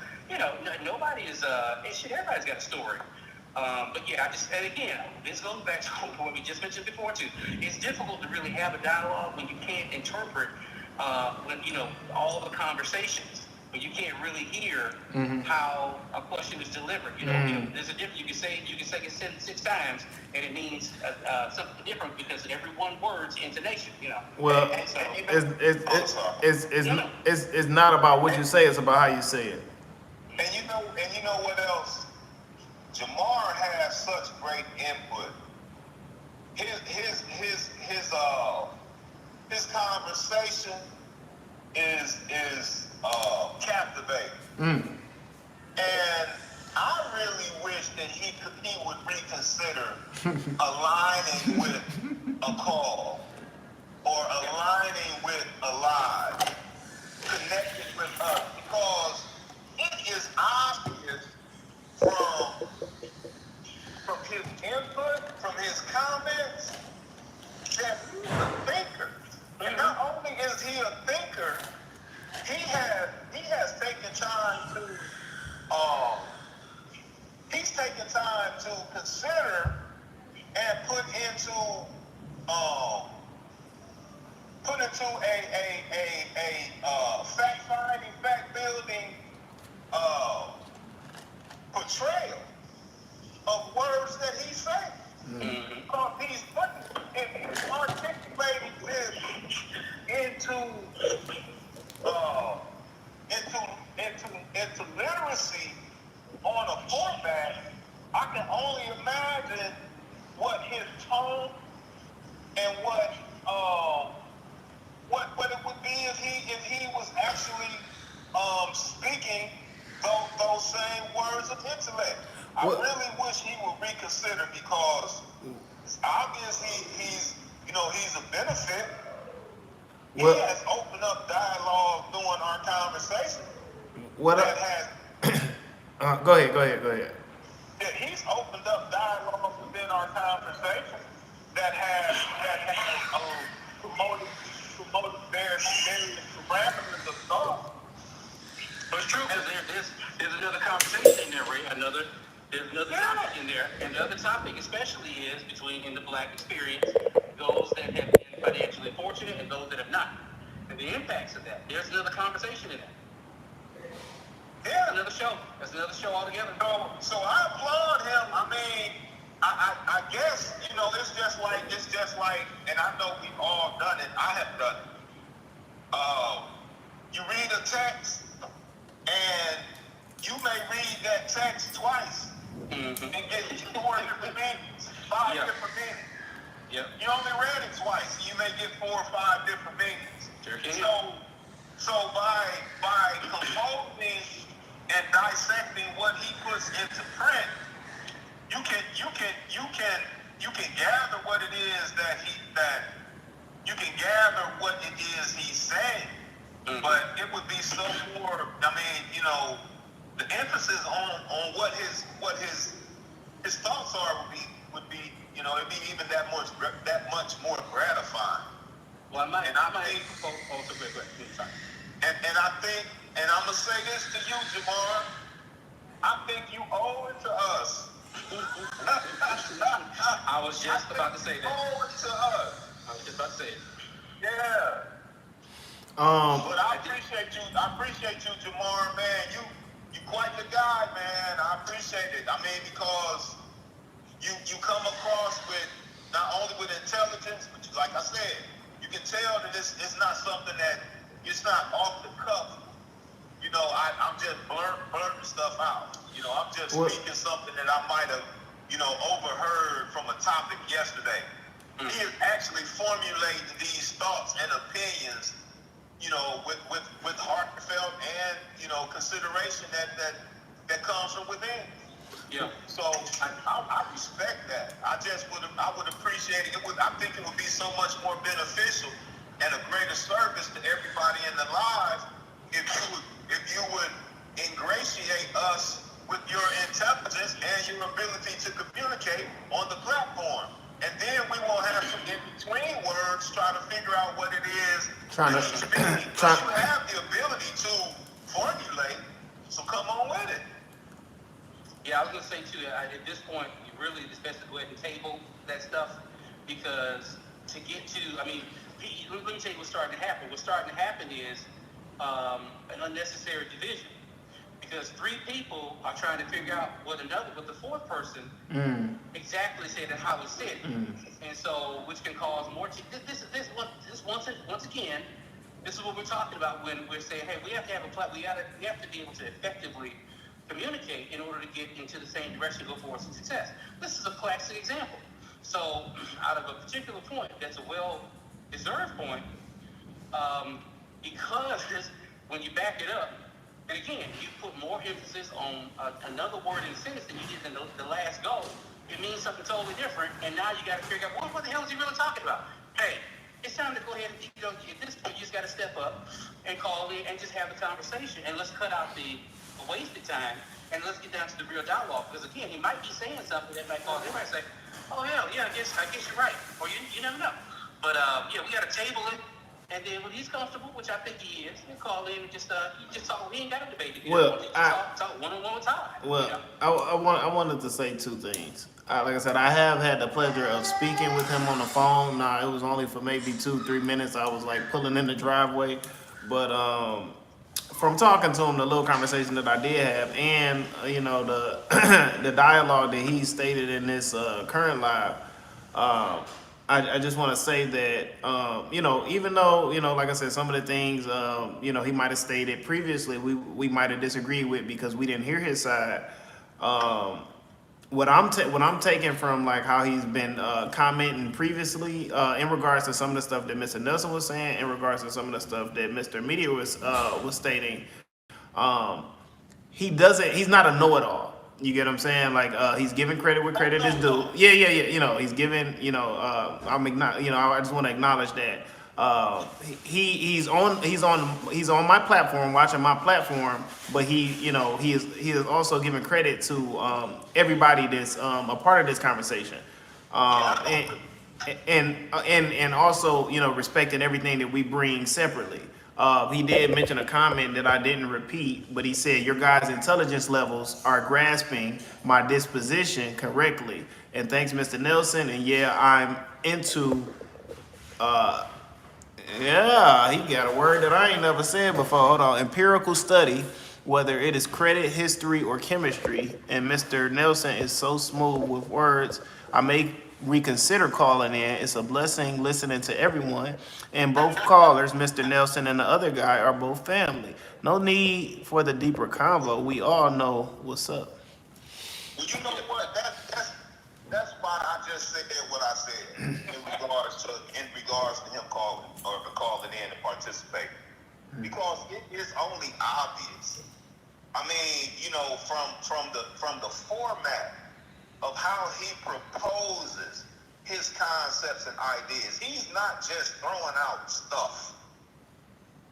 nobody is, everybody's got a story. But yeah, and again, this goes back to what we just mentioned before too. It's difficult to really have a dialogue when you can't interpret, all the conversations. But you can't really hear how a question is delivered. There's a difference. You can say it 6 times, and it means something different because every one word's intonation. Well, it's not about what you say; it's about how you say it. And you know what else? Jamar has such great input. His conversation is captivating. And I really wish that he would reconsider aligning with a call or aligning with a live, connecting with us, because it is obvious from his input, from his comments, that he's a thinker. And not only is he a thinker, he has taken time to consider and put into a fact-finding, fact-building portrayal of words that he's saying. Because he's articulating this into literacy on a format. I can only imagine what his tone and what it would be if he was actually speaking those same words of intellect. I really wish he would reconsider, because it's obvious he's a benefit. He has opened up dialogue during our conversation. Go ahead. Yeah, he's opened up dialogue within our conversation that has promoted various parameters of thought. But it's true, because there's another conversation in there, Ray. There's another topic in there. And the other topic especially is between, in the Black experience, those that have been financially fortunate and those that have not. And and the impacts of that. There's another conversation in that. Yeah. Another show. That's another show altogether. So I applaud him. I mean, I guess, you know, it's just like, and I know we've all done it. I have done it. You read a text, and you may read that text twice and get 4 different meanings, 5 different meanings. Yep. You only read it twice, and you may get 4 or 5 different meanings. Sure can. So by composing and dissecting what he puts into print, you can gather what it is that you can gather what it is he's saying. But it would be so more. I mean, you know, the emphasis on what his thoughts are would be you know, it'd be even that much more gratifying. Well, I might. And I think, and I'm gonna say this to you, Jamar. I think you owe it to us. I was just about to say that. You owe it to us. I was just about to say it. Yeah. But I appreciate you, Jamar, man. You quite the guy, man. I appreciate it. I mean, because you come across with not only with intelligence, but like I said, you can tell that it's not something that it's not off the cuff. You know, I'm just blurting stuff out. You know, I'm just speaking something that I might have, you know, overheard from a topic yesterday. He is actually formulating these thoughts and opinions, you know, with heartfelt and, you know, consideration that comes from within. Yeah. So I respect that. I would appreciate it. I think it would be so much more beneficial and a greater service to everybody in the lives if you would ingratiate us with your intelligence and your ability to communicate on the platform. And then we won't have some in-between words trying to figure out what it is that he's speaking. But you have the ability to formulate, so come on with it. Yeah, I was going to say, too, at this point, you really it's best to go ahead and table that stuff because to get to, I mean, let me tell you what's starting to happen. What's starting to happen is an unnecessary division because 3 people are trying to figure out what the 4th person exactly said and how it said it. And so, which can cause more, once again, this is what we're talking about when we're saying, hey, we have to have we have to be able to effectively communicate in order to get into the same direction, go forward to success. This is a classic example. So, out of a particular point, that's a well-deserved point, because when you back it up, and again, you put more emphasis on another word in the sentence than you did in the last go, it means something totally different, and now you got to figure out, what the hell is he really talking about? Hey, it's time to go ahead and, you know, at this point, you just got to step up and call in and just have the conversation, and let's cut out the wasted time, and let's get down to the real dialogue. Because again, he might be saying something that might cause everybody to say, "Oh hell, yeah, I guess you're right," or you never know. But yeah, we got to table it, and then when he's comfortable, which I think he is, you call in and just talk. We ain't got to debate it. Talk one-on-one with Todd. Well, you know? I wanted to say 2 things. Like I said, I have had the pleasure of speaking with him on the phone. Now, it was only for maybe 2-3 minutes. I was like pulling in the driveway, but from talking to him, the little conversation that I did have, and you know the the dialogue that he stated in this current live, I just want to say that you know, even though, you know, like I said, some of the things you know, he might have stated previously, we might have disagreed with because we didn't hear his side. What I'm taking from like how he's been commenting previously in regards to some of the stuff that Mr. Nelson was saying, in regards to some of the stuff that Mr. Media was stating, he's not a know-it-all. You get what I'm saying? Like he's giving credit where credit is due. Yeah. You know, he's giving. You know, I just want to acknowledge that. He's on my platform, watching my platform, but he is also giving credit to everybody that's a part of this conversation, and also, you know, respecting everything that we bring separately. He did mention a comment that I didn't repeat, but he said your guys' intelligence levels are grasping my disposition correctly, and thanks, Mr. Nelson. And yeah, I'm into Yeah, he got a word that I ain't never said before. Hold on. Empirical study, whether it is credit, history, or chemistry. And Mr. Nelson is so smooth with words, I may reconsider calling in. It's a blessing listening to everyone. And both callers, Mr. Nelson and the other guy, are both family. No need for the deeper convo. We all know what's up. Well, you know what? That's why I just said what I said in regards to him calling in and participating, because it is only obvious. I mean, you know, from the format of how he proposes his concepts and ideas, he's not just throwing out stuff.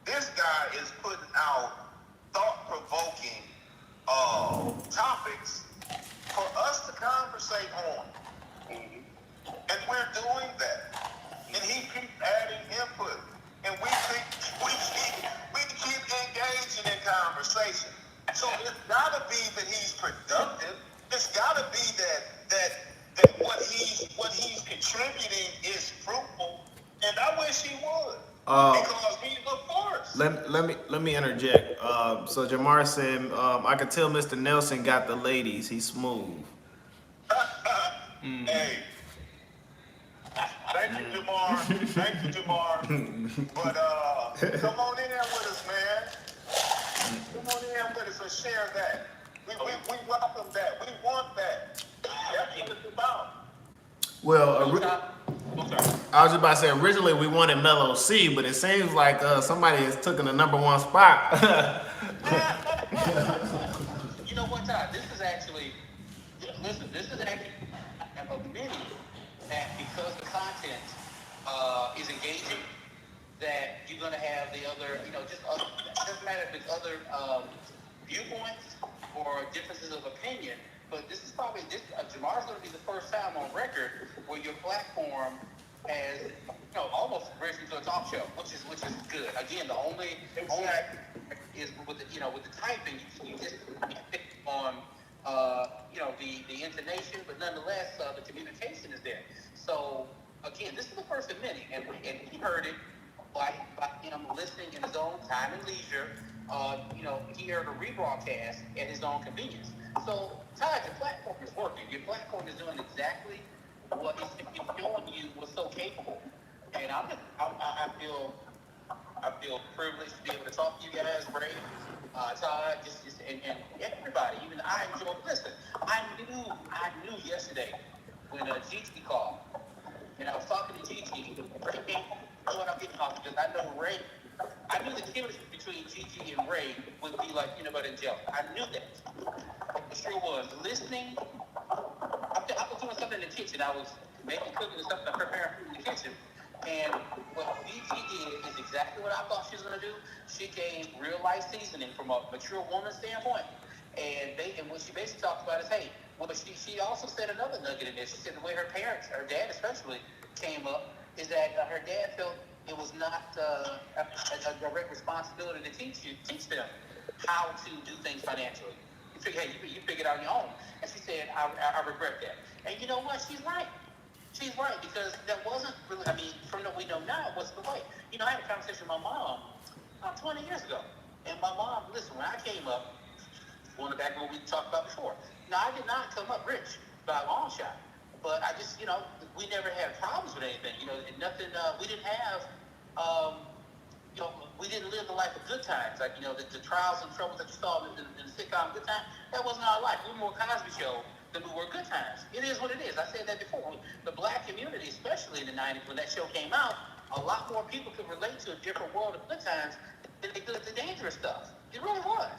This guy is putting out thought-provoking topics for us to conversate on. And we're doing that. And he keeps adding input. And we keep engaging in conversation. So it's gotta be that he's productive. It's gotta be that what he's contributing is fruitful. And I wish he would. Because he's a force. Let me interject. So Jamar said, I could tell Mr. Nelson got the ladies. He's smooth. Hey, thank you, Jamar. Thank you, Jamar. But come on in there with us, man. Come on in there with us and share that. We welcome that. We want that. That's what it's about. Well, I was just about to say, originally we wanted Mellow C, but it seems like somebody has taken the #1 spot. You know what, Todd? This is actually a mini that, because the content is engaging, that you're going to have the other, you know, it doesn't matter if it's other viewpoints or differences of opinion, but this is probably, Jamar's going to be the first time on record where your platform has, you know, almost bridged into a talk show, which is good. Again, the only is with the typing, you just pick on the intonation, but nonetheless the communication is there. So again, this is the first of many, and he heard it by him listening in his own time and leisure. He heard a rebroadcast at his own convenience. So Todd, your platform is working. Your platform is doing exactly what it's showing you was so capable. And I feel privileged to be able to talk to you guys, Ray, Todd, and everybody. Even I enjoy. Listen, I knew yesterday when Gigi called, and I was talking to Gigi. Ray came what I'm getting off, because I know Ray. I knew the chemistry between Gigi and Ray would be like peanut butter and jelly. I knew that. It sure was. Listening. I was doing something in the kitchen. I was making cooking and stuff, preparing food in the kitchen. And what Gigi did is exactly what I thought she was going to do. She gave real life seasoning from a mature woman's standpoint. And what she basically talked about is, hey, well, she also said another nugget in there. She said the way her parents, her dad especially, came up is that her dad felt it was not a direct responsibility to teach them how to do things financially. You figure, hey, you figure it out on your own. And she said, I regret that. And you know what? She's right. She's right, because that wasn't really, I mean, from what we know now, what's the way? You know, I had a conversation with my mom about 20 years ago. And my mom, listen, when I came up, going back to what we talked about before, now I did not come up rich by a long shot. But I just, we never had problems with anything. Nothing, we didn't have, we didn't live the life of good times. Like, the trials and troubles that you saw in the sitcom Good Times, that wasn't our life. We were more Cosby Show than we were Good Times. It is what it is. I said that before. The black community, especially in the 90s, when that show came out, a lot more people could relate to a different world of Good Times than they could the dangerous stuff. It really was.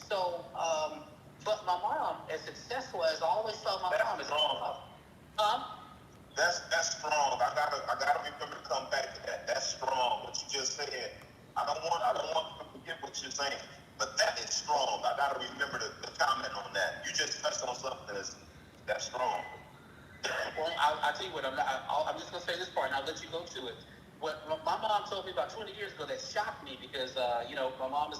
So, but my mom, as successful as I always saw my mom, is wrong. That's strong. I gotta remember to come back to that. That's strong. What you just said. I don't want to forget what you're saying, but that is strong. I gotta remember to comment on that. You just touched on something that's strong. Well, I'll tell you what. I'm just gonna say this part, and I'll let you go to it. What my mom told me about 20 years ago that shocked me, because my mom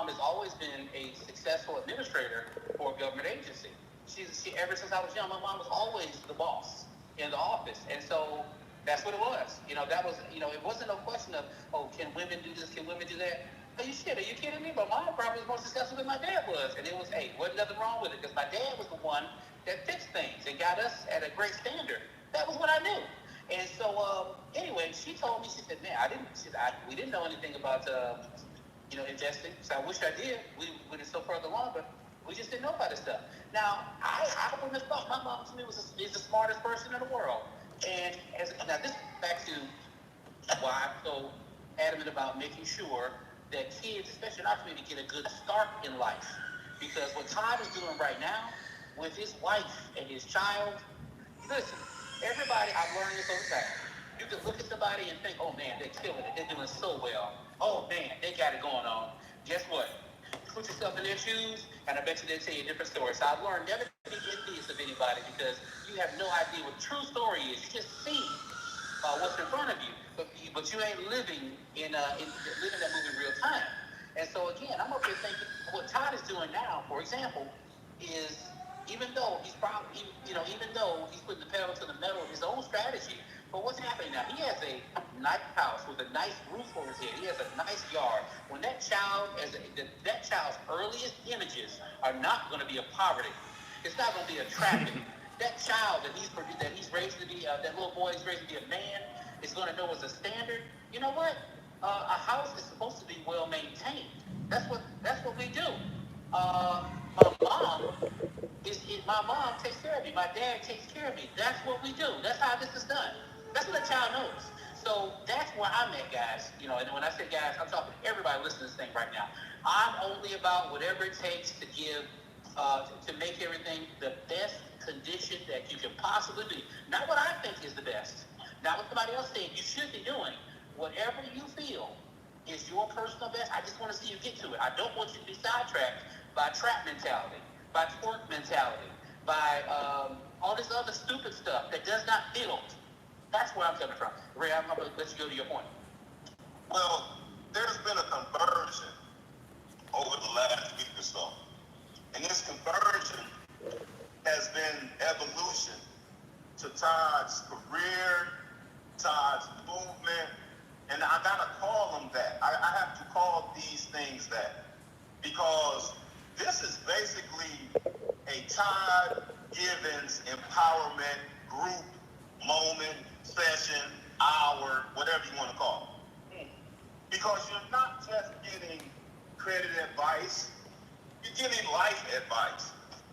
has always been a successful administrator for a government agency. She ever since I was young, my mom was always the boss in the office, and so That's what it was. That was, it wasn't no question of, oh, can women do this? Can women do that? Are you shit? Are you kidding me? My mom probably was more successful than my dad was. And it was, hey, wasn't nothing wrong with it because my dad was the one that fixed things and got us at a great standard. That was what I knew. And so, anyway, she told me, she said, man, we didn't know anything about, investing. So I wish I did. We went so further along, but we just didn't know about this stuff. Now, I wouldn't have thought my mom to me is the smartest person in the world. And now this is back to why I'm so adamant about making sure that kids, especially in our community, get a good start in life. Because what Todd is doing right now with his wife and his child, listen, everybody, I've learned this over time. You can look at somebody and think, oh man, they're killing it. They're doing so well. Oh man, they got it going on. Guess what? Put yourself in their shoes, and I bet you they'll tell you a different story. So I've learned never to be envious of anybody because you have no idea what the true story is. You just see what's in front of you, but you ain't living in living that movie in real time. And so again, I'm up here thinking what Todd is doing now, for example, is even though he's probably, even though he's putting the pedal to the metal of his own strategy, but what's happening now? He has a nice house with a nice roof over his head. He has a nice yard. When that that child's earliest images are not going to be of poverty. It's not going to be a traffic. That child that he's raised to be, that little boy is raised to be a man, is going to know as a standard. You know what? A house is supposed to be well maintained. That's what we do. My mom takes care of me. My dad takes care of me. That's what we do. That's how this is done. That's what a child knows. So that's where I'm at, guys. And when I say guys, I'm talking to everybody listening to this thing right now. I'm only about whatever it takes to give, to make everything the best condition that you can possibly be. Not what I think is the best. Not what somebody else said you should be doing. Whatever you feel is your personal best. I just want to see you get to it. I don't want you to be sidetracked by trap mentality, by twerk mentality, by all this other stupid stuff that does not build. That's where I'm coming from. Ray, I'm going to let you go to your point. Well, there's been a conversion over the last week or so. And this conversion has been evolution to Todd's career, Todd's movement, and I gotta call them that. I have to call these things that because this is basically a Todd Givens empowerment group, moment, session, hour, whatever you want to call it. Because you're not just getting credit advice, you're getting life advice.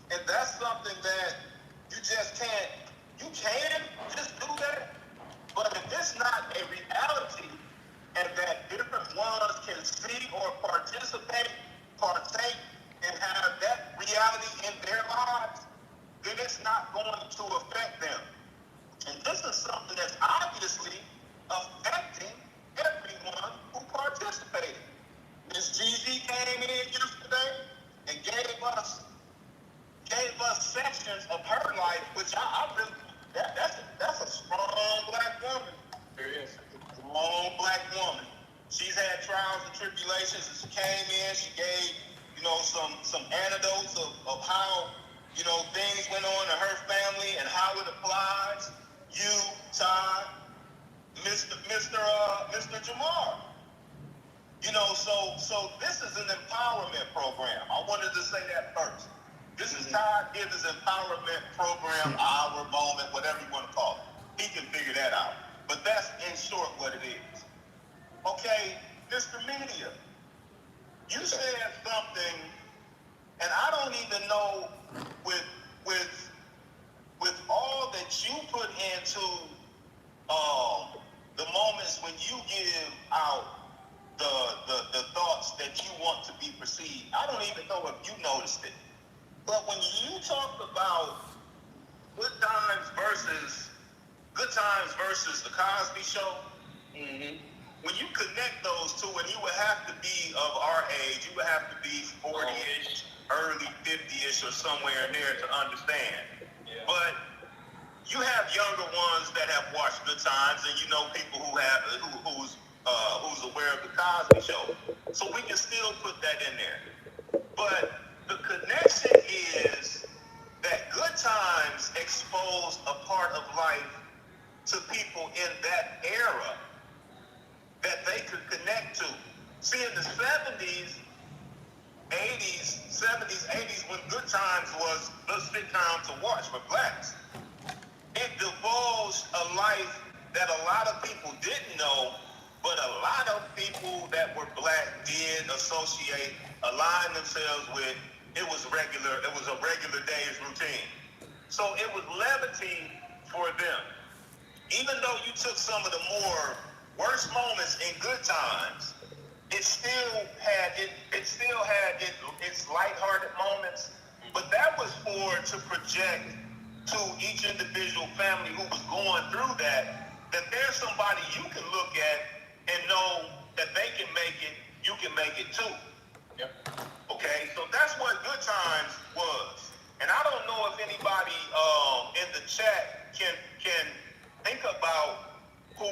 And that's something that you just can't, you can just do that. But if it's not a reality and that different ones can see or partake, and have that reality in their lives, then it's not going to affect them. And this is something that's obviously affecting everyone who participated. Miss Gigi came in yesterday and gave us sections of her life, which I really, that's a strong black woman. There is. Strong black woman. She's had trials and tribulations, and she came in, she gave, some anecdotes of how, things went on in her family and how it applies. You, Todd, Mr. Jamar. So this is an empowerment program. I wanted to say that first. This is Todd Givens' empowerment program, our moment, whatever you want to call it. He can figure that out. But that's in short what it is. Okay, Mr. Media, you said something, and I don't even know with all that you put into the moments when you give out the thoughts that you want to be perceived. I don't even know if you noticed it. But when you talk about Good Times versus the Cosby Show, when you connect those two, and you would have to be of our age, you would have to be 40-ish, early 50-ish, or somewhere in there to understand. Yeah. But you have younger ones that have watched Good Times, and you know people who's aware of the Cosby Show. So we can still put that in there. But the connection is that Good Times exposed a part of life to people in that era that they could connect to. See, in the 70s, 80s, when Good Times was the sitcom to watch for blacks, it divulged a life that a lot of people didn't know, but a lot of people that were black did associate, align themselves with. It was a regular day's routine. So it was levity for them. Even though you took some of the more worst moments in Good Times, it still had its lighthearted moments, but that was to project to each individual family who was going through that there's somebody you can look at and know that they can make it, you can make it too. Yep. Okay, so that's what Good Times was. And I don't know if anybody in the chat can think about who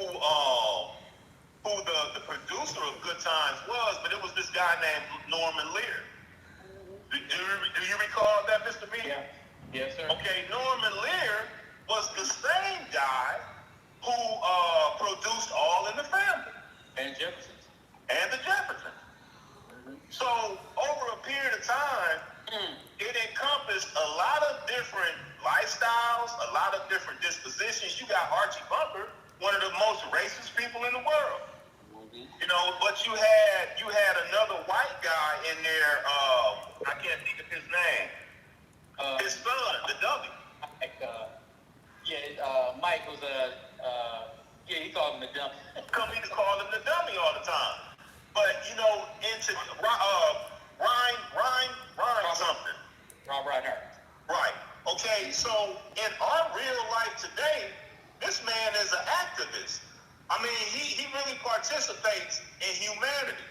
the producer of Good Times was, but it was this guy named Norman Lear. Do you recall that, Mr. B? Yeah. Yes, sir. Okay, Norman Lear was the same guy who produced All in the Family. And Jeffersons. And the Jeffersons. So over a period of time, it encompassed a lot of different lifestyles, a lot of different dispositions. You got Archie Bunker, one of the most racist people in the world. You know, but you had another white guy in there. I can't think of his name. His son, the dummy. Mike was he called him the dummy. He called him the dummy all the time. But you know, into Ryan something. Rob Reinhardt. Right. Okay. So in our real life today, this man is an activist. I mean, he really participates in humanity.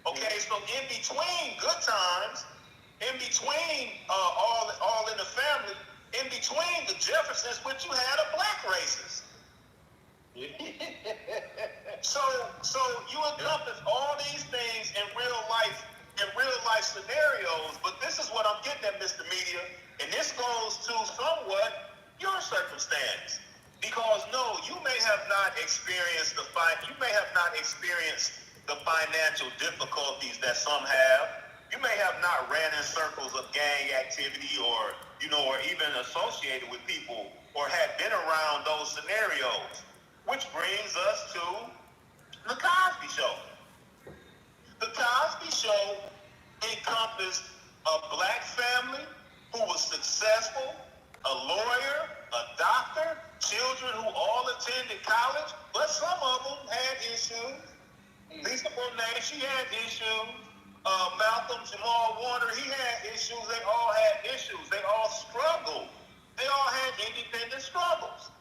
Okay. So in between Good Times, in between all in the Family, in between the Jeffersons, which you had a black racist. So you encompass all these things in real life scenarios, but this is what I'm getting at, Mr. Media, and this goes to somewhat your circumstance. Because no, you may have not experienced the financial difficulties that some have. You may have not ran in circles of gang activity or even associated with people or had been around those scenarios. Which brings us to The Cosby Show. The Cosby Show encompassed a black family who was successful, a lawyer, a doctor, children who all attended college, but some of them had issues. Lisa Bonet, she had issues. Malcolm Jamal Warner, he had issues. They all had issues. They all struggled. They all had independent struggles.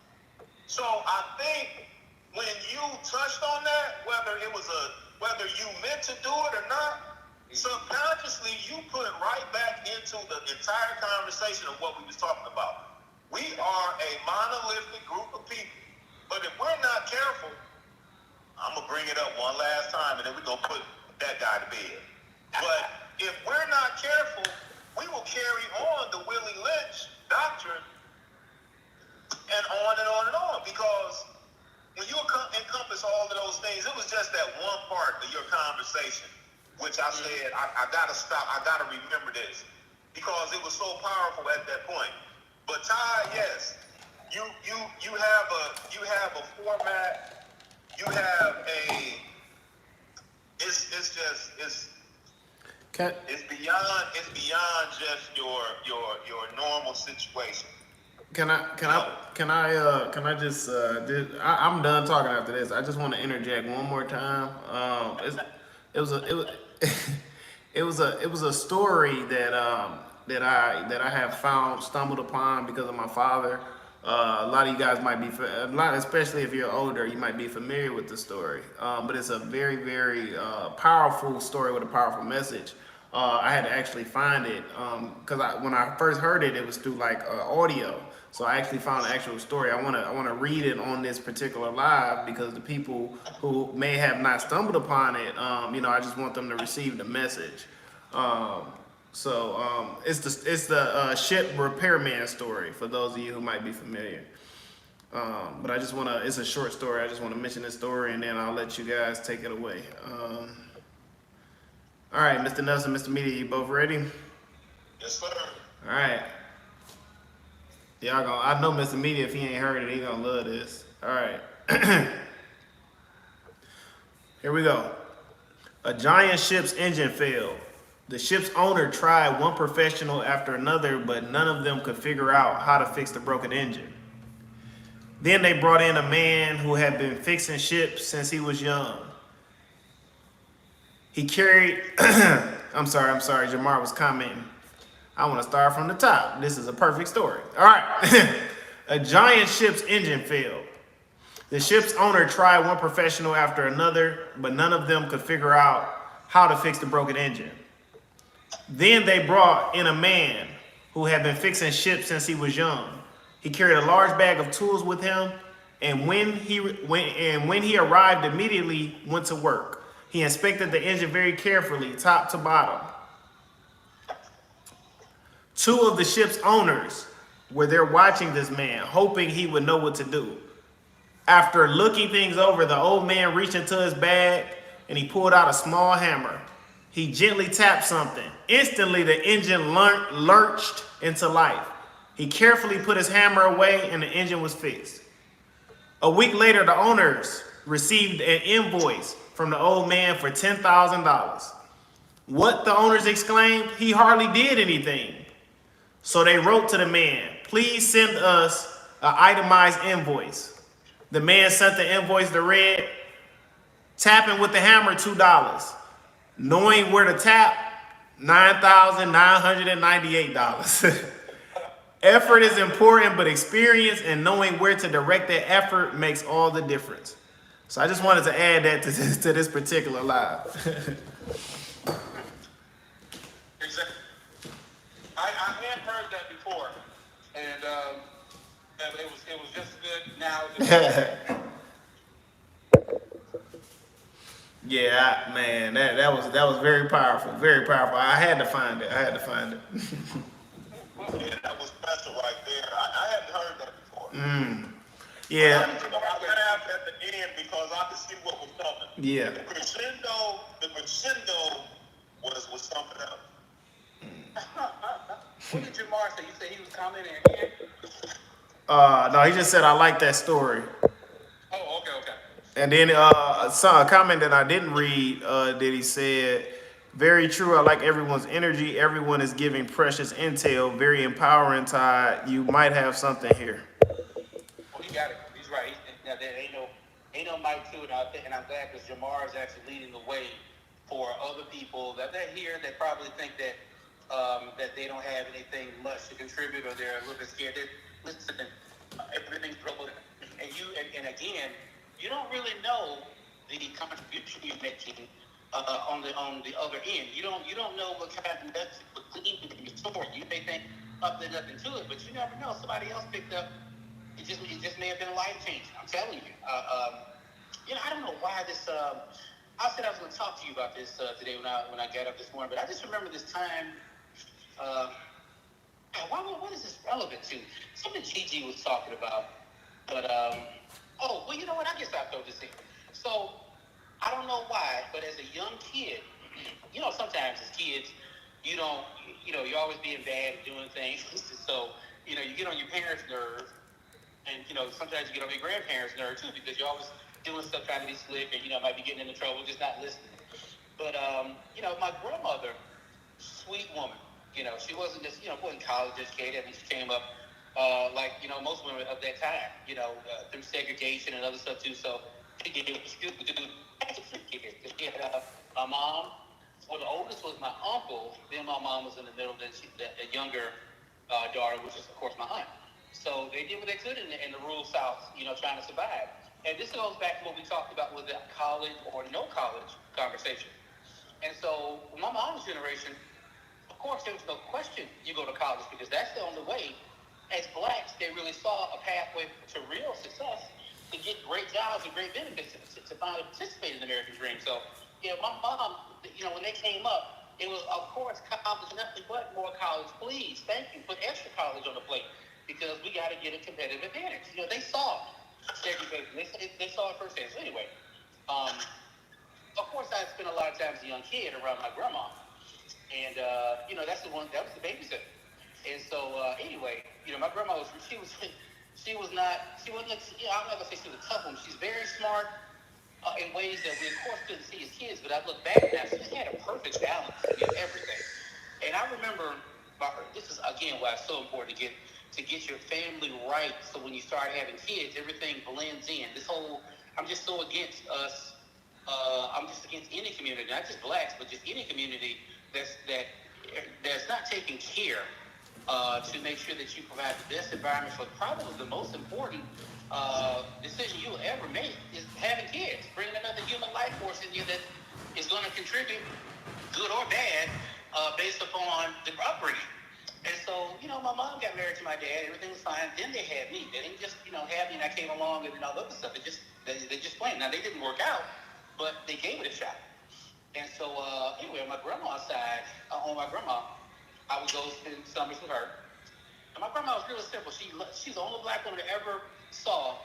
So I think when you touched on that, whether you meant to do it or not, subconsciously you put right back into the entire conversation of what we was talking about. We are a monolithic group of people, but if we're not careful, I'm gonna bring it up one last time, and then we're gonna put that guy to bed. But if we're not careful, we will carry on the Willie Lynch doctrine and on and on and on, because when you encompass all of those things, it was just that one part of your conversation, which I said, I gotta stop, I gotta remember this, because it was so powerful at that point. But Ty, yes, you have a format, you have it's beyond just your normal situation. I'm done talking after this. I just want to interject one more time. It was a story that I have stumbled upon because of my father. A lot of you guys might be, especially if you're older, you might be familiar with the story. But it's a very, very powerful story with a powerful message. I had to actually find it because when I first heard it, it was through like audio. So I actually found the actual story. I want to read it on this particular live because the people who may have not stumbled upon it, I just want them to receive the message. It's the ship repairman story for those of you who might be familiar. But I just want to, it's a short story. I just want to mention this story and then I'll let you guys take it away. All right, Mr. Nelson, Mr. Media, you both ready? Yes, sir. All right. Y'all gonna, I know Mr. Media, if he ain't heard it, he gonna love this. All right. Here we go. A giant ship's engine failed. The ship's owner tried one professional after another, but none of them could figure out how to fix the broken engine. Then they brought in a man who had been fixing ships since he was young. He carried, I'm sorry, Jamar was commenting. I want to start from the top. This is a perfect story. All right. A giant ship's engine failed. The ship's owner tried one professional after another, but none of them could figure out how to fix the broken engine. Then they brought in a man who had been fixing ships since he was young. He carried a large bag of tools with him, and when he arrived, immediately went to work. He inspected the engine very carefully, top to bottom. Two of the ship's owners were there watching this man, hoping he would know what to do. After looking things over, the old man reached into his bag and he pulled out a small hammer. He gently tapped something. Instantly, the engine lurched into life. He carefully put his hammer away and the engine was fixed. A week later, the owners received an invoice from the old man for $10,000. What, the owners exclaimed? He hardly did anything. So they wrote to the man, please send us an itemized invoice. The man sent the invoice to read, tapping with the hammer, $2. Knowing where to tap, $9,998. Effort is important, but experience and knowing where to direct that effort makes all the difference. So I just wanted to add that to this particular live. Exactly. I had heard that before, and it was just good now. Yeah, man, that was very powerful, very powerful. I had to find it. Yeah, that was special right there. I hadn't heard that before. Yeah. I laughed at the end because I could see what was coming. Yeah. The crescendo was something else. What did Jamar say? You said he was commenting again? No, he just said I like that story. Oh, okay. And then a comment that I didn't read that he said, very true. I like everyone's energy. Everyone is giving precious intel. Very empowering, Ty. You might have something here. Well, he got it. He's right. Now, there ain't no mic to it, and I'm glad because Jamar is actually leading the way for other people that they're here that probably think that that they don't have anything much to contribute or they're a little bit scared. Listen, everything's trouble, and again, you don't really know the contribution you're making on the other end. You don't know what kind of message was gleaned in your story. You may think there's nothing to it, but you never know. Somebody else picked up. It just may have been life changing. I'm telling you. I don't know why this. I said I was going to talk to you about this today when I got up this morning, but I just remember this time. What is this relevant to? Something Gigi was talking about, but you know what? I guess I'll throw this in. So I don't know why, but as a young kid, sometimes as kids, you're always being bad and doing things. So you get on your parents' nerves, and sometimes you get on your grandparents' nerves too, because you're always doing stuff trying to be slick, and might be getting into trouble, just not listening. But my grandmother, sweet woman. She wasn't just, wasn't college educated. I mean, she came up like, most women of that time, through segregation and other stuff too. So she did what she could do. She had my mom. Well, the oldest was my uncle. Then my mom was in the middle. Then the younger daughter, which is, of course, my aunt. So they did what they could in the rural South, trying to survive. And this goes back to what we talked about with the college or no college conversation. And so my mom's generation, of course, there was no question you go to college because that's the only way. As blacks, they really saw a pathway to real success, to get great jobs and great benefits, to finally participate in the American dream. So, my mom, when they came up, it was, of course, college, nothing but more college, please, thank you, put extra college on the plate. because we got to get a competitive advantage. They saw segregation. They saw it firsthand. So anyway, um, of course, I spent a lot of time as a young kid around my grandma, and that was the babysitter. And so anyway, my grandma she was not she wasn't I'm not gonna say she was a tough one. She's very smart in ways that we of course couldn't see as kids. But I look back now, she just had a perfect balance in everything. And I remember this is again why it's so important to get your family right. So when you start having kids, everything blends in. I'm just so against us. I'm just against any community, not just blacks, but just any community that's not taking care to make sure that you provide the best environment for probably the most important decision you will ever make is having kids, bringing another human life force in you that is going to contribute, good or bad, based upon the upbringing. And so, my mom got married to my dad. Everything was fine. Then they had me. They didn't just, have me and I came along and all the other stuff. They just planned. Now, they didn't work out, but they gave it a shot. And so, anyway, on my grandma's side, I would go spend summers with her. And my grandma was really simple. She's the only black woman I ever saw,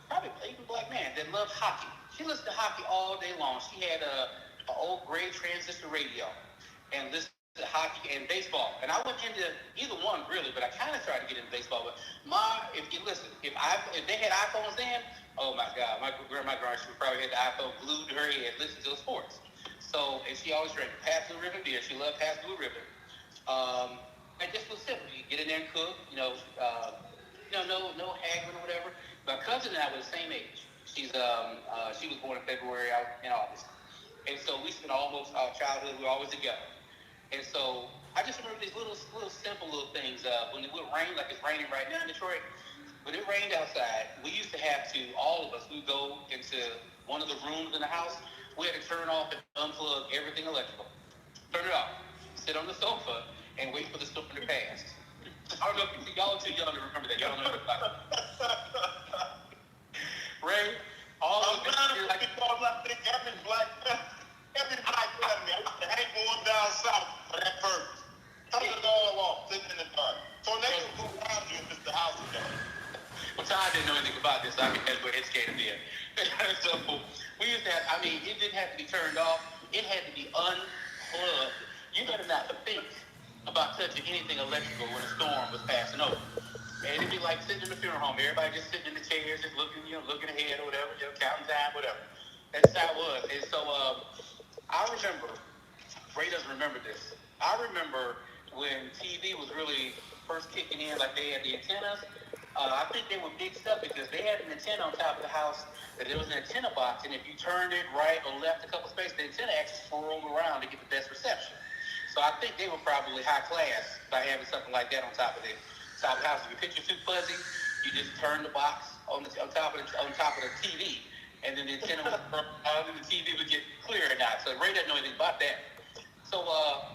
probably even black man, that loved hockey. She listened to hockey all day long. She had an old gray transistor radio and listened to hockey and baseball. And I went into either one really, but I kind of tried to get into baseball. But if they had iPhones then, oh my God, my grandma she would probably had the iPhone glued to her head, listening to the sports. So, and she always drank Pabst Blue Ribbon beer. She loved Pabst Blue Ribbon. And just was simple. You get in there and cook, no haggling or whatever. My cousin and I were the same age. She was born in February, out in August. And so we spent almost our childhood, we were always together. And so I just remember these little simple things. When it would rain, like it's raining right now in Detroit, when it rained outside, we used to have to, all of us, we would go into one of the rooms in the house. We had to turn off and unplug everything electrical. Turn it off. Sit on the sofa and wait for the storm to pass. I don't know if y'all are too young to remember that. Y'all don't know about it. Ray, all of this is like every black family, I ain't going down south for that purpose. Turn it all off, sitting in the dark. Tornado go around you if it's the house again. Well, Todd didn't know anything about this, so I guess we're educated there. So we used to have, it didn't have to be turned off. It had to be unplugged. You better not think about touching anything electrical when a storm was passing over. And it'd be like sitting in the funeral home. Everybody just sitting in the chairs, just looking ahead or whatever, counting time, whatever. That's how it was. And so I remember, Ray doesn't remember this. I remember when TV was really first kicking in, like they had the antennas. I think they were big stuff because they had an antenna on top of the house. That there was an antenna box, and if you turned it right or left a couple spaces, the antenna actually swirled around to get the best reception. So I think they were probably high class by having something like that on top of the house. If your picture's too fuzzy, you just turn the box on top of the TV, and then the antenna would and the TV would get clear or not. So Ray doesn't know anything about that. So,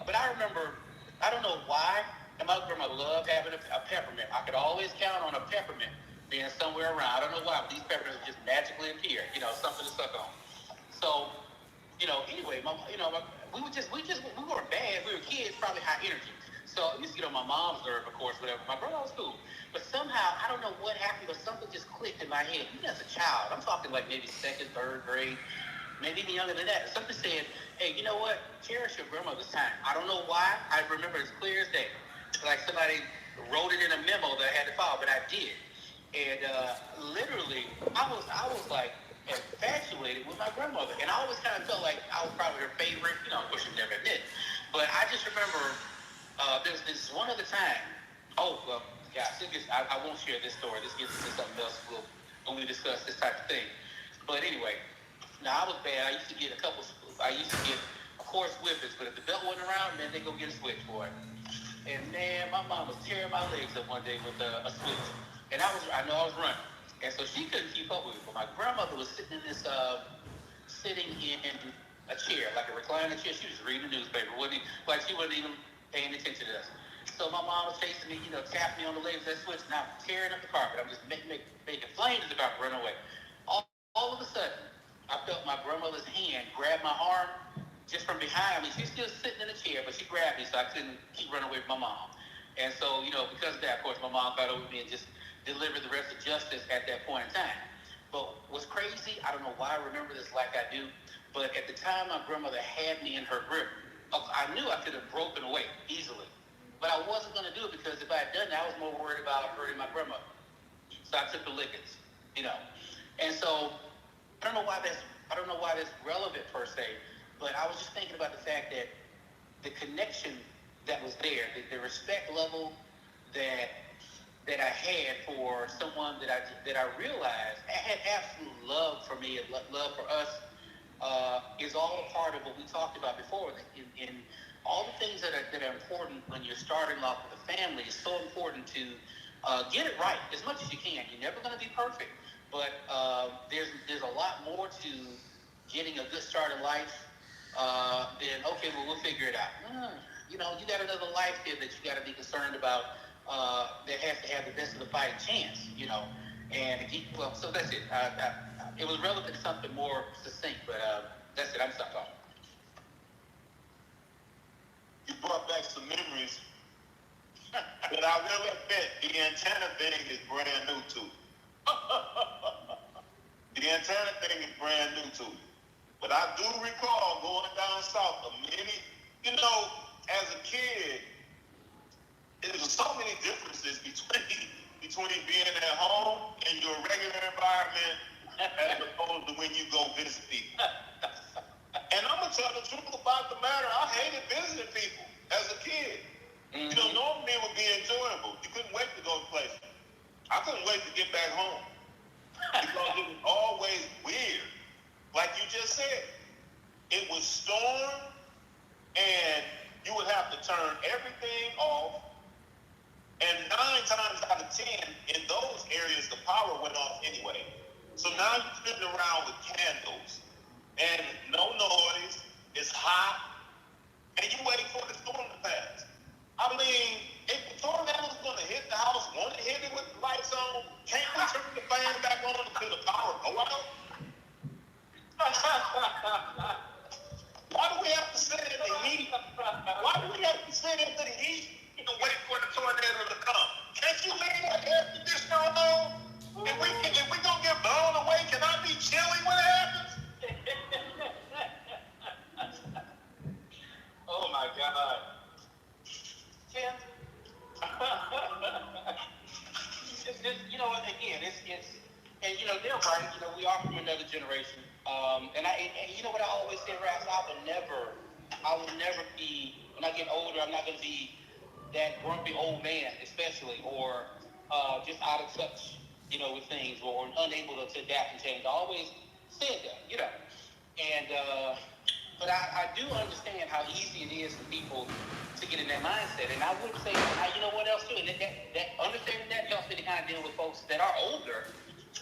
but I remember, I don't know why, and my grandma loved having a peppermint. I could always count on a peppermint being somewhere around. I don't know why, but these peppermints would just magically appear, something to suck on. So, anyway, we weren't bad. We were kids, probably high energy. So I used to get on my mom's nerve, of course, whatever. My brother was cool. But somehow, I don't know what happened, but something just clicked in my head. Even as a child, I'm talking like maybe second, third grade, maybe even younger than that. Something said, hey, you know what? Cherish your grandmother's time. I don't know why. I remember as clear as day. Like somebody wrote it in a memo that I had to file, but I did. And literally, I was like infatuated with my grandmother. And I always kind of felt like I was probably her favorite. Of course, she'd never admit. But I just remember there's this one other time. Oh, well, yeah, I won't share this story. This gets into something else when we discuss this type of thing. But anyway, now I was bad. I used to get, of course, whippets. But if the belt wasn't around, then they go get a switchboard. And man, my mom was tearing my legs up one day with a switch. And I know I was running. And so she couldn't keep up with me. But my grandmother was sitting in a chair, like a recliner chair. She was reading the newspaper. She wasn't even paying attention to us. So my mom was chasing me, tapping me on the legs of that switch, and I'm tearing up the carpet. I'm just making flames about to run away. All of a sudden, I felt my grandmother's hand grab my arm just from behind me. She's still sitting in the chair, but she grabbed me so I couldn't keep running away from my mom. And so, because of that, of course, my mom got over me and just delivered the rest of justice at that point in time. But what's crazy, I don't know why I remember this like I do, but at the time my grandmother had me in her grip, I knew I could have broken away easily. But I wasn't going to do it because if I had done that, I was more worried about hurting my grandmother. So I took the lickings, And so I don't know why that's relevant per se, but I was just thinking about the fact that the connection that was there, the respect level that I had for someone that I realized I had absolute love for me and love for us is all a part of what we talked about before. In all the things that are important when you're starting off with a family, it's so important to get it right as much as you can. You're never going to be perfect, but there's a lot more to getting a good start in life than, okay, well, we'll figure it out. You got another life here that you got to be concerned about that has to have the best of the fighting chance, And so that's it. It was relevant to something more succinct, but that's it. I'm stopped talking. You brought back some memories, but I will admit the antenna thing is brand new to me. The antenna thing is brand new to me. But I do recall going down south as a kid, there was so many differences between being at home in your regular environment as opposed to when you go visit people. And I'm going to tell the truth about the matter. I hated visiting people as a kid. Mm-hmm. Normally it would be enjoyable. You couldn't wait to go to places. I couldn't wait to get back home. Because it was always weird. Like you just said, it was storm and you would have to turn everything off. And 9 times out of 10, in those areas, the power went off anyway. So now you're sitting around with candles and no noise, it's hot, and you waiting for the storm to pass. I mean, if the tornado's going to hit the house, want to hit it with the lights on, can't we turn the fan back on until the power go out? Why do we have to sit in the heat? Why do we have to sit into the heat and wait for the tornado to come? Can't you leave the air conditioner on? If we gonna get blown away, can I be chilly when it happens? Oh my God. Tim. It's just, again, it's they're right. We are from another generation. And you know what I always say, Raz, I will never be, when I get older, I'm not going to be that grumpy old man, especially, or just out of touch, with things, or unable to adapt and change. I always said that, And, but I do understand how easy it is for people to get in that mindset. And I would say, you know what else too? And that understanding that helps me to kind of deal with folks that are older.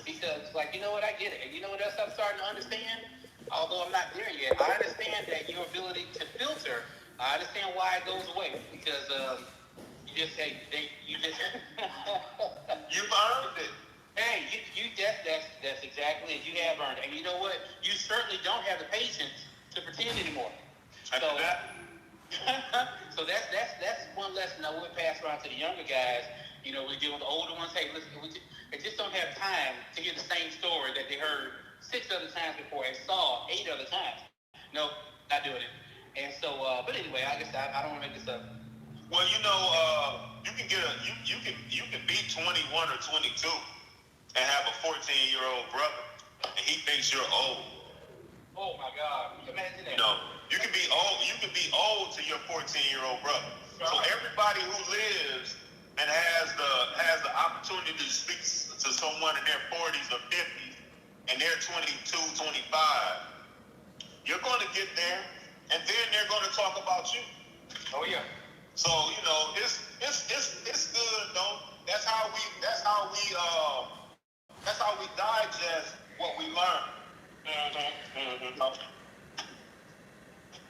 Because, you know what, I get it. And you know what else I'm starting to understand? Although I'm not there yet, I understand that your ability to filter, I understand why it goes away. Because you've earned it. Hey, that's exactly it. You have earned it. And you know what? You certainly don't have the patience to pretend anymore. So that's one lesson I would pass around to the younger guys. We deal with the older ones. Hey, listen, they just don't have time to hear the same story that they heard 6 other times before and saw 8 other times. No, not doing it. And so, but anyway, I guess I don't want to make this up. Well, you can get you can be 21 or 22 and have a 14-year-old brother, and he thinks you're old. Oh my God! Imagine that. You can be old. You can be old to your 14-year-old brother. So everybody who lives and has the opportunity to speak to someone in their 40s or 50s, and they're 22, 25, you're going to get there, and then they're going to talk about you. Oh yeah. So it's good though. That's how we digest what we learn.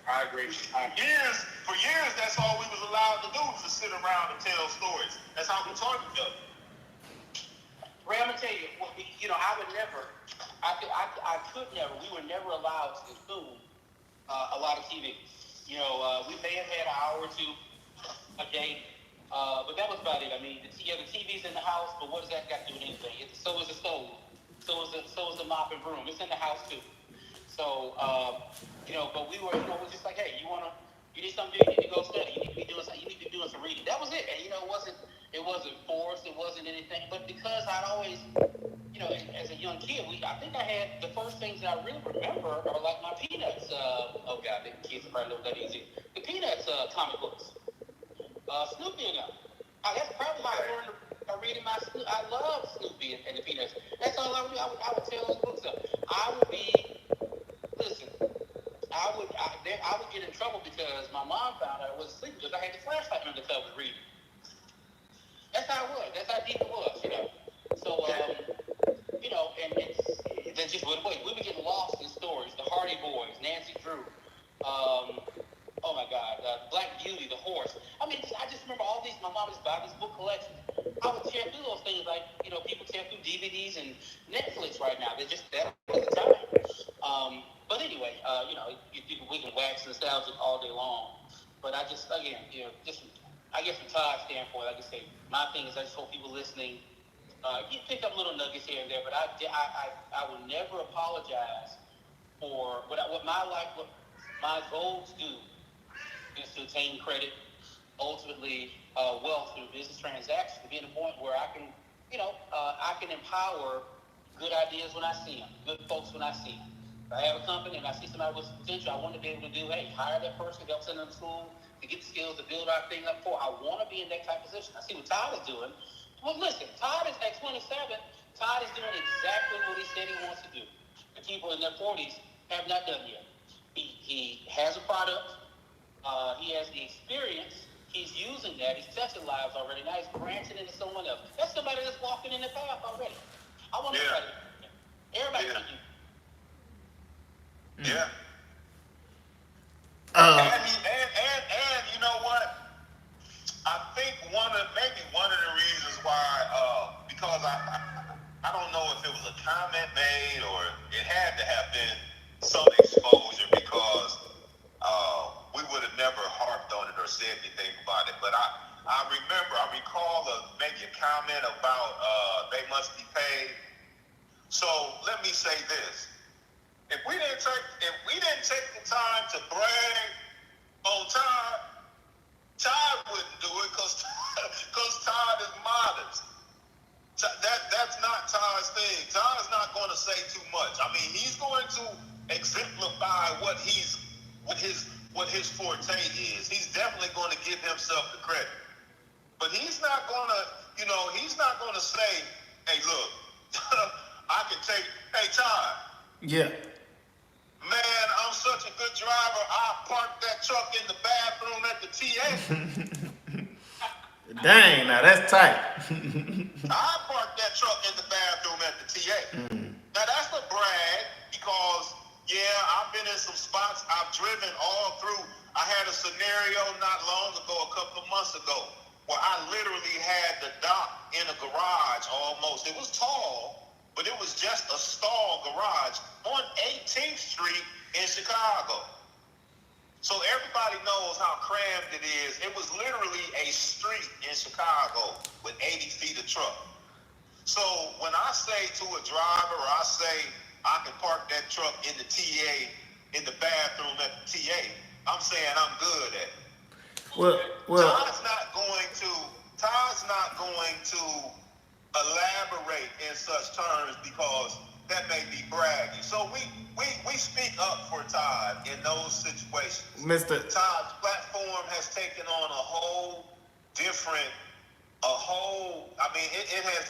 I agree. For years, that's all we was allowed to do was to sit around and tell stories. That's how we taught each other. Ray, I'm gonna tell you, I would never. I could never. We were never allowed to consume a lot of TV. We may have had an hour or two a day, But that was about it. I mean, the TV's in the house, but what does that got to do with anything? So is the stove. So is the mop and broom. It's in the house too. So, but we're just like, hey, you need something to do, you need to go study. You need to be doing something. You need to be doing some reading. That was it. And it wasn't forced. It wasn't anything. But because I'd always, as a young kid, I think I had the first things that I really remember are like my Peanuts. Oh God, the kids are probably know that easy. The Peanuts comic books. Snoopy and them. That's probably why I learned reading my Snoopy. I love Snoopy and the Peanuts. That's all I would do. I would tear those books up. Listen, I would get in trouble because my mom found out I wasn't sleeping because I had the flashlight under the cover reading. That's how it was. That's how deep it was, So, and that's just what it was. We were getting lost in stories. The Hardy Boys, Nancy Drew, oh my God, Black Beauty, the horse. I mean, I just remember all these. My mom just bought these book collections. I would tear through those things like people tear through DVDs and Netflix right now. That was the time. But anyway, we can wax nostalgic all day long. But I just again, I guess from Todd's standpoint, like I say, my thing is I just hope people listening. You pick up little nuggets here and there, but I will never apologize for what my goals do is to attain credit, ultimately wealth through business transactions, to be in a point where I can, I can empower good ideas when I see them, good folks when I see them. If I have a company and I see somebody with potential, I want to be able to do, hey, hire that person, help send them to school, to get the skills to build our thing up for. I want to be in that type of position. I see what Todd is doing. Well, listen, Todd is at 27. Todd is doing exactly what he said he wants to do. The people in their 40s have not done yet. He has a product. He has the experience. He's using that. He's touching lives already. Now he's branching into someone else. That's somebody that's walking in the path already. I want everybody to do. Yeah. And you know what? I think one of the reasons why, because I don't know if it was a comment made or it had to have been some exposure because we would have never harped on it or said anything about it. But I recall maybe a comment about they must be paid. So let me say this. If we didn't take the time to brag on Todd wouldn't do it because Todd is modest. That's not Todd's thing. Todd's not going to say too much. I mean, he's going to exemplify what his forte is. He's definitely going to give himself the credit. But he's not going to say, hey, look, hey, Todd. Yeah. Man, I'm such a good driver. I parked that truck in the bathroom at the TA. Dang, now that's tight. I parked that truck in the bathroom at the TA. Now that's a brag because, I've been in some spots. I've driven all through. I had a scenario not long ago, a couple of months ago, where I literally had the dock in a garage almost. It was tall, but it was just a stall garage on 18th Street in Chicago. So everybody knows how crammed it is. It was literally a street in Chicago with 80 feet of truck. So when I say to a driver, or I say I can park that truck in the TA, in the bathroom at the TA, I'm saying I'm good at it. Well, Todd's not going to elaborate in such terms because that may be bragging. So we speak up for Todd in those situations. Todd's platform has taken on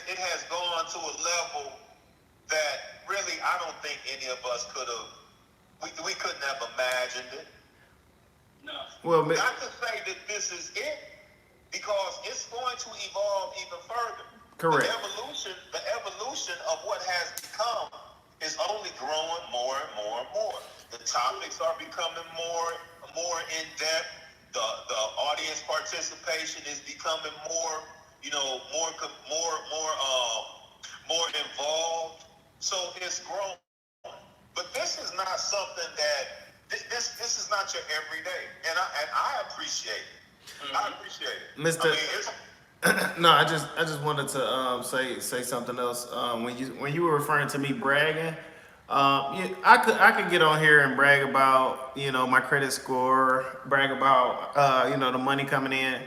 it has gone to a level that really I don't think any of us we couldn't have imagined it. No. Well, not to say that this is it, because it's going to evolve even further. Correct. The evolution of what has become is only growing more and more and more. The topics are becoming more in depth. The audience participation is becoming more involved. So it's growing. But this is not something that this is not your everyday, and I appreciate it. I appreciate it. Mr. I mean, it's, No, I just wanted to say something else. When you were referring to me bragging, yeah, I could get on here and brag about my credit score, brag about the money coming in,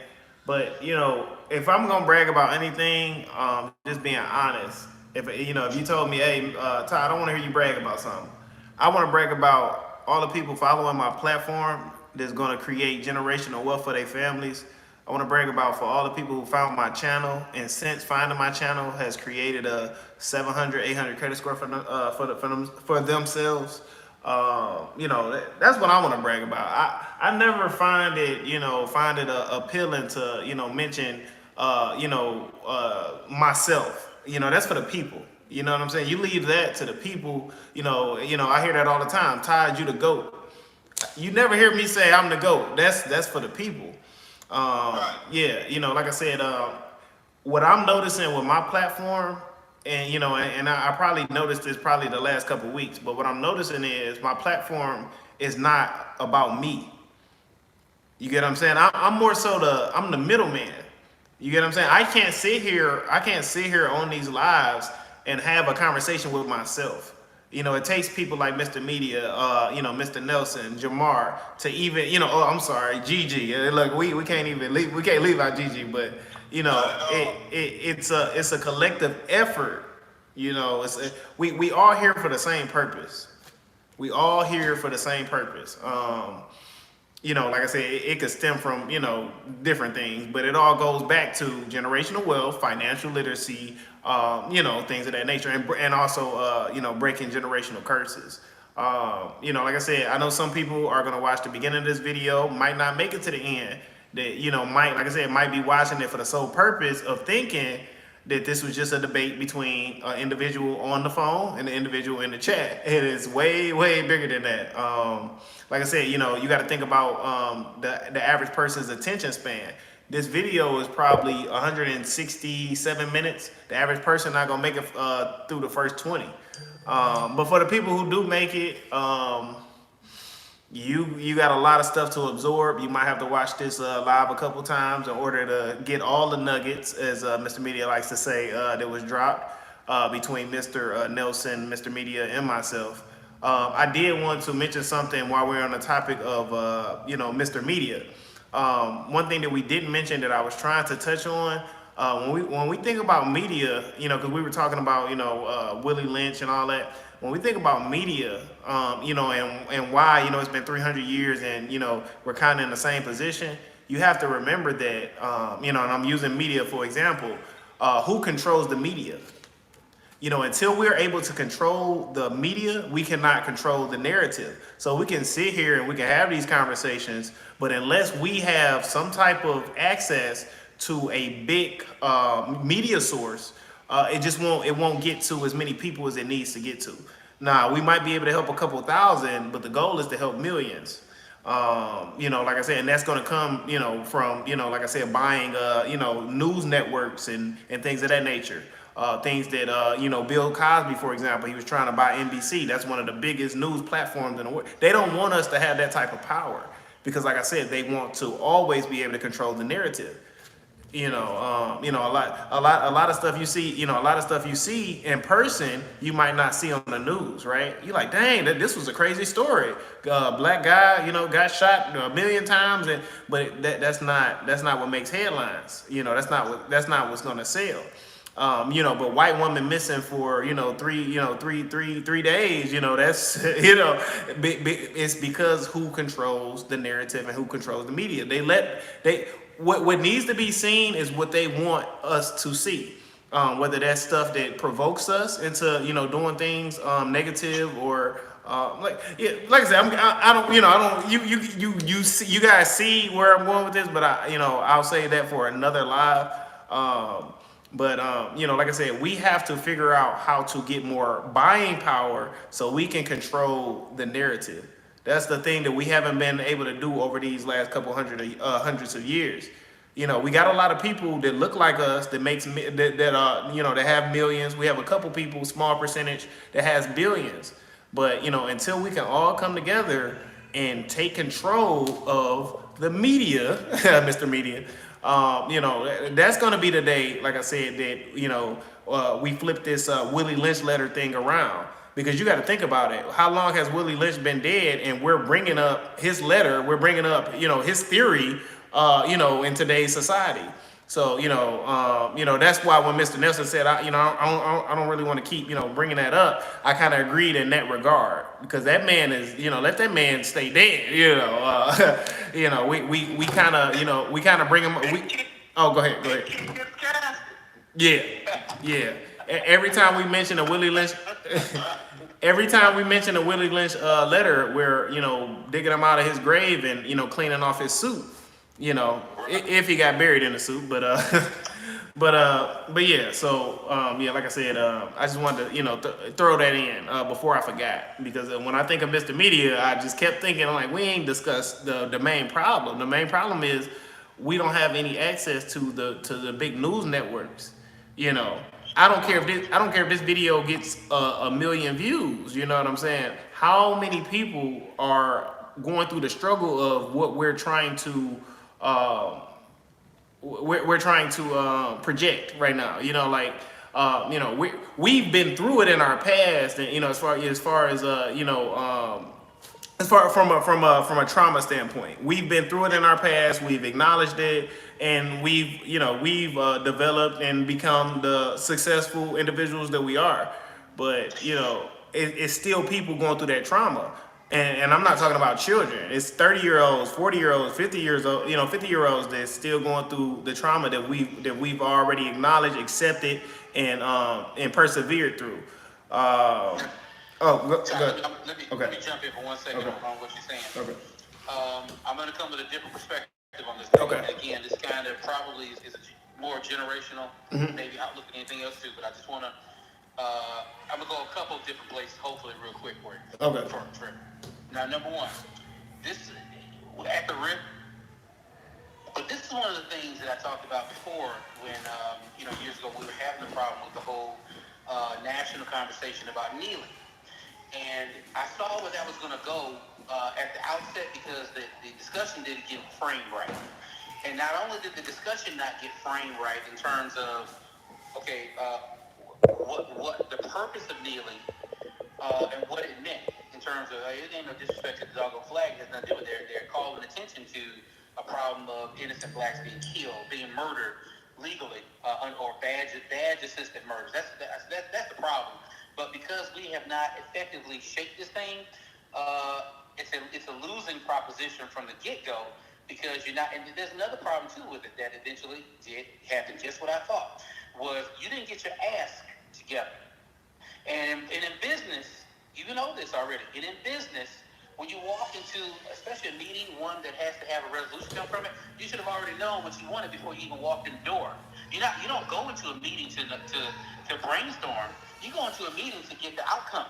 but if I'm gonna brag about anything, just being honest. If you told me, hey, Todd, I don't want to hear you brag about something. I want to brag about all the people following my platform that's going to create generational wealth for their families. I want to brag about for all the people who found my channel and since finding my channel has created a 700, 800 credit score for themselves. That's what I want to brag about. I never find it appealing to mention myself. That's for the people. You know what I'm saying? You leave that to the people. I hear that all the time. Todd, you the GOAT. You never hear me say I'm the GOAT. That's for the people. Yeah, like I said, what I'm noticing with my platform, and I probably noticed this probably the last couple of weeks, but what I'm noticing is my platform is not about me. You get what I'm saying? I'm more so I'm the middleman. You get what I'm saying? I can't sit here on these lives and have a conversation with myself. It takes people like Mr. Media, Mr. Nelson, Jamar, to even, I'm sorry, Gigi. Look, we can't leave out Gigi, but it's a collective effort. We all here for the same purpose. We all here for the same purpose. Like I said, it could stem from, different things, but it all goes back to generational wealth, financial literacy, things of that nature, and also, breaking generational curses. Like I said, I know some people are going to watch the beginning of this video, might not make it to the end, that, might be watching it for the sole purpose of thinking that this was just a debate between an individual on the phone and an individual in the chat. It is way, way bigger than that. Like I said, you got to think about the average person's attention span. This video is probably 167 minutes. The average person not gonna make it through the first 20. But for the people who do make it, you got a lot of stuff to absorb. You might have to watch this live a couple times in order to get all the nuggets, as Mr. Media likes to say, that was dropped between Mr. Nelson, Mr. Media, and myself. I did want to mention something while we're on the topic of Mr. Media. One thing that we didn't mention that I was trying to touch on, when we think about media, because we were talking about Willie Lynch and all that. When we think about media, and why it's been 300 years and we're kind of in the same position, you have to remember that and I'm using media for example. Who controls the media? Until we're able to control the media, we cannot control the narrative. So we can sit here and we can have these conversations, but unless we have some type of access to a big media source, it won't get to as many people as it needs to get to. Now, we might be able to help a couple thousand, but the goal is to help millions. Like I said, and that's going to come, from, like I said, buying, news networks and things of that nature. Things that, Bill Cosby, for example, he was trying to buy NBC. That's one of the biggest news platforms in the world. They don't want us to have that type of power because, like I said, they want to always be able to control the narrative. A lot of stuff you see, a lot of stuff you see in person, you might not see on the news, right? You're like, dang, this was a crazy story. Black guy, got shot 1 million times, but that's not what makes headlines. That's not what's gonna sell. But white woman missing for 3 days. That's it's because who controls the narrative and who controls the media. What needs to be seen is what they want us to see. Whether that's stuff that provokes us into doing things negative or like I said, you guys see where I'm going with this, but I'll say that for another live. Like I said, we have to figure out how to get more buying power so we can control the narrative. That's the thing that we haven't been able to do over these last couple hundreds of years. We got a lot of people that look like us that that have millions. We have a couple people, small percentage, that has billions. But until we can all come together and take control of the media, Mr. Media. That's going to be the day, like I said, that we flip this Willie Lynch letter thing around. Because you got to think about it. How long has Willie Lynch been dead? And we're bringing up his letter. We're bringing up, his theory, in today's society. So, that's why when Mr. Nelson said, I don't really want to keep, bringing that up. I kind of agreed in that regard because that man is, let that man stay dead. We kind of bring him. Oh, go ahead. Yeah. Every time we mention a Willie Lynch, letter, we're digging him out of his grave and cleaning off his suit. If he got buried in the suit, but yeah. So like I said, I just wanted to throw that in before I forgot because when I think of Mr. Media, I just kept thinking I'm like we ain't discussed the main problem. The main problem is we don't have any access to the big news networks. I don't care if this video gets a million views. You know what I'm saying? How many people are going through the struggle of what we're trying to project right now? We've been through it in our past, and as far as from a trauma standpoint, we've been through it in our past. We've acknowledged it, and we've developed and become the successful individuals that we are. But it's still people going through that trauma, and I'm not talking about children. It's 30-year-olds, 40-year-olds, 50-year-olds that's still going through the trauma that we've already acknowledged, accepted, and persevered through. Let me jump in for 1 second on what you're saying. Okay. I'm going to come with a different perspective on this. Okay. And again, this kind of probably is a more generational, maybe outlook than anything else too. But I just want to, I'm going to go a couple of different places, hopefully real quick for you. Okay. For now, number one, this at the rip. But this is one of the things that I talked about before when, years ago we were having a problem with the whole national conversation about kneeling. And I saw where that was going to go at the outset because the discussion didn't get framed right. And not only did the discussion not get framed right in terms of, what the purpose of kneeling and what it meant in terms of, it ain't no disrespect to the doggone flag, it has nothing to do with it. They're calling attention to a problem of innocent blacks being killed, being murdered legally, or badge assisted murders. That's the problem. But because we have not effectively shaped this thing, it's a losing proposition from the get-go because you're not. And there's another problem too with it that eventually did happen. Just what I thought was you didn't get your ass together. And in business, you know this already. And in business, when you walk into, especially a meeting, one that has to have a resolution come from it, you should have already known what you wanted before you even walked in the door. You don't go into a meeting to brainstorm. You go into a meeting to get the outcome.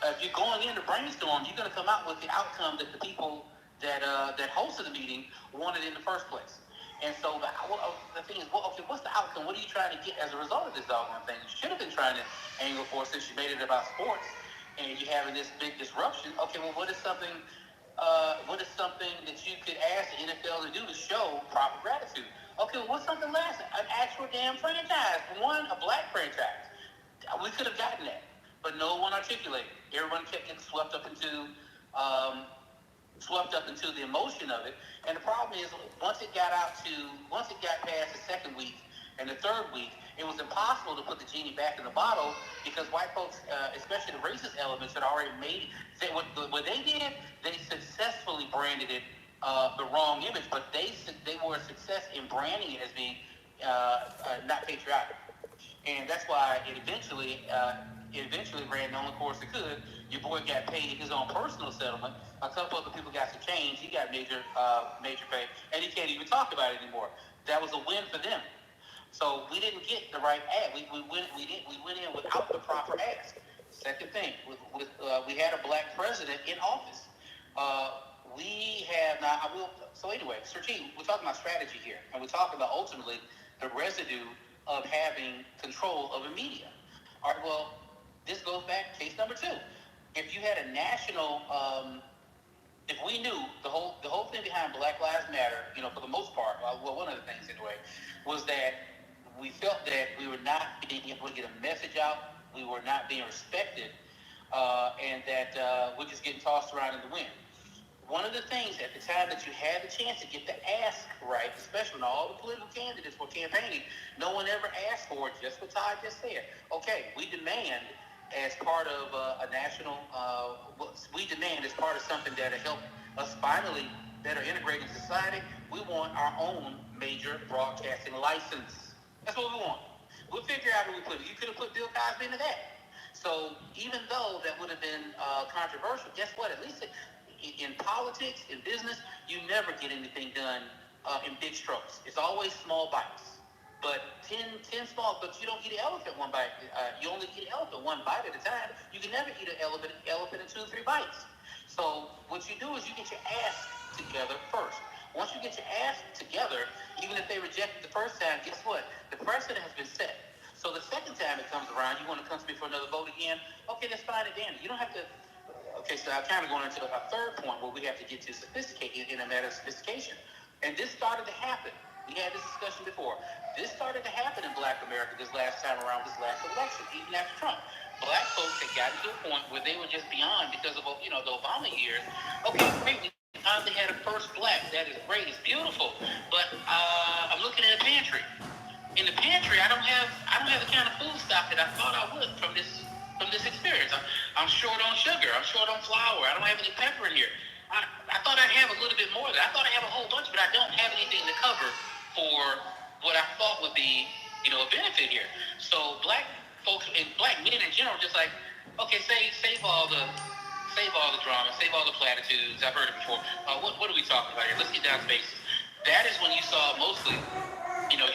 If you're going in to brainstorm, you're going to come out with the outcome that the people that hosted the meeting wanted in the first place. And so the thing is, what's the outcome? What are you trying to get as a result of this doggone thing? You should have been trying to angle for since you made it about sports and you're having this big disruption. Okay, well, what is something that you could ask the NFL to do to show proper gratitude? Okay, well, what's something less? An actual damn franchise. One, a black franchise. We could have gotten that, but no one articulated. Everyone kept getting swept up into the emotion of it. And the problem is, once it got past the second week and the third week, it was impossible to put the genie back in the bottle because white folks, especially the racist elements, had already made it. What they did, they successfully branded it the wrong image, but they were a success in branding it as being not patriotic. And that's why it eventually ran the only course it could. Your boy got paid his own personal settlement. A couple other people got some change. He got major pay, and he can't even talk about it anymore. That was a win for them. So we didn't get the right ad. We went in without the proper ask. Second thing, we had a black president in office. We have not. So anyway, Sir T, we're talking about strategy here, and we're talking about ultimately the residue of having control over media. All right, well, this goes back to case number 2. If you had a national if we knew the whole thing behind Black Lives Matter, for the most part, well, one of the things anyway, was that we felt that we were not being able to get a message out, we were not being respected, and that we're just getting tossed around in the wind. One of the things at the time that you had the chance to get the ask right, especially when all the political candidates were campaigning, no one ever asked for it, just what Todd just said. Okay, we demand as part of a national, we demand as part of something that'll help us finally better integrate in society, we want our own major broadcasting license. That's what we want. We'll figure out who we put it. You could have put Bill Cosby into that. So even though that would have been controversial, guess what? At least in politics, in business, you never get anything done in big strokes. It's always small bites. But 10 small, but you don't eat an elephant one bite. You only eat an elephant one bite at a time. You can never eat an elephant in 2 or 3 bites. So what you do is you get your ass together first. Once you get your ass together, even if they reject it the first time, guess what? The precedent has been set. So the second time it comes around, you want to come to me for another vote again? Okay, that's fine and dandy. You don't have to. Okay, so I'm kind of going into a third point where we have to get to sophisticated in a matter of sophistication. And this started to happen. We had this discussion before. This started to happen in Black America this last time around, this last election, even after Trump. Black folks had gotten to a point where they were just beyond because of the Obama years. Okay, great. We finally had a first black. That is great. It's beautiful. But I'm looking at a pantry. In the pantry, I don't have the kind of food stock that I thought I would from this experience. I'm short on sugar. I'm short on flour. I don't have any pepper in here. I thought I'd have a little bit more of that. I thought I'd have a whole bunch, but I don't have anything to cover for what I thought would be, a benefit here. So black folks and black men in general, just like, okay, save all the drama, save all the platitudes. I've heard it before. What are we talking about here? Let's get down to basics. That is when you saw mostly,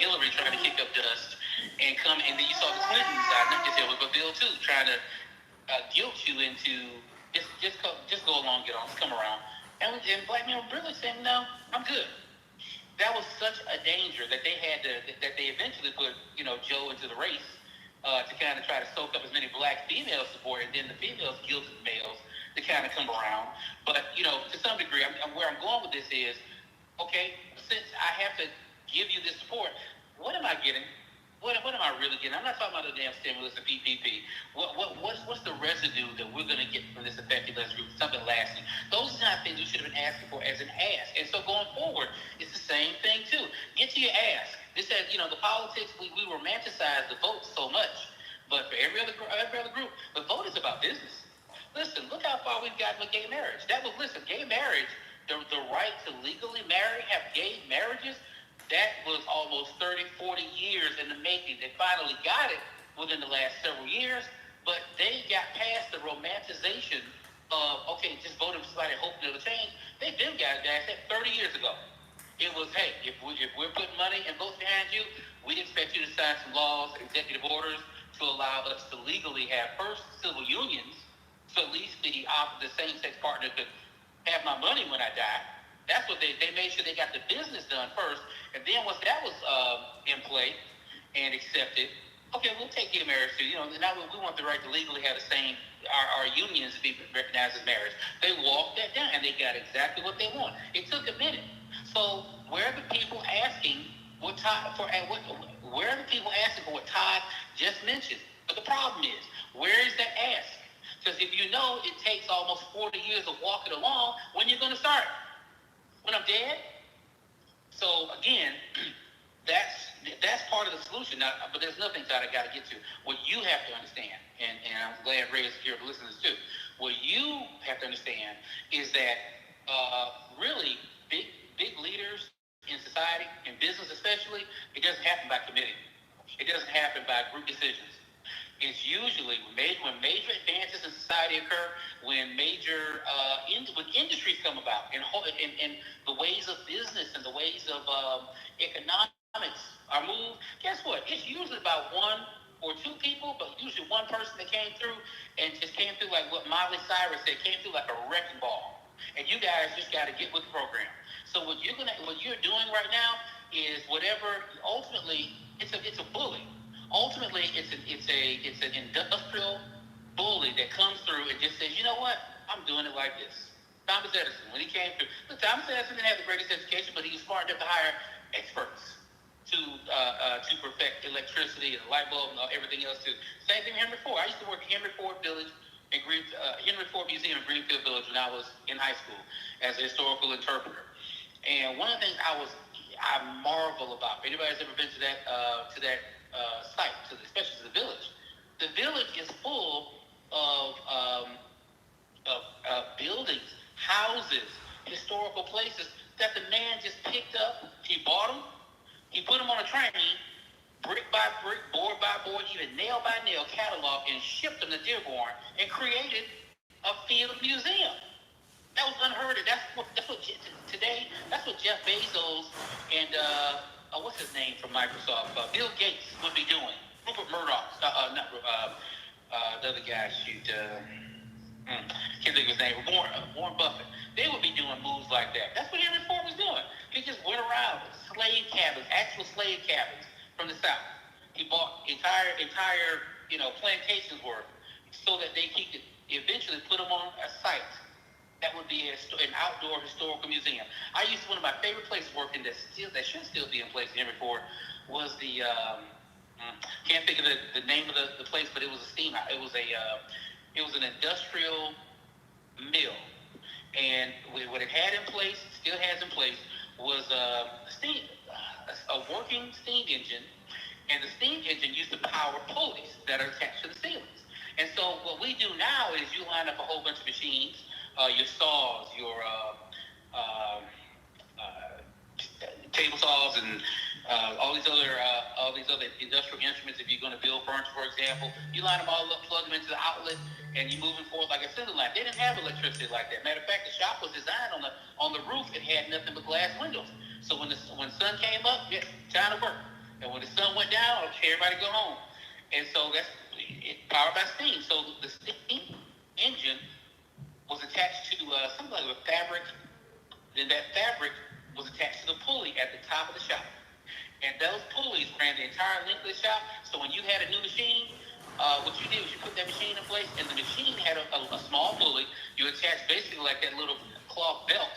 Hillary trying to kick up dust and then you saw the Clintons, not just Hillary, but Bill too, trying to guilt you into just go along, get on, come around. And black men were really saying, no, I'm good. That was such a danger that they had that they eventually put, Joe into the race to kind of try to soak up as many black female support, and then the females guilted the males to kind of come around. But, to some degree, where I'm going with this is, okay, since I have to give you this support, what am I getting? What am I really getting? I'm not talking about the damn stimulus or PPP. What's the residue that we're going to get from this effective group? Something lasting. Those are not things we should have been asking for as an ask. And so going forward, it's the same thing too. Get to your ask. This says, the politics, we romanticize the vote so much. But for every other group, the vote is about business. Listen, look how far we've gotten with gay marriage. Gay marriage, the right to legally marry, have gay marriages, that was almost 30, 40 years in the making. They finally got it within the last several years, but they got past the romanticization of, okay, just voting for somebody hoping it'll change. They've been got it 30 years ago. It was, hey, if we're putting money and votes behind you, we expect you to sign some laws, executive orders to allow us to legally have first civil unions, so at least the same-sex partner could have my money when I die. That's what they made sure they got the business done first. And then once that was in play and accepted, okay, we'll take gay marriage too. Now we want the right to legally have the same, our unions to be recognized as marriage. They walked that down and they got exactly what they want. It took a minute. So where are the people asking what Todd just mentioned? But the problem is, where is that ask? Because if you know it takes almost 40 years of walking along, when you're going to start? When I'm dead? So again, that's part of the solution. Now, but there's nothing that I got to get to. What you have to understand, and I'm glad Ray is here to listen to this too. What you have to understand is that really big leaders in society, in business especially, it doesn't happen by committee. It doesn't happen by group decisions. It's usually when major advances in society occur, when major when industries come about, and the ways of business and the ways of economics are moved. Guess what? It's usually about 1 or 2 people, but usually one person that came through and just came through like what Miley Cyrus said, came through like a wrecking ball. And you guys just got to get with the program. So what you're doing right now is whatever. Ultimately, it's a bully. Ultimately, it's an industrial bully that comes through and just says, you know what? I'm doing it like this. Thomas Edison, when he came through, look, Thomas Edison didn't have the greatest education, but he was smart enough to hire experts to perfect electricity and the light bulb and everything else too. Same thing with Henry Ford. I used to work at Henry Ford Village in Henry Ford Museum in Greenfield Village when I was in high school as a historical interpreter. And one of the things I marvel about, if anybody's ever been to that site, especially to the village is full of buildings, houses, historical places that the man just picked up. He bought them, he put them on a train, brick by brick, board by board, even nail by nail, catalog, and shipped them to Dearborn and created a field museum. That was unheard of. That's what today. That's what Jeff Bezos and what's his name from Microsoft, Bill Gates would be doing. Rupert Murdoch, the other guy. Can't think of his name. Warren Buffett. They would be doing moves like that. That's what Henry Ford was doing. He just went around with slave cabins, actual slave cabins from the South. He bought entire plantations worth so that he could eventually put them on a site that would be an outdoor historical museum. One of my favorite places working that should still be in place in Henry Ford was the can't think of the name of the place, but it was a steam house. It was an industrial mill, and what it had in place, still has in place, was a working steam engine, and the steam engine used to power pulleys that are attached to the ceilings. And so what we do now is you line up a whole bunch of machines, your saws, your table saws, and all these other industrial instruments. If you're going to build furniture, for example, you line them all up, plug them into the outlet, and you're moving forward like a assembly line. They didn't have electricity like that. Matter of fact, the shop was designed on the roof. It had nothing but glass windows. So when the sun came up, yeah, time to work. And when the sun went down, okay, everybody go home. And so that's powered by steam. So the steam engine was attached to something like a fabric. Then that fabric was attached to the pulley at the top of the shop. And those pulleys ran the entire length of the shop. So when you had a new machine, what you did was you put that machine in place, and the machine had a small pulley. You attached basically like that little cloth belt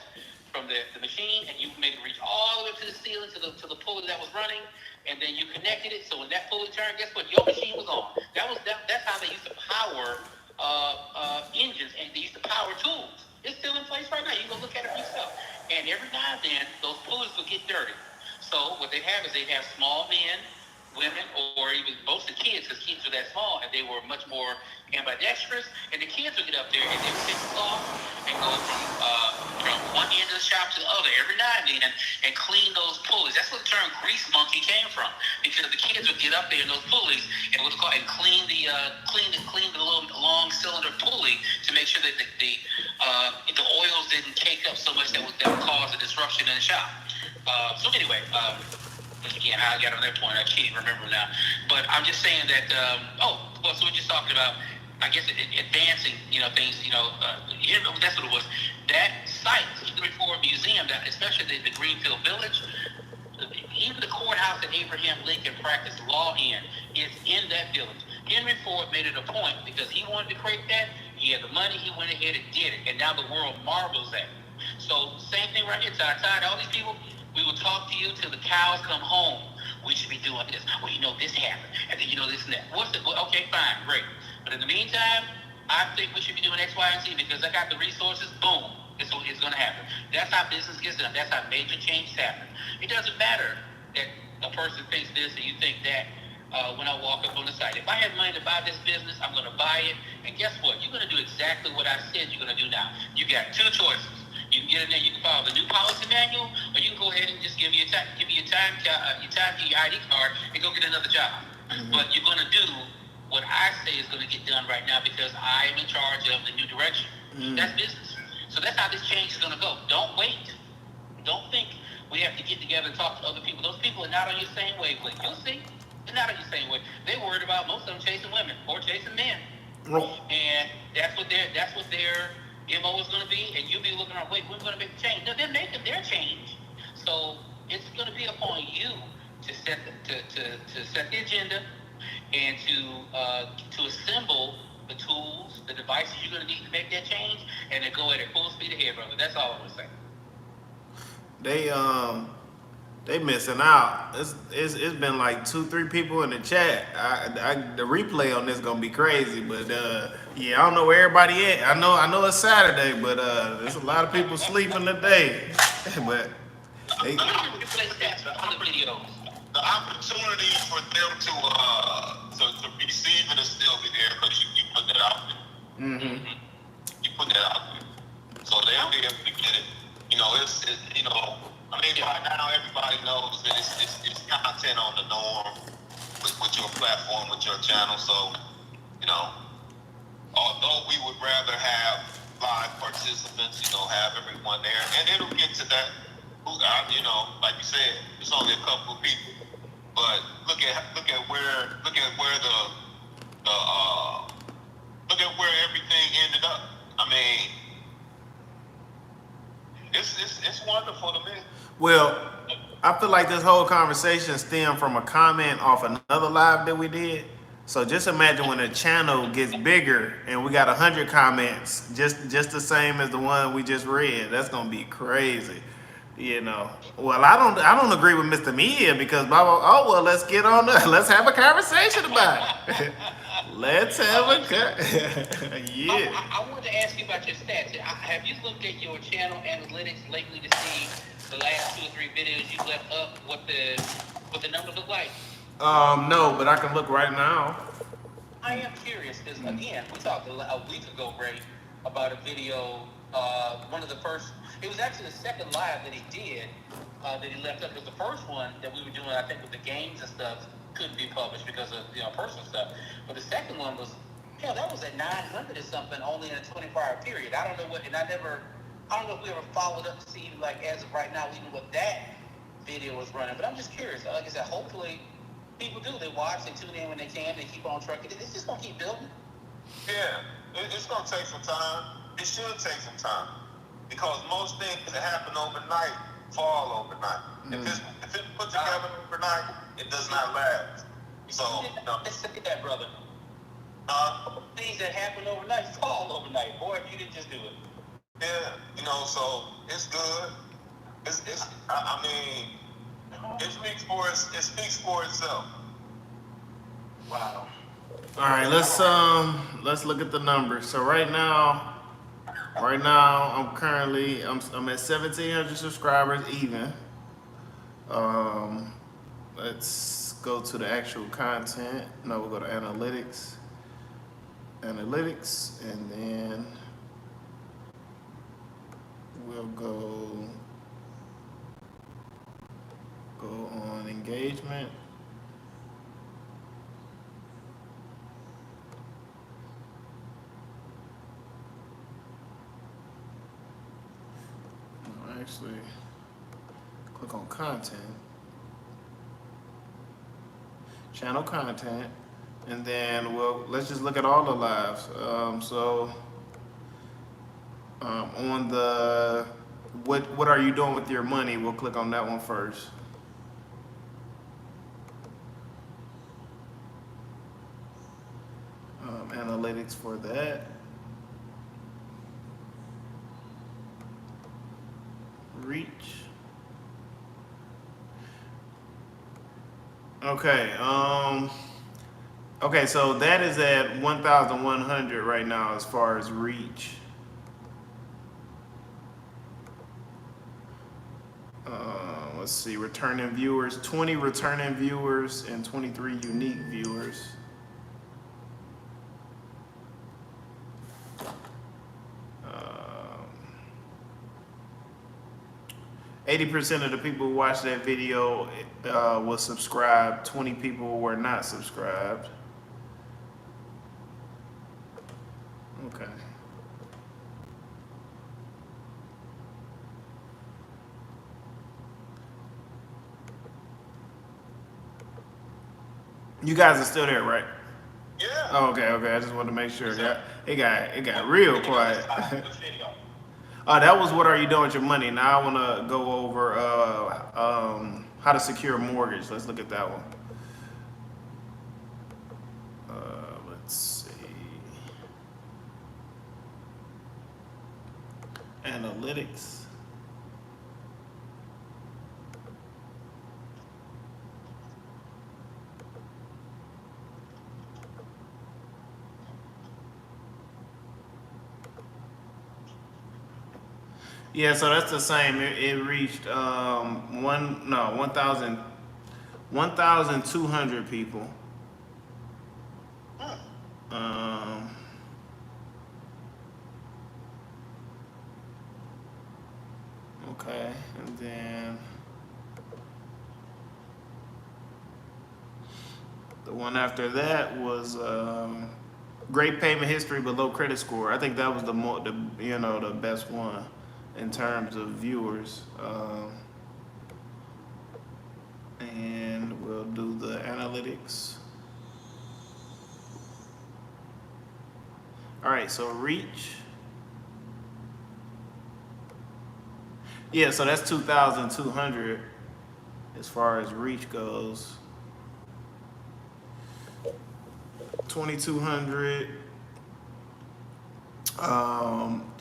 from the machine, and you made it reach all the way up to the ceiling to the pulley that was running, and then you connected it. So when that pulley turned, guess what? Your machine was on. That's how they used to power engines, and they used to power tools. It's still in place right now. You can go look at it for yourself. And every now and then, those pulleys would get dirty. So what they have small men, women, or even most of the kids, because kids were that small, and they were much more ambidextrous, and the kids would get up there and they would take the cloth and go from one end of the shop to the other every now and then and clean those pulleys. That's where the term grease monkey came from, because the kids would get up there in those pulleys and clean the little long cylinder pulley to make sure that the oils didn't cake up so much that would cause a disruption in the shop. So anyway, again, I got on that point. I can't even remember now. But I'm just saying that. So we're just talking about, I guess, advancing, things. That's what it was. That site, the Henry Ford Museum, especially the Greenfield Village, even the courthouse that Abraham Lincoln practiced law in is in that village. Henry Ford made it a point because he wanted to create that. He had the money. He went ahead and did it, and now the world marvels at it. So same thing right here, Todd. All these people. We will talk to you till the cows come home. We should be doing this. Well, this happened. And then this and that. Okay, fine, great. But in the meantime, I think we should be doing X, Y, and Z because I got the resources. Boom. It's going to happen. That's how business gets done. That's how major changes happen. It doesn't matter that a person thinks this and you think that when I walk up on the site. If I have money to buy this business, I'm going to buy it. And guess what? You're going to do exactly what I said you're going to do now. You got two choices. You can get in there, you can follow the new policy manual, or you can go ahead and just give me your ID card, and go get another job. Mm-hmm. But you're going to do what I say is going to get done right now because I am in charge of the new direction. Mm-hmm. That's business. So that's how this change is going to go. Don't wait. Don't think we have to get together and talk to other people. Those people are not on your same wavelength. You'll see. They're not on your same way. They're worried about most of them chasing women or chasing men. Oh. And that's what their MO is going to be, and you'll be looking around, wait, we're going to make the change. No, they're making their change. So it's going to be upon you to set the agenda and to assemble the tools, the devices you're going to need to make that change, and then go at it full speed ahead, brother. That's all I'm going to say. They missing out. It's been like 2-3 people in the chat. The replay on this gonna be crazy, but yeah, I don't know where everybody at. I know it's Saturday, but there's a lot of people sleeping today. But they, the opportunity for them to receive it is still be there because you put that out there. mm-hmm. You put that out there, so they'll be able to get it. You know, it's you know. I mean, by now everybody knows that it's content on the norm with your platform, with your channel. So, you know, although we would rather have live participants, you know, have everyone there, and it'll get to that. You know, like you said, it's only a couple of people, but look at where everything ended up. I mean, it's wonderful to me. Well, I feel like this whole conversation stemmed from a comment off another live that we did. So just imagine when a channel gets bigger and we got 100 comments, just the same as the one we just read. That's gonna be crazy, you know. Well, I don't agree with Mr. Media because let's get on let's have a conversation about it. Let's have a yeah. I wanted to ask you about your stats. Have you looked at your channel analytics lately to see the last 2 or 3 videos you left up, what the numbers look like? No, but I can look right now. I am curious because again, we talked a week ago, Ray, about a video. One of the first. It was actually the second live that he did that he left up. Because the first one that we were doing, I think, with the games and stuff, couldn't be published because of personal stuff. But the second one was, hell, that was at 900 or something, only in a 24-hour period. I don't know what, and I don't know if we ever followed up to see, like, as of right now, even what that video was running. But I'm just curious. Like I said, hopefully people do. They watch, they tune in when they can, they keep on trucking. It's just going to keep building. Yeah, it's going to take some time. It should take some time. Because most things that happen overnight fall overnight. If it's put together overnight, it does not last. So, let's look at that, brother. Things that happen overnight fall overnight. Boy, if you didn't just do it. Yeah, you know, so it's good. I mean, it speaks for itself. Wow. All right, let's look at the numbers. So right now I'm at 1,700 subscribers even. Let's go to the actual content. No, we'll go to analytics, and then we'll go on engagement. Actually, click on content, channel content, and then let's just look at all the lives. On the what are you doing with your money? We'll click on that one first. Analytics for that. Reach. Okay. Okay, so that is at 1,100 right now as far as reach. Let's see, returning viewers, 20 returning viewers and 23 unique viewers. 80% of the people who watched that video was subscribed. 20 people were not subscribed. Okay. You guys are still there, right? Yeah. Oh, okay. I just wanted to make sure. Yeah, it got real quiet. That was what are you doing with your money? Now I want to go over how to secure a mortgage. Let's look at that one. Let's see. Analytics. Yeah, so that's the same. It reached 1,200 people. Huh. Um, okay, and then the one after that was great payment history but low credit score. I think that was the best one in terms of viewers. And we'll do the analytics. All right, so reach. Yeah, so that's 2,200 as far as reach goes. 2,200.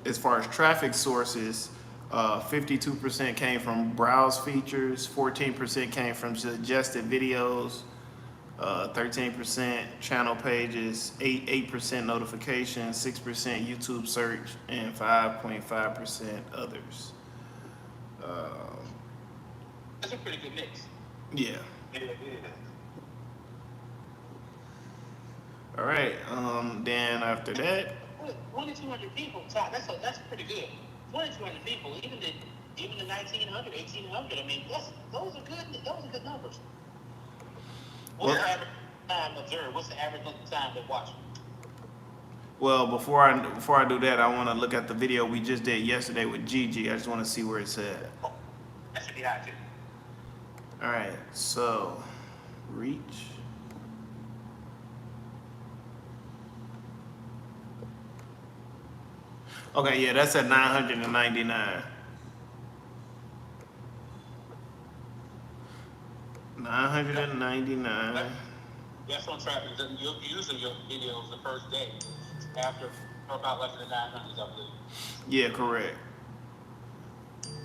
As far as traffic sources, 52% came from browse features, 14% came from suggested videos, 13% channel pages, 8% notifications, 6% YouTube search, and 5.5% others. That's a pretty good mix. Yeah. Yeah, it is. All right. Then after that, 2,200 people. That's pretty good. 2,200 people, even the 1,900, 1,800. I mean, those are good numbers. What's the average time observed? What's the average length of time they watch? well, before I do that, I want to look at the video we just did yesterday with Gigi. I just want to see where it's at. Oh, that should be high too. All right. So, reach. Okay, yeah, that's at 999. 999. That's on traffic. Usually your videos the first day after, or about like in the 900s, I believe. Yeah, correct.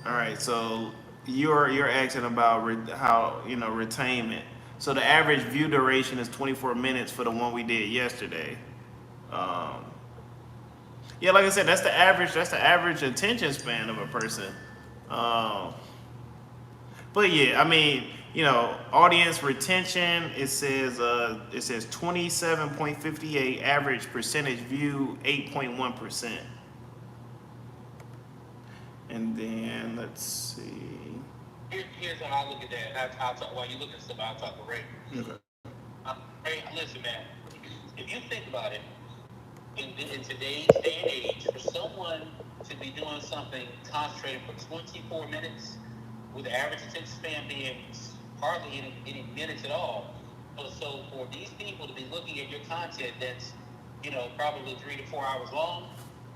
All right, so you're asking about how retainment. So the average view duration is 24 minutes for the one we did yesterday. Um, yeah, like I said, that's the average. That's the average attention span of a person. Um, but yeah, I mean, audience retention. It says 27.58, average percentage view 8.1%. And then let's see. Here's how I look at that. I'll talk while you look at stuff. I'll talk with Ray. Okay. Ray, listen, man. If you think about it, in today's day and age, for someone to be doing something concentrated for 24 minutes, with the average attention span being hardly any minutes at all, so for these people to be looking at your content that's probably 3 to 4 hours long,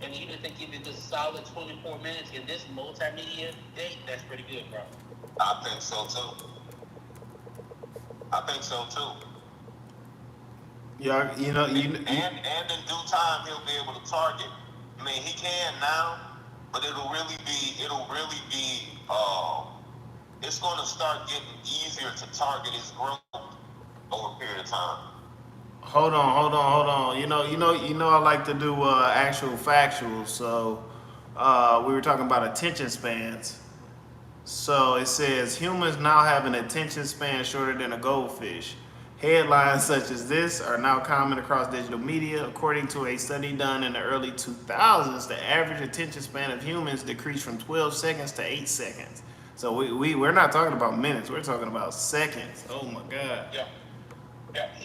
and you think you did a solid 24 minutes in this multimedia day, that's pretty good, bro. I think so too. Yeah, And in due time he'll be able to target. I mean, he can now, but it'll really be it's going to start getting easier to target his growth over a period of time. hold on. I like to do actual factuals. So we were talking about attention spans. So it says humans now have an attention span shorter than a goldfish. Headlines such as this are now common across digital media. According to a study done in the early 2000s, the average attention span of humans decreased from 12 seconds to 8 seconds. So we're not talking about minutes, we're talking about seconds. Oh my God. Yeah.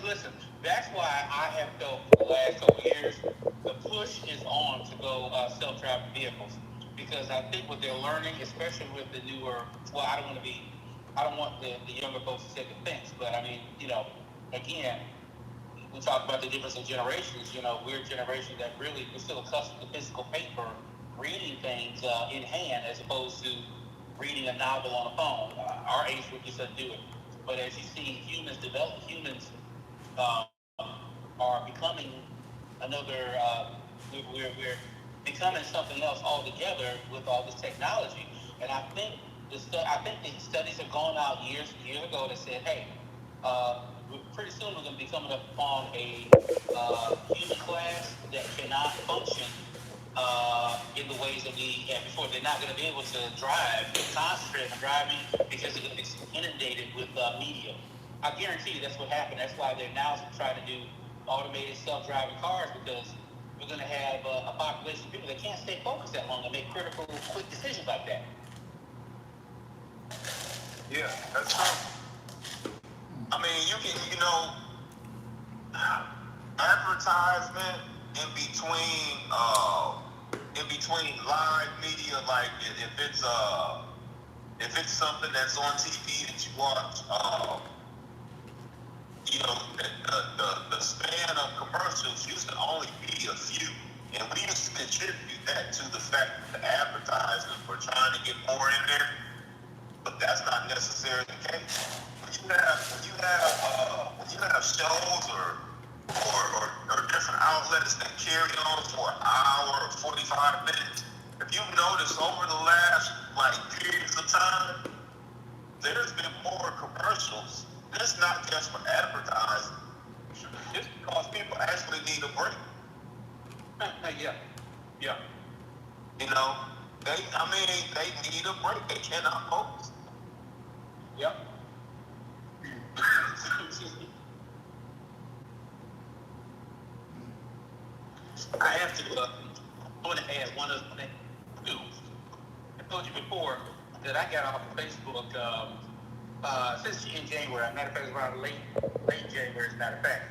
Listen, that's why I have felt for the last couple of years the push is on to go self-driving vehicles, because I think what they're learning, especially with the newer. Well, I don't want the younger folks to take offense, but I mean, again, we talk about the difference in generations. We're a generation that we're still accustomed to physical paper, reading things in hand, as opposed to reading a novel on a phone. Our age group just doesn't do it. But as you see humans are becoming another, we're becoming something else altogether with all this technology. And I think I think the studies have gone out years ago that said, hey, uh, pretty soon we're going to be coming up on a human class that cannot function in the ways that we had before. They're not going to be able to drive, concentrate on driving because they're going to be inundated with media. I guarantee you that's what happened. That's why they're now trying to do automated self-driving cars, because we're going to have a population of people that can't stay focused that long and make critical, quick decisions like that. Yeah, that's true. I mean, you can, advertisement in between live media, like if it's something that's on TV that you watch, the span of commercials used to only be a few, and we used to contribute that to the fact that the advertisers were trying to get more in there, but that's not necessarily the case. When you have shows or different outlets that carry on for an hour or 45 minutes, if you've noticed over the last periods of time, there's been more commercials. That's not just for advertising. It's because people actually need a break. Yeah. They need a break. They cannot focus. Yep. I have to want to add one other thing too. I told you before that I got off of Facebook since in January. Matter of fact, it was around late January, as a matter of fact.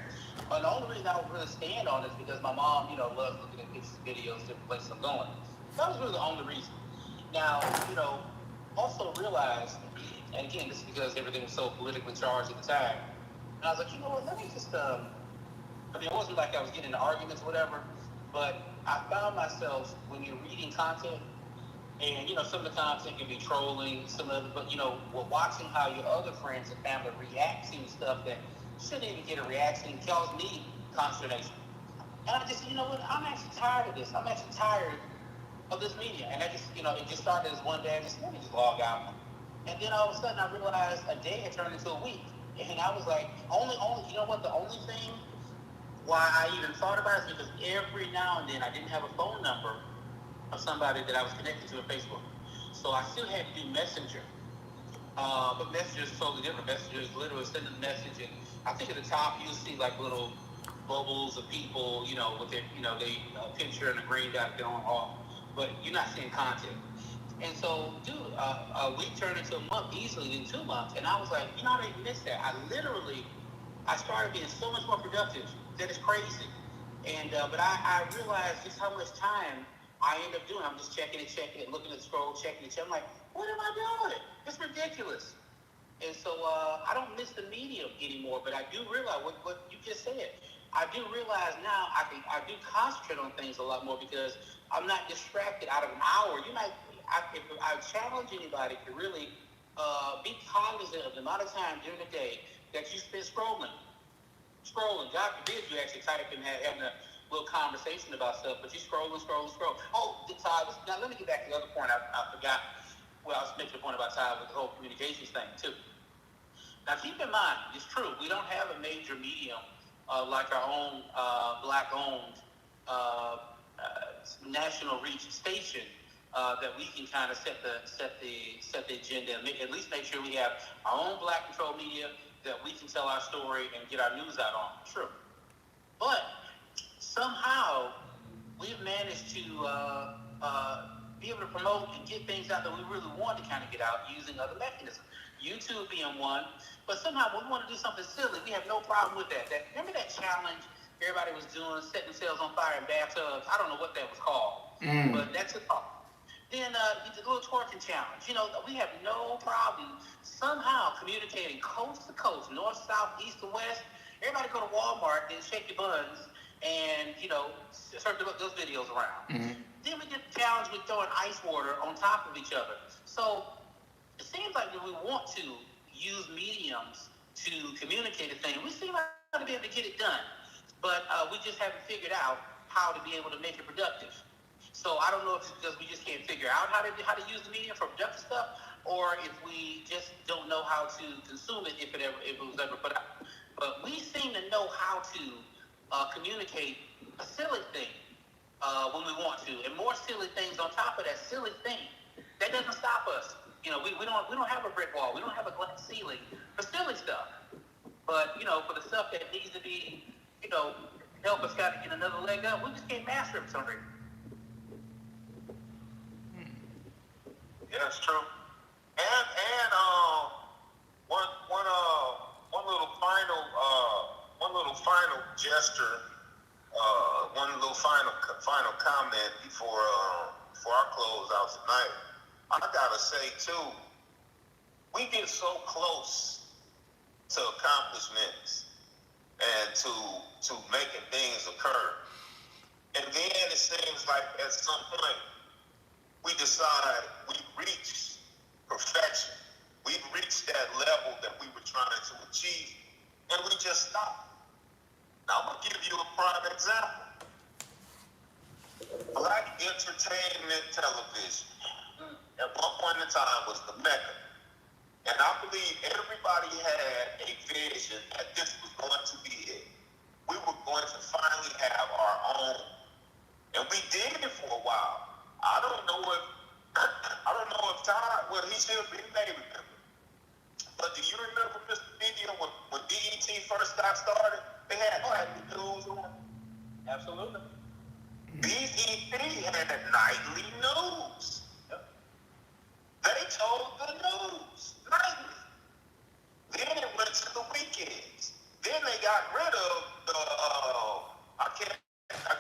The only reason I would really stand on it is because my mom, loves looking at pictures, videos, different places I'm going. That was really the only reason. Now, also realize, and again, this is because everything was so politically charged at the time. And I was like, you know what, let me just, it wasn't like I was getting into arguments or whatever, but I found myself, when you're reading content, and, some of the content can be trolling, some of it, but, we're watching how your other friends and family react to stuff that shouldn't even get a reaction, cause me consternation. And I just said, you know what, I'm actually tired of this. I'm actually tired of this media. And I just, it just started as one day, let me just log out. And then all of a sudden I realized a day had turned into a week. And I was like, the only thing why I even thought about it is because every now and then I didn't have a phone number of somebody that I was connected to on Facebook. So I still had to do Messenger. But Messenger is totally different. Messenger is literally sending a message, and I think at the top you'll see like little bubbles of people, with their, they picture and a green dot going off, but you're not seeing content. And so, dude, a week turned into a month easily, then 2 months, and I was like, I didn't miss that. I started being so much more productive. That is crazy. And but I realized just how much time I end up doing. I'm just checking it, looking at the scroll, checking it. I'm like, what am I doing? It's ridiculous. And so I don't miss the medium anymore, but I do realize what you just said. I do realize now I do concentrate on things a lot more because I'm not distracted out of an hour. If I challenge anybody to really be cognizant of the amount of time during the day that you spend scrolling. God forbid you actually type and having a little conversation about stuff, but you scroll. Oh, Todd, now let me get back to the other point I forgot. Well, I was making a point about Todd with the whole communications thing too. Now keep in mind, it's true, we don't have a major medium like our own black-owned national reach station that we can kind of set the agenda and at least make sure we have our own black control media that we can tell our story and get our news out on. True. But somehow we've managed to be able to promote and get things out that we really want to kind of get out using other mechanisms. YouTube being one, but somehow when we want to do something silly, we have no problem with that. Remember that challenge everybody was doing, setting themselves on fire in bathtubs? I don't know what that was called, but that's a problem. Then the little twerking challenge. We have no problem somehow communicating coast to coast, north, south, east to west. Everybody go to Walmart and shake your buns and, start those videos around. Mm-hmm. Then we get the challenge with throwing ice water on top of each other. So it seems like when we want to use mediums to communicate a thing, we seem like to be able to get it done. But we just haven't figured out how to be able to make it productive. So I don't know if it's because we just can't figure out how to use the medium for productive stuff, or if we just don't know how to consume it if it was ever put out. But we seem to know how to communicate a silly thing when we want to, and more silly things on top of that silly thing. That doesn't stop us. You know, we don't have a brick wall. We don't have a glass ceiling for silly stuff. But for the stuff that needs to be, help us kind of get another leg up, we just can't master it for some reason. Yeah, that's true. And one little final gesture, one little final comment before our close out tonight. I gotta say too, we get so close to accomplishments and to making things occur, and then it seems like at some point we decide we've reached perfection. We've reached that level that we were trying to achieve, and we just stop. Now, I'm going to give you a prime example. Black entertainment television, at one point in time, was the mecca. And I believe everybody had a vision that this was going to be it. We were going to finally have our own. And we did it for a while. I don't know if Todd, well, he should be, may remember. But do you remember Mr. Media when BET first got started? They had nightly news on. Absolutely. BET had nightly news. Yep. They told the news nightly. Then it went to the weekends. Then they got rid of the I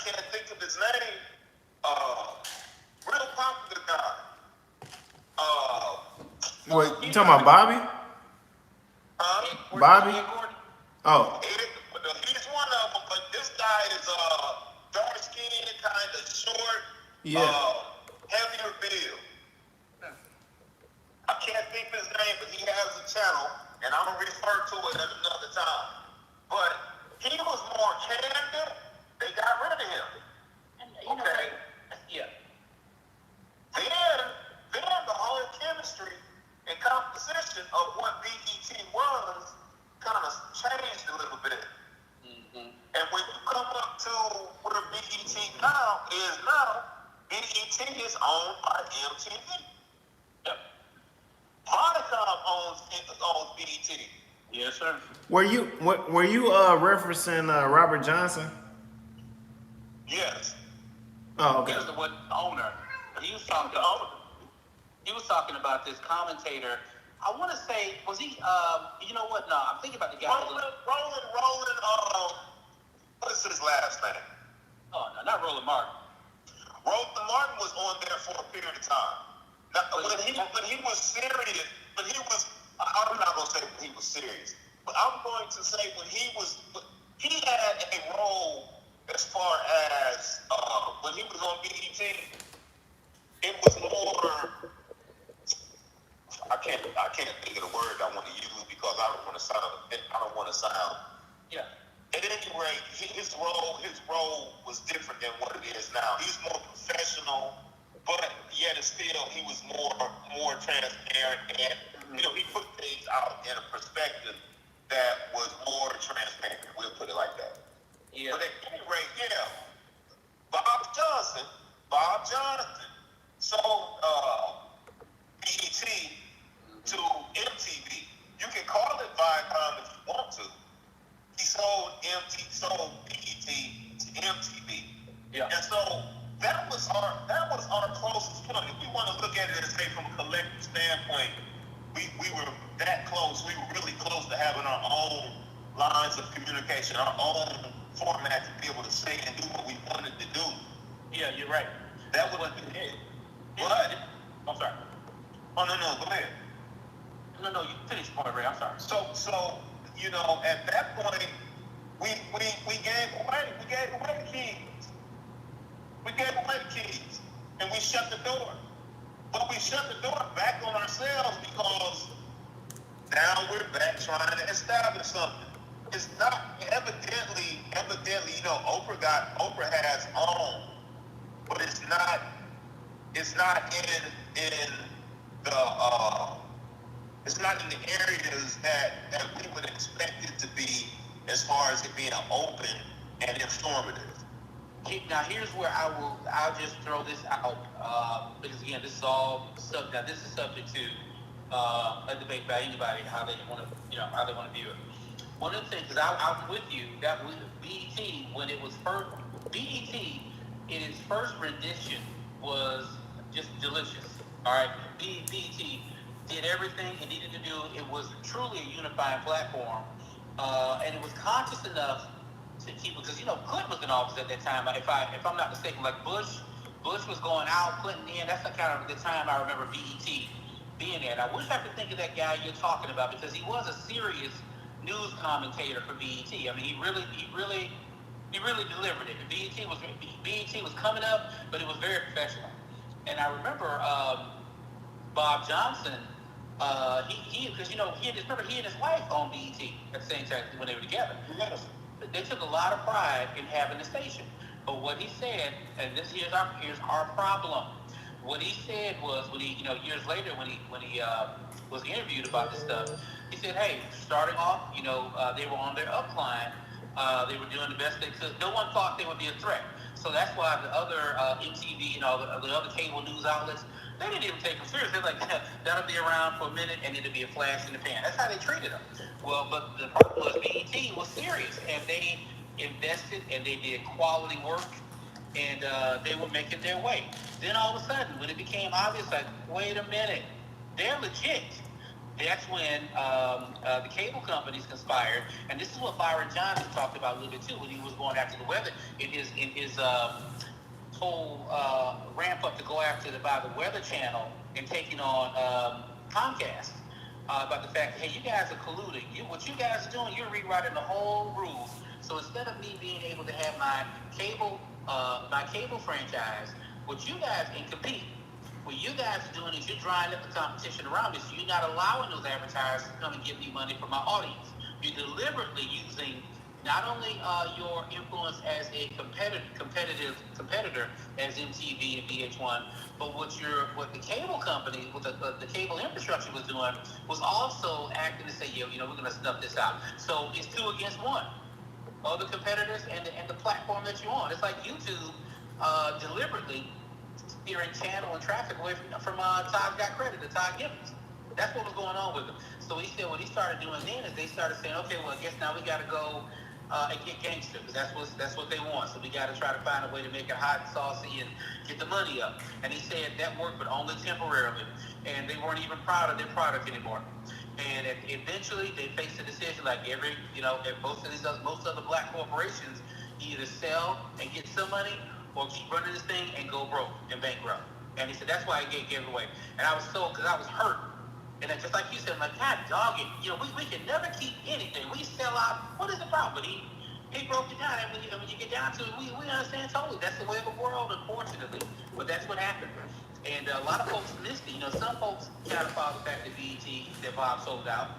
can't think of his name. Real popular guy. Wait, you talking about Bobby? Bobby? Oh. He's one of them, but this guy is dark skinned, kind of short, heavier build. I can't think of his name, but he has a channel, and I'm gonna refer to it at another time. But he was more candid. They got rid of him. Okay. Yeah. Then the whole chemistry and composition of what BET was kind of changed a little bit. Mm-hmm. And when you come up to where BET now, BET is owned by MTV. Yep. Viacom owns BET. Yes, sir. Were you referencing Robert Johnson? Yes. Oh, okay. He was the owner. He was talking about this commentator. I want to say, was he? You know what? No, I'm thinking about the guy. Roland. What is his last name? Oh no, not Roland Martin. Roland Martin was on there for a period of time. Now, when he was serious, I'm not gonna say when he was serious, but I'm going to say he had a role as far as when he was on BET. It was more. I can't think of the word I want to use because I don't want to sound. Yeah. At any rate, his role was different than what it is now. He's more professional, but yet still he was more transparent, and he put things out in a perspective that was more transparent. We'll put it like that. Yeah. But at any rate, Bob Johnson sold BET to MTV. You can call it Viacom if you want to. He sold BET to MTV. Yeah. And so that was our closest point. If we want to look at it and say from a collective standpoint, we were that close. We were really close to having our own lines of communication, our own format to be able to say and do what we wanted to do. Yeah, you're right. That would have been it. But I'm sorry. Oh no, go ahead. No, you finish the point, Ray. I'm sorry. So at that point, we gave away the keys. We gave away the keys, and we shut the door. But we shut the door back on ourselves because now we're back trying to establish something. It's not evidently, Oprah has owned but it's not in the it's not in the areas that we would expect it to be as far as it being open and informative. Now here's where I'll just throw this out because again this is all subject. Now this is subject to a debate by anybody how they want to how they want to view it. One of the things is I'm with you that with BET when it was first BET in its first rendition was just delicious. All right, BET did everything it needed to do. It was truly a unifying platform, and it was conscious enough to keep, because Clinton was in office at that time. If I'm not mistaken, like Bush was going out, Clinton in. That's the kind of the time I remember BET being there. And I wish I could think of that guy you're talking about because he was a serious news commentator for BET. I mean, he really delivered it. BET was coming up, but it was very professional. And I remember Bob Johnson. He and his wife owned BET at the same time when they were together. Yes. They took a lot of pride in having the station. But what he said, and here's our problem. What he said was when he, years later when he was interviewed about this stuff, he said, hey, starting off, they were on their upcline. They were doing the best they could. No one thought they would be a threat. So that's why the other MTV and all the other cable news outlets, they didn't even take them serious. They're like, that'll be around for a minute and it'll be a flash in the pan. That's how they treated them. Well, but the problem was BET was serious and they invested and they did quality work and they were making their way. Then all of a sudden, when it became obvious, like, wait a minute, they're legit. That's when the cable companies conspired, and this is what Byron Johnson talked about a little bit too when he was going after the weather in his whole ramp up to go after by the Weather Channel and taking on Comcast about the fact that, hey, you guys are colluding. What you guys are doing, you're rewriting the whole rules. So instead of me being able to have my cable franchise, what you guys can compete. What you guys are doing is you're drying up the competition around me, so you're not allowing those advertisers to come and give me money for my audience. You're deliberately using not only your influence as a competitor as MTV and VH1, but what the cable company, what the cable infrastructure was doing was also acting to say, we're going to snuff this out. So it's 2 against 1. Other competitors and the platform that you're on. It's like YouTube deliberately steering channel and traffic away from Todd Got Credit to Todd Gibbons. That's what was going on with them. So he said what he started doing then is they started saying, okay, well, I guess now we got to go and get gangster because that's what they want. So we got to try to find a way to make it hot and saucy and get the money up. And he said that worked, but only temporarily. And they weren't even proud of their product anymore. And eventually they faced a decision like most other black corporations either sell and get some money or keep running this thing and go broke and bankrupt. And he said that's why he gave it away. And I was because I was hurt. And then just like you said, I'm like, God dog it. We can never keep anything. We sell out. What is the problem? But he broke it down. And when you get down to it, we understand totally. That's the way of the world, unfortunately. But that's what happened. And a lot of folks missed it. Some folks kind of follow the fact that Bob sold out.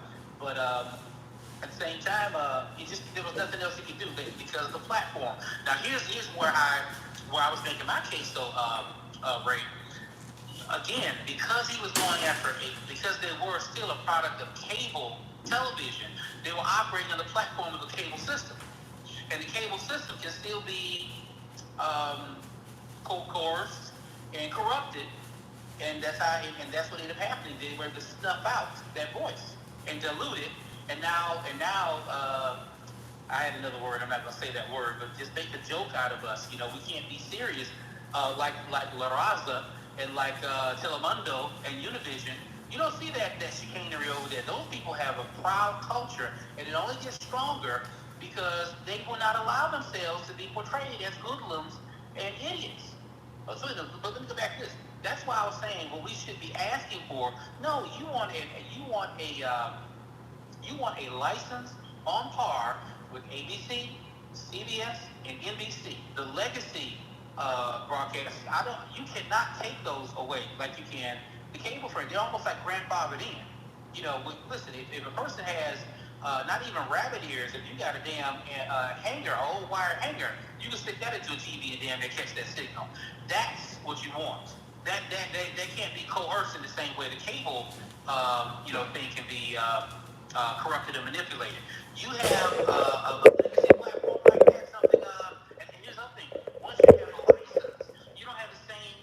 But at the same time, there was nothing else he could do because of the platform. Now here's where I was making my case though, Ray. Again, because he was going after because they were still a product of cable television, they were operating on the platform of the cable system. And the cable system can still be coerced and corrupted. And that's what ended up happening. They were able to snuff out that voice and dilute it. And now I had another word, I'm not going to say that word, but just make a joke out of us. We can't be serious like La Raza and like Telemundo and Univision. You don't see that chicanery over there. Those people have a proud culture, and it only gets stronger because they will not allow themselves to be portrayed as hoodlums and idiots. But let me go back to this. That's why I was saying what we should be asking for. No, you want a license on par with ABC, CBS, and NBC. The legacy broadcasts, you cannot take those away like you can the cable friend. They're almost like grandfathered in. Listen, if a person has not even rabbit ears. If you got a damn hanger, an old wired hanger, you can stick that into a TV and damn near catch that signal. That's what you want. They can't be coerced in the same way the cable thing can be corrupted and manipulated. You have a legacy platform like that, something and here's the other thing. Once you have a license, you don't have the same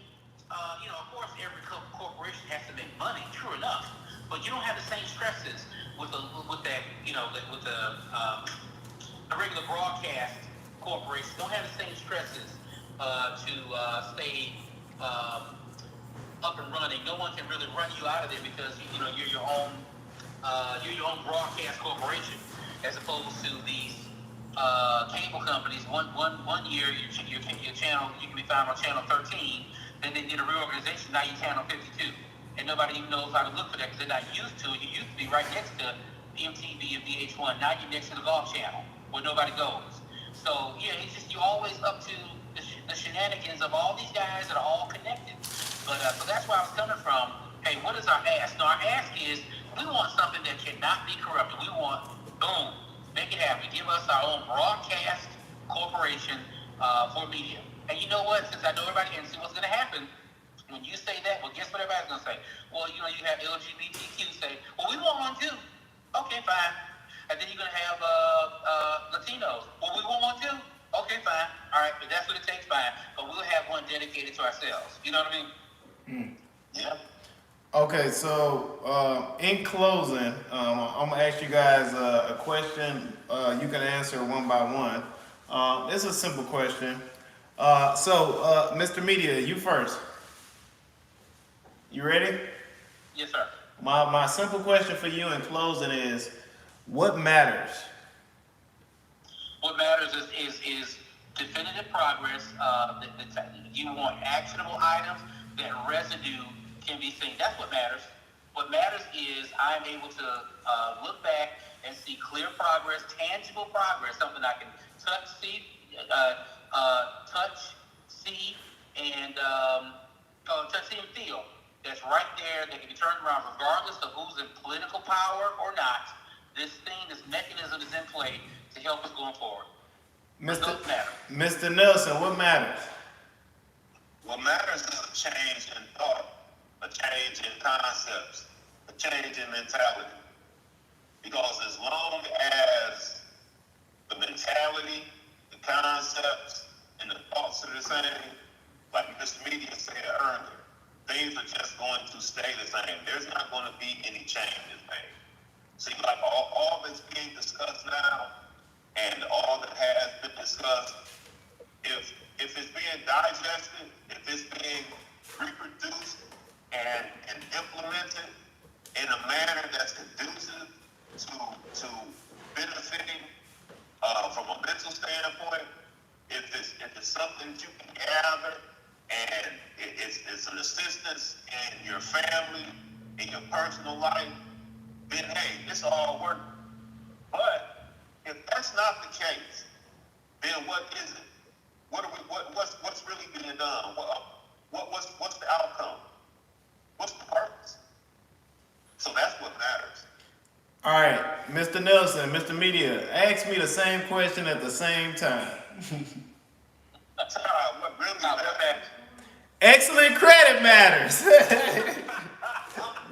of course every corporation has to make money, true enough, but you don't have the same stresses with a regular broadcast corporation. Don't have the same stresses to stay up and running. No one can really run you out of there because you're your own broadcast corporation, as opposed to these cable companies. One year your channel, you can be found on channel 13, then they did a reorganization. Now you're channel 52, and nobody even knows how to look for that because they're not used to it. You used to be right next to MTV and VH1. Now you're next to the Golf Channel where nobody goes. So yeah, you're always up to the shenanigans of all these guys that are all connected. But so that's where I was coming from. Hey, what is our ask? Now our ask is we want something that cannot be corrupted. We want, boom, make it happen. Give us our own broadcast corporation for media. And you know what? Since I know everybody can see what's going to happen, when you say that, well, guess what everybody's going to say? Well, you have LGBTQ say, well, we want one too. Okay, fine. And then you're going to have Latinos. Well, we want one too. Okay, fine. All right, but that's what it takes, fine. But we'll have one dedicated to ourselves. You know what I mean? Yeah. Okay, so in closing, I'm gonna ask you guys a question. You can answer one by one. It's a simple question. So, Mr. Media, you first. You ready? Yes, sir. My simple question for you in closing is, what matters? What matters is definitive progress. You want actionable items that residue can be seen. That's what matters. What matters is I'm able to look back and see clear progress, tangible progress, something I can touch, see, and feel. That's right there. That can be turned around regardless of who's in political power or not. This mechanism is in play to help us going forward. Mr. Nelson, what matters? What matters is a change in thought, a change in concepts, a change in mentality. Because as long as the mentality, the concepts, and the thoughts are the same, like Mr. Media said earlier, things are just going to stay the same. There's not going to be any changes made. See, like all that's being discussed now, and all that has been discussed, if it's being digested, if it's being reproduced and implemented in a manner that's conducive to benefiting from a mental standpoint, if it's something that you can gather and it's an assistance in your family, in your personal life, then hey, it's all working. But if that's not the case, then what is it? What's really being done? What's the outcome? What's the purpose? So that's what matters. All right, Mr. Nelson, Mr. Media, ask me the same question at the same time. What really matters? Excellent credit matters. There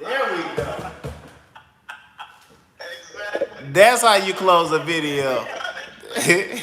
we go. Exactly. That's how you close a video. We